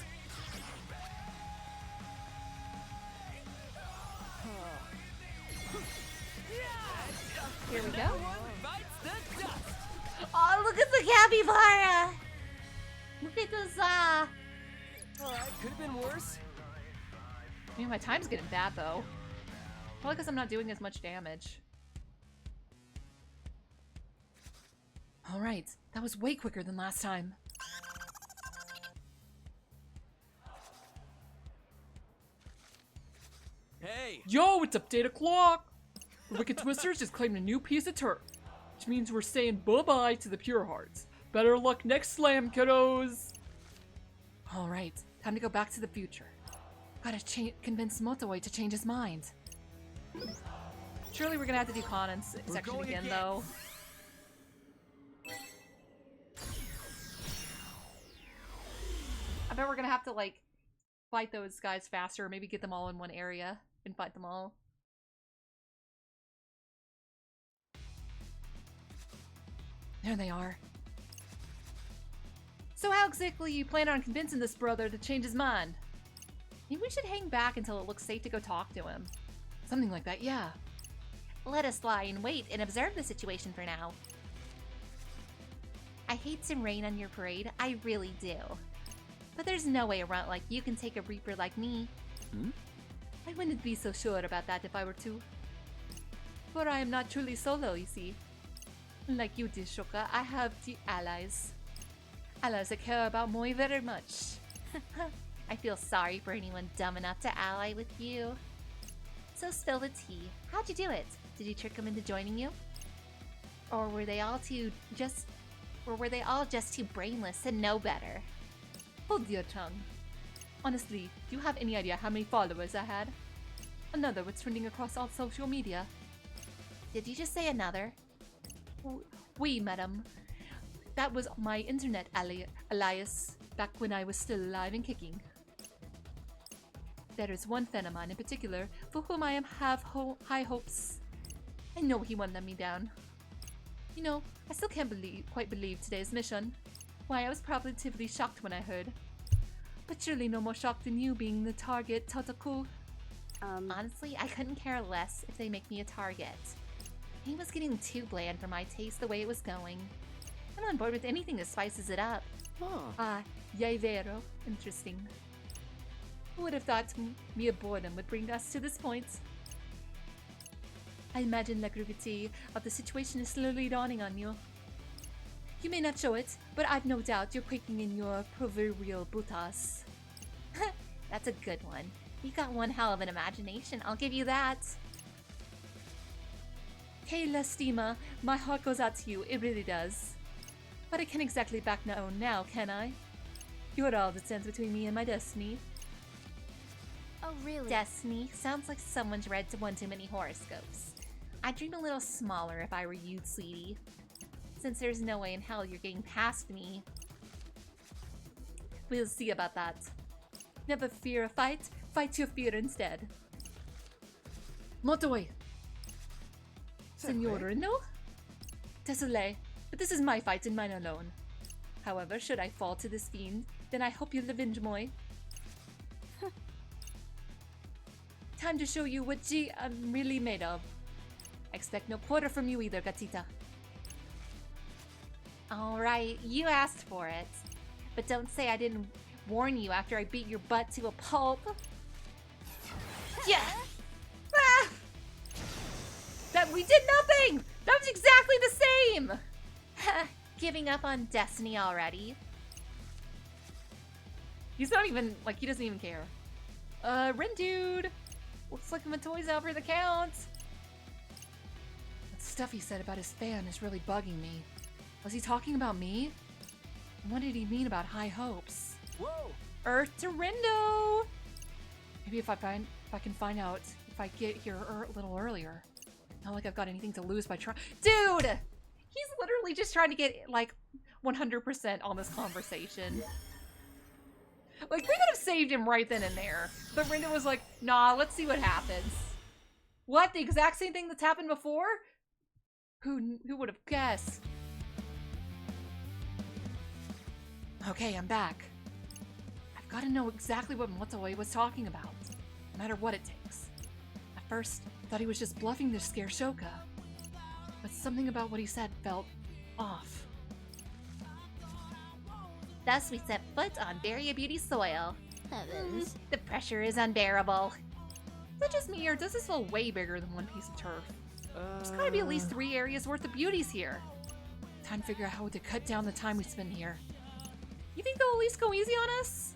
Here we go. Bites the dust. Oh, look at the capybara! Look at this, Alright, could have been worse. Man, my time's getting bad though. Probably because I'm not doing as much damage. Alright, that was way quicker than last time. Hey. Yo, it's update o'clock! The Wicked Twisters just claimed a new piece of turf, which means we're saying bye-bye to the Pure Hearts. Better luck next slam, kiddos! Alright, time to go back to the future. Gotta convince Motoe to change his mind. Surely we're gonna have to do Conan section again, though. I bet we're gonna have to, like, fight those guys faster, or maybe get them all in one area and fight them all. There they are. So how exactly you plan on convincing this brother to change his mind? Maybe we should hang back until it looks safe to go talk to him. Something like that, yeah. Let us lie in wait and observe the situation for now. I hate to rain on your parade, I really do. But there's no way around like you can take a Reaper like me. I wouldn't be so sure about that if I were to. For I am not truly solo, you see. Like you, Dishoka, I have the allies. Allies I care about Moi very much. I feel sorry for anyone dumb enough to ally with you. So spill the tea. How'd you do it? Did you trick them into joining you? Or were they all just too brainless and know better? Hold your tongue. Honestly, do you have any idea how many followers I had? Another was trending across all social media. Did you just say another? Oui, madam. That was my internet alias back when I was still alive and kicking. There is one fan of mine in particular for whom I have high hopes. I know he won't let me down. You know, I still can't quite believe today's mission. Why, I was positively shocked when I heard. But surely no more shocked than you being the target, Tataku. Honestly, I couldn't care less if they make me a target. He was getting too bland for my taste the way it was going. I'm on board with anything that spices it up. Yay vero. Interesting. Who would have thought mere boredom would bring us to this point? I imagine the gravity of the situation is slowly dawning on you. You may not show it, but I've no doubt you're quaking in your proverbial butas. That's a good one. You got one hell of an imagination, I'll give you that. Hey, Lastima, my heart goes out to you, it really does. But I can't exactly back down now, can I? You're all that stands between me and my destiny. Oh, really? Destiny? Sounds like someone's read one too many horoscopes. I'd dream a little smaller if I were you, sweetie. Since there's no way in hell you're getting past me. We'll see about that. Never fear a fight, fight your fear instead. Motoe! Senora, no? Désolé, but this is my fight and mine alone. However, should I fall to this fiend, then I hope you'll avenge Moi. Time to show you what I'm really made of. I expect no quarter from you either, Gatita. Alright, you asked for it. But don't say I didn't warn you after I beat your butt to a pulp. Yeah! Ah! That we did nothing! That was exactly the same! Giving up on Destiny already. He's not even, like, he doesn't even care. Rin dude! Looks like my toy's out for the count. That stuff he said about his fan is really bugging me. Was he talking about me? And what did he mean about high hopes? Whoa! Earth to Rindo! Maybe if I can find out if I get here a little earlier. Not like I've got anything to lose by trying. Dude! He's literally just trying to get, like, 100% on this conversation. Like, we could have saved him right then and there. But Rindo was like, nah, let's see what happens. What? The exact same thing that's happened before? Who would have guessed? Okay, I'm back. I've got to know exactly what Motoe was talking about, no matter what it takes. At first, I thought he was just bluffing to scare Shoka. But something about what he said felt off. Thus we set foot on Barrier Beauty soil. Heavens. The pressure is unbearable. Is that just me, or does this feel way bigger than one piece of turf? There's gotta be at least 3 areas worth of beauties here. Time to figure out how to cut down the time we spend here. You think they'll at least go easy on us?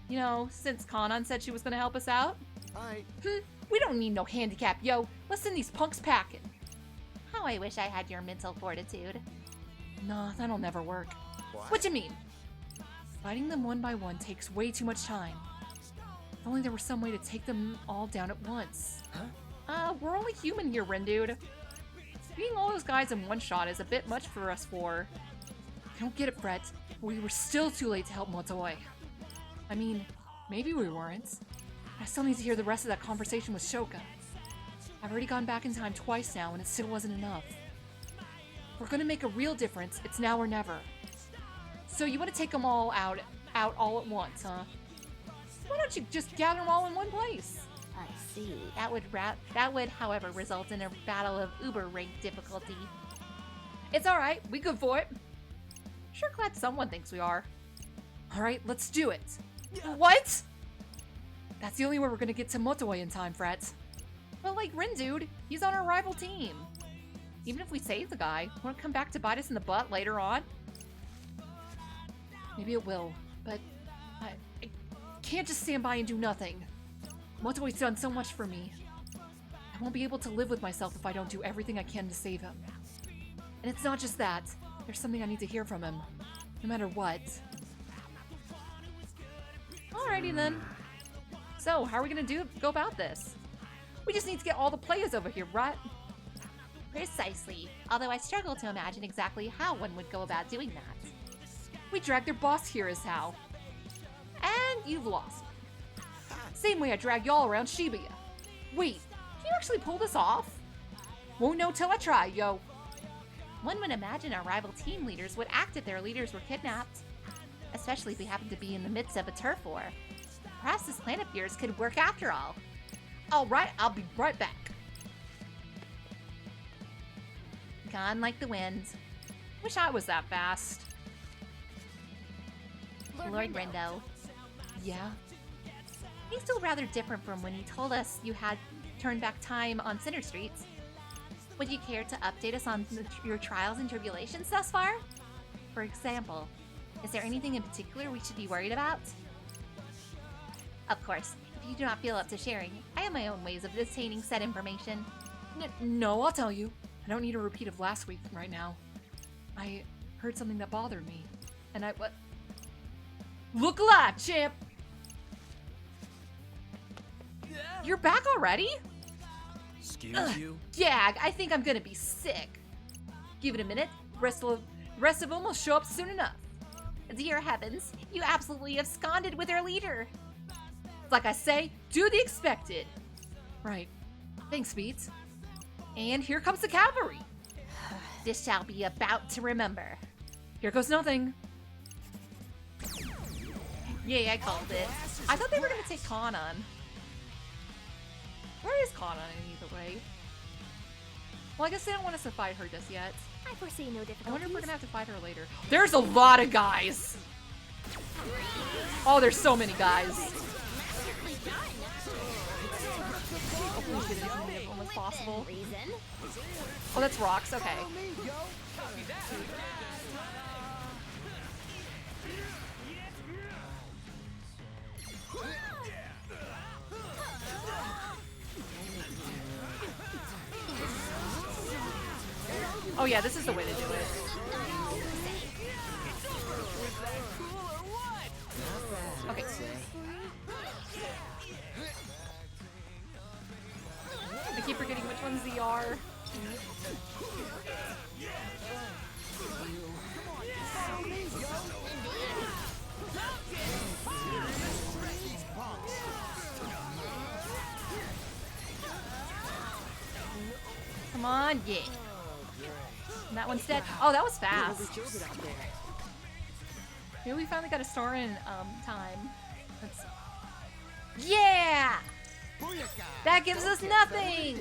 You know, since Kanan said she was gonna help us out? Hi. We don't need no handicap, yo. Let's send these punks packing. How I wish I had your mental fortitude. Nah, that'll never work. What you mean? Fighting them one by one takes way too much time. If only there was some way to take them all down at once. Huh? We're only human here, Rindude. Being all those guys in one shot is a bit much for us four. I don't get it, Fred. We were still too late to help Motoe. I mean, maybe we weren't. I still need to hear the rest of that conversation with Shoka. I've already gone back in time twice now, and it still wasn't enough. If we're gonna make a real difference, it's now or never. So you want to take them all out all at once, huh? Why don't you just gather them all in one place? I see. That would, however, result in a battle of uber rank difficulty. It's alright, we good for it. Sure glad someone thinks we are. Alright, let's do it. What? That's the only way we're gonna get to Motoe in time, Fret. But like Rindude, he's on our rival team. Even if we save the guy, won't it come back to bite us in the butt later on? Maybe it will, but I can't just stand by and do nothing. Motoe's done so much for me. I won't be able to live with myself if I don't do everything I can to save him. And it's not just that. There's something I need to hear from him, no matter what. Alrighty then. So, how are we gonna go about this? We just need to get all the players over here, right? Precisely. Although I struggle to imagine exactly how one would go about doing that. We dragged their boss here is how. And you've lost. Same way I drag y'all around Shibuya. Wait, can you actually pull this off? Won't know till I try, yo. One would imagine our rival team leaders would act if their leaders were kidnapped. Especially if we happen to be in the midst of a turf war. Perhaps this plan of yours could work after all. Alright, I'll be right back. Gone like the wind. Wish I was that fast. Lord Rindo. Yeah? He's still rather different from when you told us you had turned back time on Cinder Streets. Would you care to update us on your trials and tribulations thus far? For example, is there anything in particular we should be worried about? Of course, if you do not feel up to sharing, I have my own ways of obtaining said information. No, I'll tell you. I don't need a repeat of last week right now. I heard something that bothered me, and what? Look alive, champ! You're back already? Excuse you? Gag, I think I'm gonna be sick. Give it a minute. Rest of them will show up soon enough. Dear heavens, you absolutely absconded with our leader. Like I say, do the expected. Right. Thanks, Beats. And here comes the cavalry. This shall be a bout to remember. Here goes nothing. Yay, I called it. I thought they were gonna take Kanan. Where is Kanan either way? Well, I guess they don't want us to fight her just yet. I foresee no difficulties. I wonder if we're gonna have to fight her later. There's a lot of guys! Oh, there's so many guys. Hopefully she didn't move as almost possible. Oh, that's rocks, okay. Oh yeah, this is the way to do it. Okay. I keep forgetting which one's ZR. Come on, yeah. And that one's dead. Oh, that was fast. Maybe we finally got a star in time. Yeah! That gives us nothing!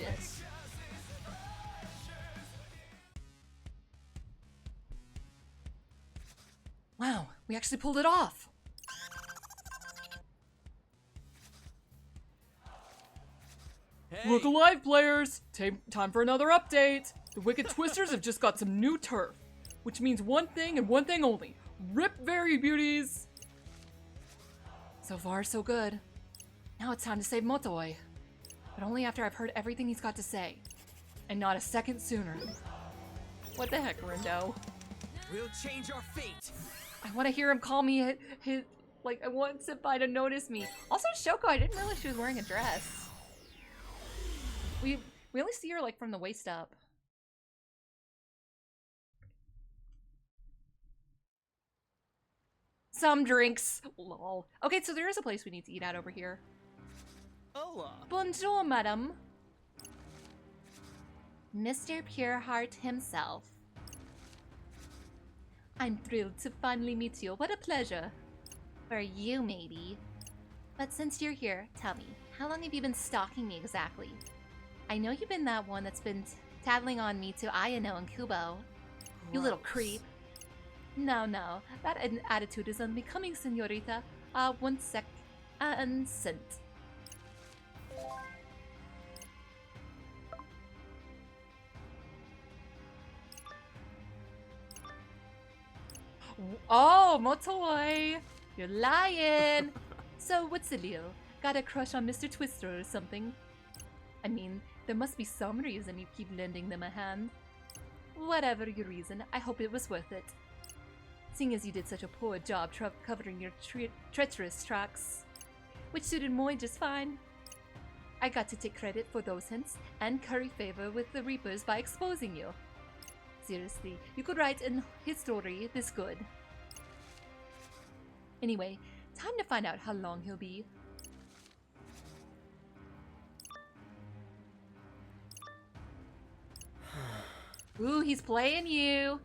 Wow, we actually pulled it off. Hey. Look alive, players! Time for another update! The Wicked Twisters have just got some new turf, which means one thing and one thing only. Rip Very Beauties! So far, so good. Now it's time to save Motoe. But only after I've heard everything he's got to say. And not a second sooner. What the heck, Rindo? We'll change our fate! I want to hear him call me his like, I want Senpai to notice me. Also, Shoko, I didn't realize she was wearing a dress. We only see her like from the waist up. Some drinks. Lol. Okay, so there is a place we need to eat at over here. Hola. Bonjour, madame. Mr. Pureheart himself. I'm thrilled to finally meet you. What a pleasure. For you, maybe. But since you're here, tell me, how long have you been stalking me exactly? I know you've been that one that's been tattling on me to Ayano and Kubo. You little creep. No, no, that attitude is unbecoming, senorita. One sec. Unsent. Oh, Motoi! You're lying! So, what's the deal? Got a crush on Mr. Twister or something? I mean, there must be some reason you keep lending them a hand. Whatever your reason, I hope it was worth it. Seeing as you did such a poor job covering your treacherous tracks, which suited Moy just fine. I got to take credit for those hints and curry favor with the Reapers by exposing you. Seriously, you could write in history this good. Anyway, time to find out how long he'll be. Ooh, he's playing you!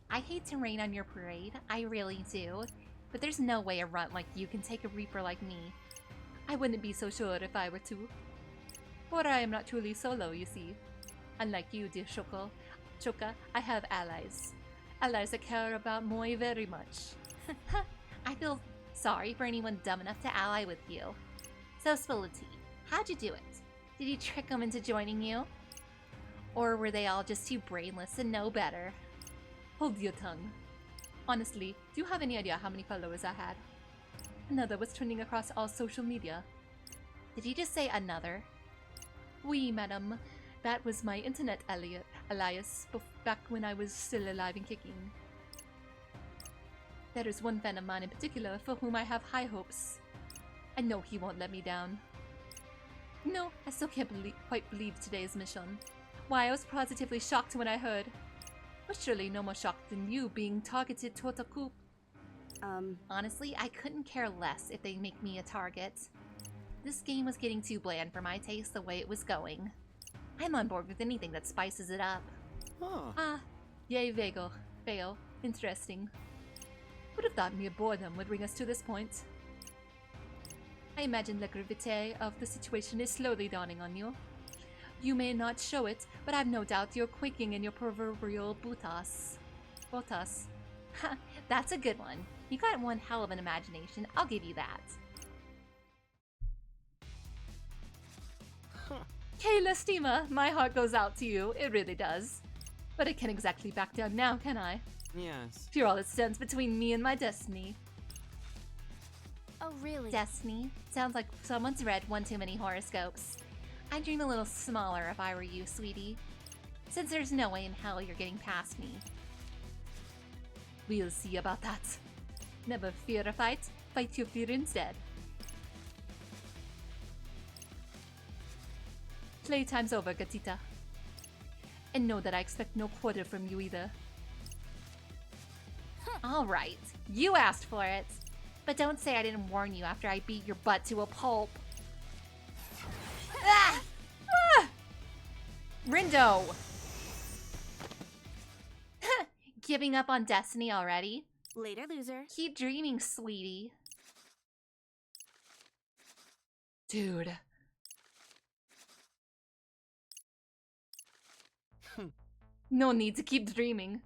I hate to rain on your parade, I really do. But there's no way a runt like you can take a Reaper like me. I wouldn't be so sure if I were to. For I am not truly solo, you see. Unlike you, dear Choka, I have allies. Allies that care about Moy very much. I feel sorry for anyone dumb enough to ally with you. So spill the tea. How'd you do it? Did you trick them into joining you? Or were they all just too brainless and know better? Hold your tongue. Honestly, do you have any idea how many followers I had? Another was trending across all social media. Did you just say another? Oui, madame. That was my internet alias back when I was still alive and kicking. There is one fan of mine in particular for whom I have high hopes. I know he won't let me down. No, I still can't quite believe today's mission. Why, I was positively shocked when I heard. But surely no more shocked than you being targeted to Otaku. Honestly, I couldn't care less if they make me a target. This game was getting too bland for my taste the way it was going. I'm on board with anything that spices it up. Huh. Ah, yay Vego. Fail. Interesting. Would have thought mere boredom would bring us to this point. I imagine the gravity of the situation is slowly dawning on you. You may not show it, but I've no doubt you're quaking in your proverbial botas. Botas. Ha, that's a good one. You got one hell of an imagination, I'll give you that. Hey, Lastima, my heart goes out to you, it really does. But I can't exactly back down now, can I? Yes. You're all that stands between me and my destiny. Oh, really? Destiny? Sounds like someone's read one too many horoscopes. I'd dream a little smaller if I were you, sweetie. Since there's no way in hell you're getting past me. We'll see about that. Never fear a fight, fight your fear instead. Playtime's over, Gatita. And know that I expect no quarter from you either. Alright, you asked for it. But don't say I didn't warn you after I beat your butt to a pulp. Ah! Ah! Rindo! Giving up on Destiny already? Later, loser. Keep dreaming, sweetie. Dude. No need to keep dreaming.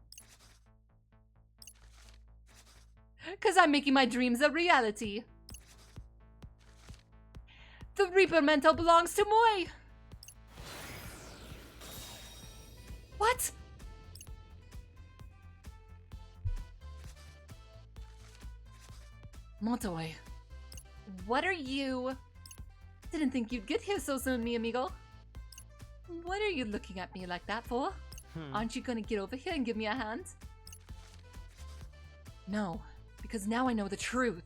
'Cause I'm making my dreams a reality. The Reaper Mantle belongs to Moy! What? Montoy. What are you? Didn't think you'd get here so soon, mi amigo. What are you looking at me like that for? Aren't you gonna get over here and give me a hand? No, because now I know the truth.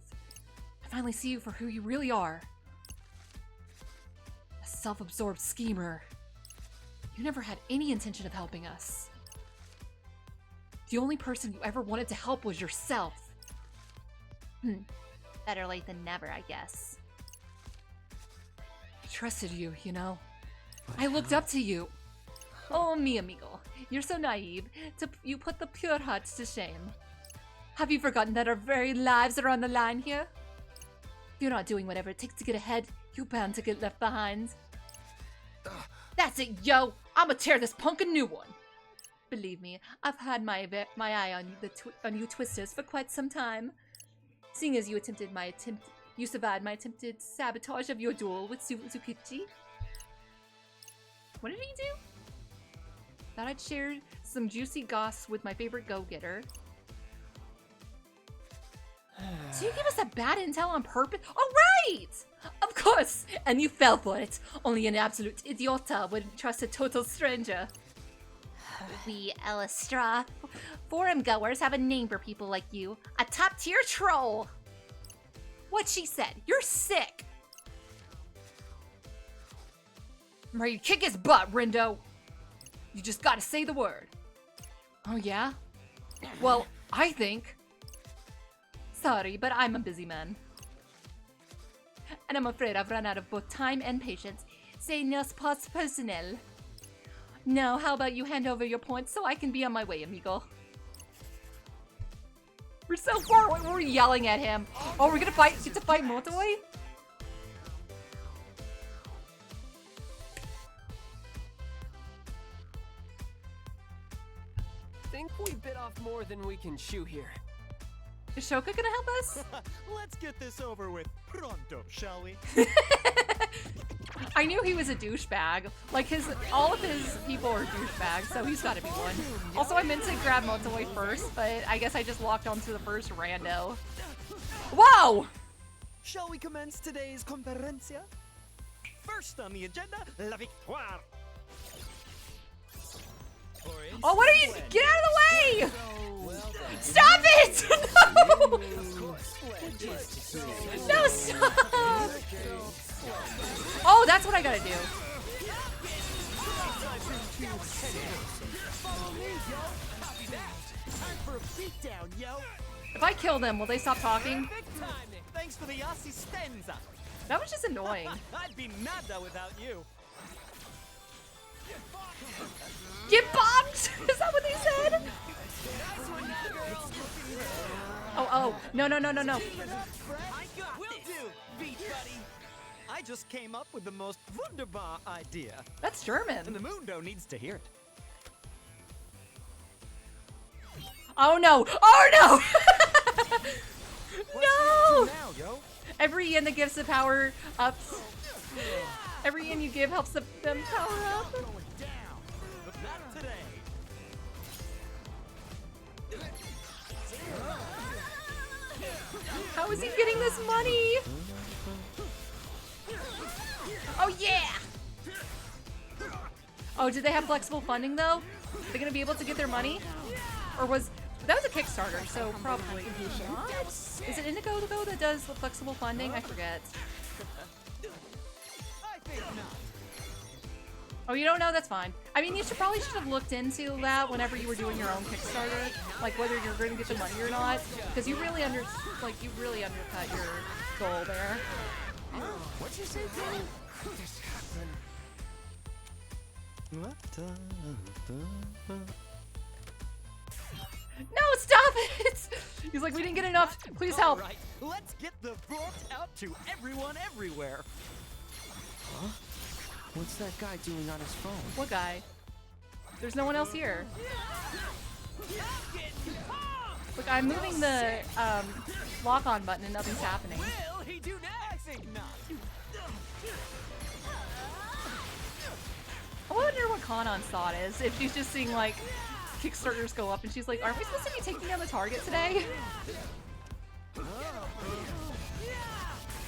I finally see you for who you really are. A self-absorbed schemer. You never had any intention of helping us. The only person you ever wanted to help was yourself. Better late than never, I guess. I trusted you, you know? I looked up to you. Oh, mi amigo. You're so naive. You put the pure hearts to shame. Have you forgotten that our very lives are on the line here? If you're not doing whatever it takes to get ahead, you're bound to get left behind. That's it, yo! I'ma tear this punk a new one! Believe me, I've had my eye on you twisters for quite some time. Seeing as you survived my attempted sabotage of your duel with Tsukichi. What did he do? Thought I'd share some juicy goss with my favorite go-getter. So you give us a bad intel on purpose? Oh, right! Of course! And you fell for it. Only an absolute idiota wouldn't trust a total stranger. We Elistra forum goers have a name for people like you. A top-tier troll! What she said. You're sick! I'm ready to kick his butt, Rindo. You just gotta say the word. Oh, yeah? Well, I think... Sorry, but I'm a busy man. And I'm afraid I've run out of both time and patience. C'est nos pas personnel. Now, how about you hand over your points so I can be on my way, amigo? We're so far away, we're yelling at him. Oh, we're gonna get to fight Motoy? Think we bit off more than we can chew here. Is Shoka gonna help us? Let's get this over with pronto, shall we? I knew he was a douchebag. Like all of his people are douchebags, so he's gotta be one. Also, I meant to grab Motoy first, but I guess I just locked onto the first rando. Whoa! Shall we commence today's conferencia? First on the agenda, La Victoire. Oh, what are you? Get out of the way! Stop it! No! No, stop! Oh, that's what I gotta do. If I kill them, will they stop talking? Thanks for the assistenza. That was just annoying. I'd be nada without you. Get bombed! Is that what they said? Oh, no. I got Will do, beat buddy. I just came up with the most wunderbar idea. That's German. And the Mundo needs to hear it. Oh no! Oh no! No! Now, yo? Every yen that gives the power ups. Every yen you give helps them power up. Not today. How is he getting this money? Oh yeah! Oh, did they have flexible funding though? Are they gonna be able to get their money? Or that was a Kickstarter, so probably not. Is it Indigo though that does the flexible funding? I forget. Oh, you don't know? That's fine. I mean, you probably should have looked into that whenever you were doing your own Kickstarter, like whether you're going to get the money or not, because you really undercut your goal there. What'd you say, Danny? No, stop it! He's like, we didn't get enough. Please help. All right, let's get the book out to everyone everywhere. Huh? What's that guy doing on his phone? What guy? There's no one else here. Look, I'm moving the lock-on button and nothing's happening. Will he do next? I think not. I wonder what Kanon's thought is. If she's just seeing like Kickstarters go up and she's like, aren't we supposed to be taking down the target today?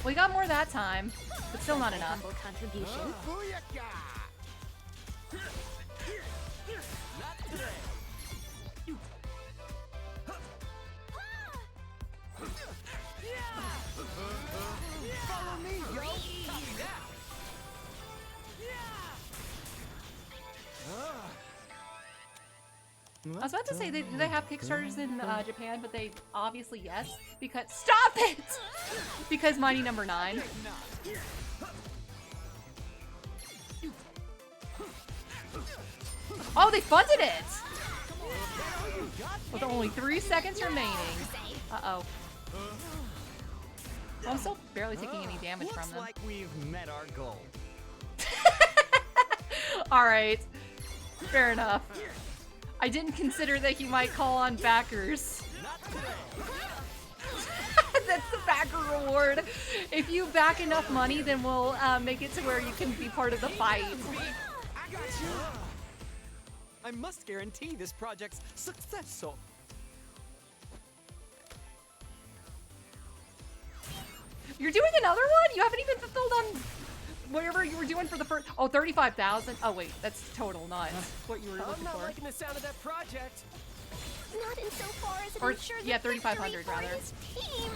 We got more that time, but still not enough. Contribution. Follow me, yo. I was about to say, do they have Kickstarters in Japan? But they obviously yes. Because stop it! Because Mighty Number 9. Oh, they funded it! With only 3 seconds remaining. Uh-oh. Well, I'm still barely taking any damage from them. Looks like we've met our goal. Alright. Fair enough. I didn't consider that he might call on backers. That's the backer reward. If you back enough money, then we'll make it to where you can be part of the fight. I got you. I must guarantee this project's successful. You're doing another one? You haven't even fulfilled on whatever you were doing for the first. Oh, 35,000. Oh wait, that's total, not what you were looking I'm not for. liking the sound of that project. Not insofar as it Or ensures yeah, a victory 3,500 for rather. his team.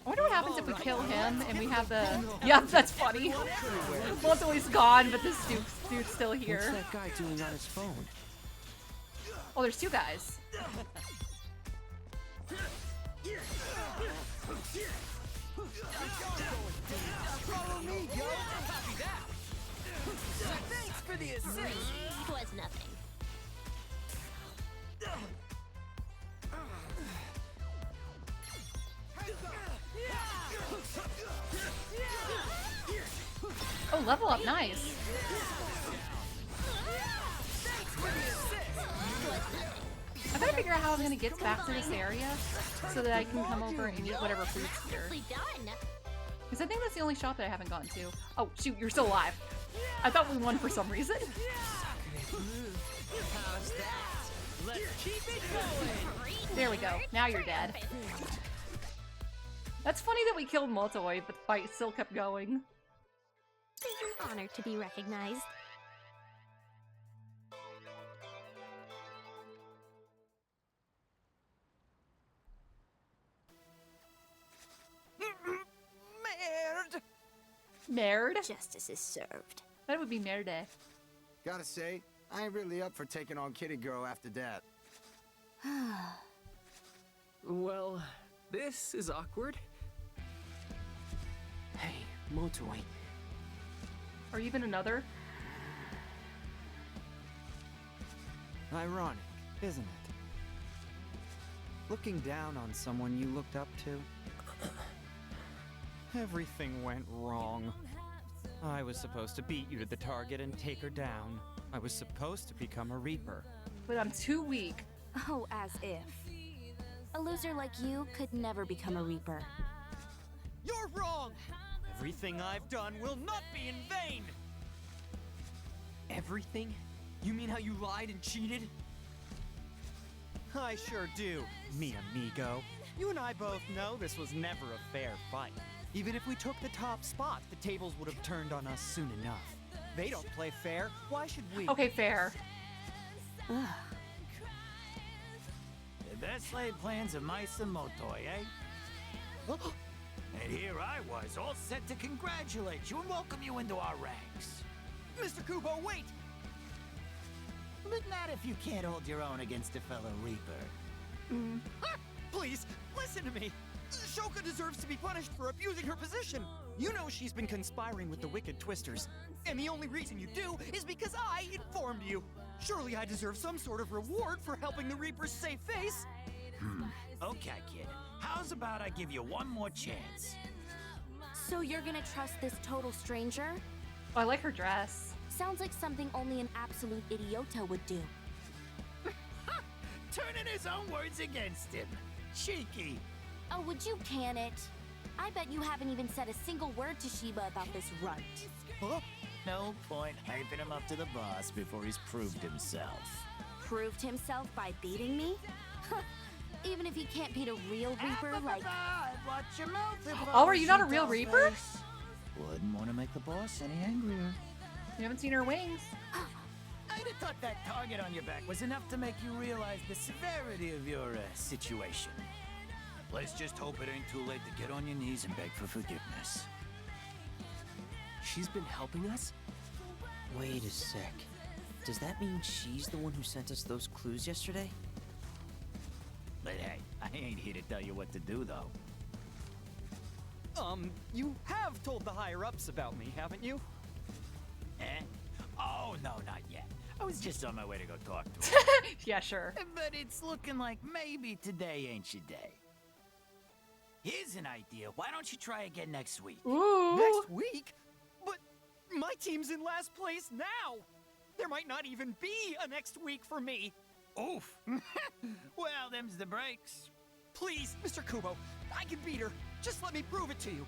I wonder what happens if we kill him and we have the. Yeah, that's funny. Montoy's gone, but this dude's still What's here. that guy doing on his phone? Oh, there's 2 guys. Follow me, yo. Copy that. Thanks for the assist. It was nothing. Oh, level up, nice. I gotta figure out how I'm gonna get back to this area so that I can come over and eat whatever food's here. Done. Because I think that's the only shop that I haven't gotten to. Oh, shoot, you're still alive. I thought we won for some reason. How's that? Let's keep it going. There we go. Now you're dead. That's funny that we killed Motoy, but the fight still kept going. It's an honor to be recognized. Merde. Merde? Justice is served. That would be merde. Gotta say, I ain't really up for taking on Kitty Girl after that. Well, this is awkward. Hey, Motoy. Or even another? Ironic, isn't it? Looking down on someone you looked up to. Everything went wrong. I was supposed to beat you to the target and take her down. I was supposed to become a Reaper. But I'm too weak. Oh, as if. A loser like you could never become a Reaper. You're wrong! Everything I've done will not be in vain! Everything? You mean how you lied and cheated? I sure do, mi amigo. You and I both know this was never a fair fight. Even if we took the top spot, the tables would have turned on us soon enough. They don't play fair, why should we? Okay, fair. The best laid plans of mice and Motoy, eh? And here I was, all set to congratulate you and welcome you into our ranks. Mr. Kubo, wait! But not if you can't hold your own against a fellow Reaper. Please, listen to me! Shoka deserves to be punished for abusing her position! You know she's been conspiring with the Wicked Twisters, and the only reason you do is because I informed you! Surely I deserve some sort of reward for helping the Reapers save face! Okay, kid. How's about I give you one more chance? So you're gonna trust this total stranger? Oh, I like her dress. Sounds like something only an absolute idiota would do. Turning his own words against him. Cheeky. Oh, would you can it? I bet you haven't even said a single word to Shiba about this runt. Huh? No point hyping him up to the boss before he's proved himself. Proved himself by beating me? Even if he can't beat a real Reaper like... Watch your mouth. Oh, are you not a real Reaper? Wouldn't want to make the boss any angrier. You haven't seen her wings. I'd have thought that target on your back was enough to make you realize the severity of your situation. Let's just hope it ain't too late to get on your knees and beg for Does that mean she's the one who sent us those clues yesterday? But hey, I ain't here to tell you what to do, though. You have told the higher-ups about me, haven't you? Eh? Oh, no, not yet. I was just on my way to go talk to her. Yeah, sure. But it's looking like maybe today ain't your day. Here's an idea. Why don't you try again next week? Ooh. Next week? But my team's in last place now! There might not even be a next week for me! Oof. Well, them's the breaks. Please, Mr. Kubo, I can beat her. Just let me prove it to you.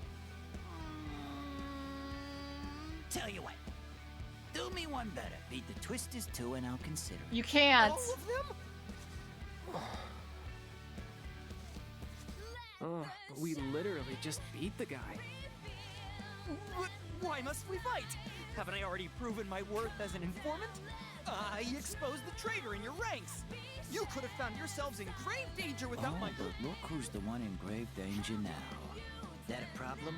Tell you what. Do me one better. Beat the Twisters too, and I'll consider it. You can't. All of them? Oh, we literally just beat the guy. Why must we fight? Haven't I already proven my worth as an informant? I exposed the traitor in your ranks. You could have found yourselves in grave danger without my... But look who's the one in grave danger now. That a problem?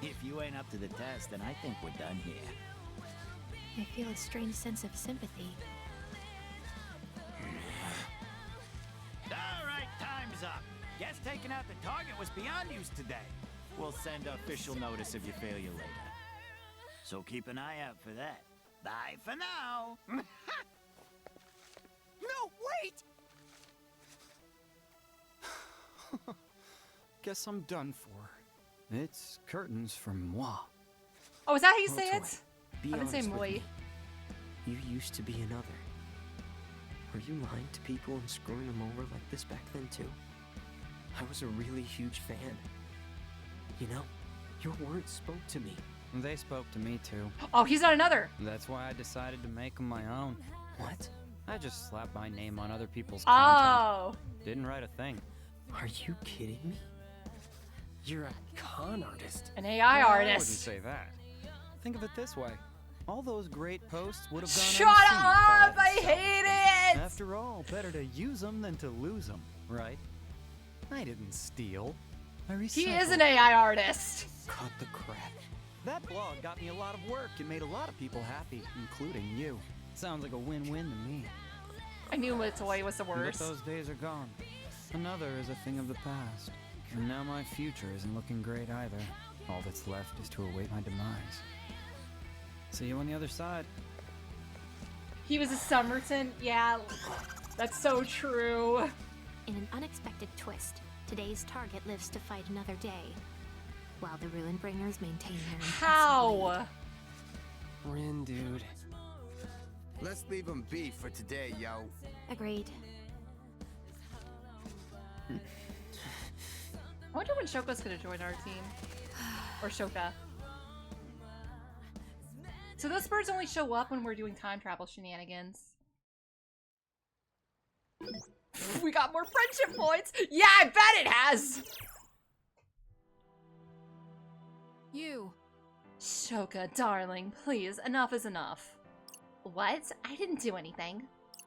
If you ain't up to the test, then I think we're done here. I feel a strange sense of sympathy. All right, time's up. Guess taking out the target was beyond use today. We'll send official notice of your failure later. So keep an eye out for that. Bye for now. No, wait! Guess I'm done for. It's curtains for moi. Oh, is that how you say Motoy, it? be I've been saying honest with moi. me. You used to be another. Were you lying to people and screwing them over like this back then too? I was a really huge fan. You know, your words spoke to me. They spoke to me too. Oh, he's not another. That's why I decided to make them my own. What? I just slapped my name on other people's content. Oh. Didn't write a thing. Are you kidding me? You're a con artist. An AI Well, I artist. wouldn't say that. Think of it this way. All those great posts would have gone Shut unseen if I up! I hadn't stopped. hate it! After all, better to use them than to lose them, right? I didn't steal. I recycled. He is an AI artist. Cut the crap. That blog got me a lot of work and made a lot of people happy, including you. Sounds like a win-win to me. I knew Motoy was the But worst. those days are gone. Another is a thing of the past. And now my future isn't looking great either. All that's left is to await my demise. See you on the other side. He was a Summerton. Yeah, that's so true. In an unexpected twist, today's target lives to fight another day, while the Ruin Bringers maintain their impassivity. How? Rin, dude. Let's leave him be for today, yo. Agreed. I wonder when Shoko's gonna join our team. Or Shoka. So those birds only show up when we're doing time travel shenanigans. We got more friendship points! Yeah, I bet it has! You. Shoka, darling, please, enough is enough. What? I didn't do anything.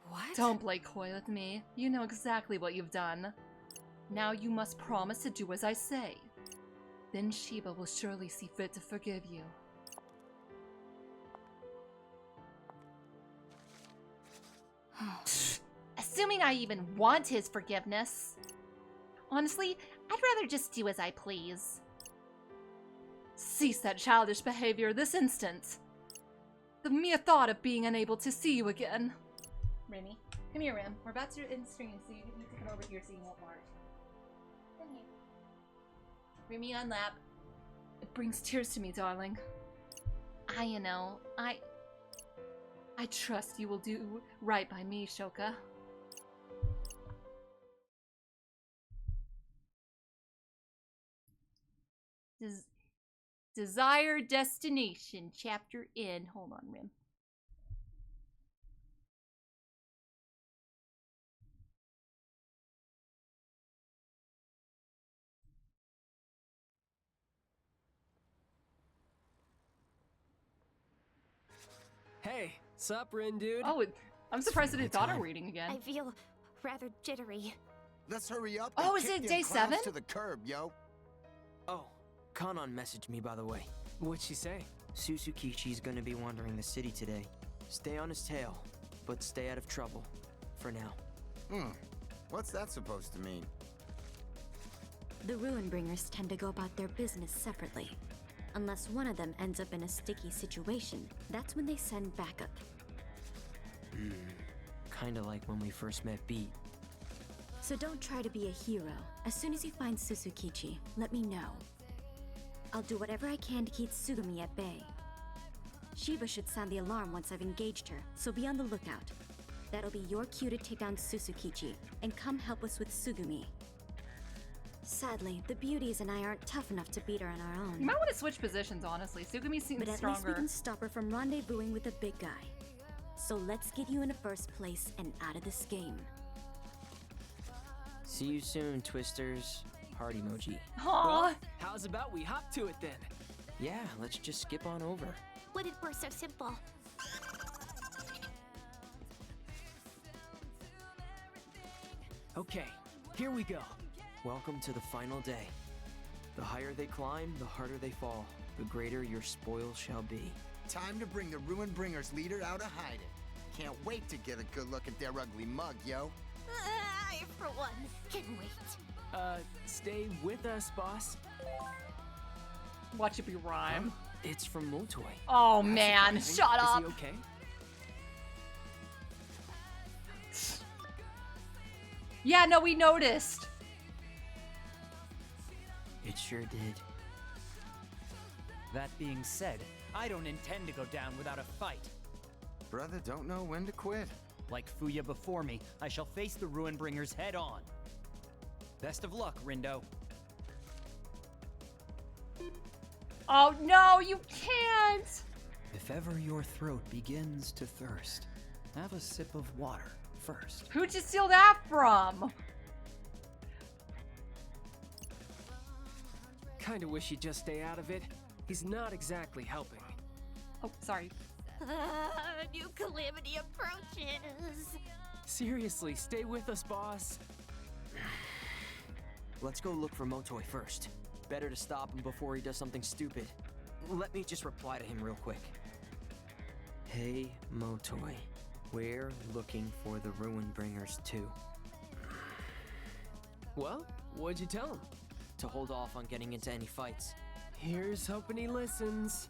What? Don't play coy with me. You know exactly what you've done. Now you must promise to do as I say. Then Shiba will surely see fit to forgive you. Assuming I even want his forgiveness. Honestly, I'd rather just do as I please. Cease that childish behavior this instant. The mere thought of being unable to see you again. Remy, come here, Rim. We're about to end stream, so you need to come over here so you won't bark. Come here. Remy, on lap. It brings tears to me, darling. I trust you will do right by me, Shoka. Desired Destination, Chapter N. Hold on, Rim. Hey, sup, Rin, dude? Oh, I'm surprised it finally did auto time. reading again. I feel rather jittery. Let's hurry up. Oh, and is kick it them day clowns 7? To the curb, yo. Oh, Kanon messaged me, by the way. What'd she say? Susukichi's gonna be wandering the city today, Stay on his tail, but stay out of trouble. For now. What's that supposed to mean? The Ruinbringers tend to go about their business separately. Unless one of them ends up in a sticky situation, that's when they send backup. Kinda like when we first met Beat. So don't try to be a hero. As soon as you find Susukichi, let me know. I'll do whatever I can to keep Tsugumi at bay. Shiba should sound the alarm once I've engaged her, so be on the lookout. That'll be your cue to take down Susukichi, and come help us with Tsugumi. Sadly, the beauties and I aren't tough enough to beat her on our own. You might want to switch positions, honestly. Tsugumi seems But at stronger. least we can stop her from rendezvousing with the big guy. So let's get you in a first place and out of this game. See you soon, Twisters. Heart emoji. Well, how's about we hop to it then? Yeah, let's just skip on over. What if we're so simple? Okay, here we go. Welcome to the final day. The higher they climb, the harder they fall. The greater your spoils shall be. Time to bring the Ruinbringers leader out of hiding. Can't wait to get a good look at their ugly mug, yo. I, for one, can wait. Stay with us, boss. Watch it be rhyme. It's from Motoy. Oh man, shut up. Is he okay? Yeah, no, we noticed. It sure did. That being said, I don't intend to go down without a fight. Brother don't know when to quit. Like Fuya before me, I shall face the Ruinbringers head on. Best of luck, Rindo. Oh no, you can't. If ever your throat begins to thirst, have a sip of water first. Who'd you steal that from? Kinda wish he'd just stay out of it. He's not exactly helping. Oh, sorry. New calamity approaches. Seriously, stay with us, boss. Let's go look for Motoy first. Better to stop him before he does something stupid. Let me just reply to him real quick. Hey, Motoy. We're looking for the Ruinbringers too. Well, what'd you tell him? To hold off on getting into any fights. Here's hoping he listens.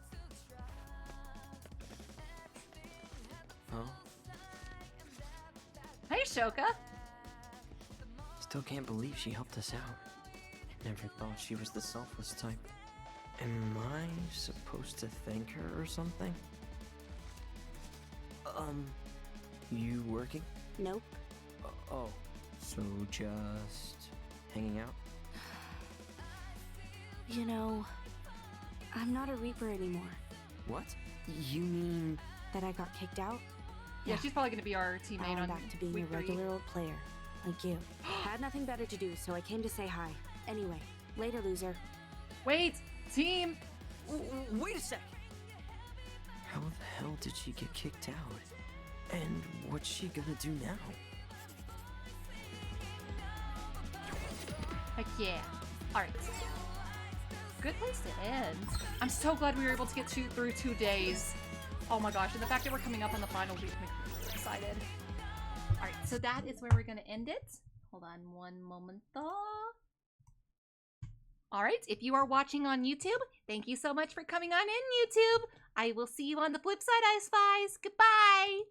Huh? Hey, Shoka. Still can't believe she helped us out. Never thought she was the selfless type. Am I supposed to thank her or something? You working? Nope. Oh, so just hanging out? You know, I'm not a Reaper anymore. What? You mean... That I got kicked out? Yeah, she's probably gonna be our teammate I'm on back to being week a 3. regular old player, like you. Had nothing better to do, so I came to say hi. Anyway, later, loser. Wait, team. Wait a sec! How the hell did she get kicked out? And what's she gonna do now? Heck yeah. Alright. Good place to end. I'm so glad we were able to get through 2 days. Oh my gosh, and the fact that we're coming up on the final week makes me really excited. Alright, so that is where we're gonna end it. Hold on one moment though. Alright, if you are watching on YouTube, thank you so much for coming on in, YouTube. I will see you on the flip side, I Spies. Goodbye!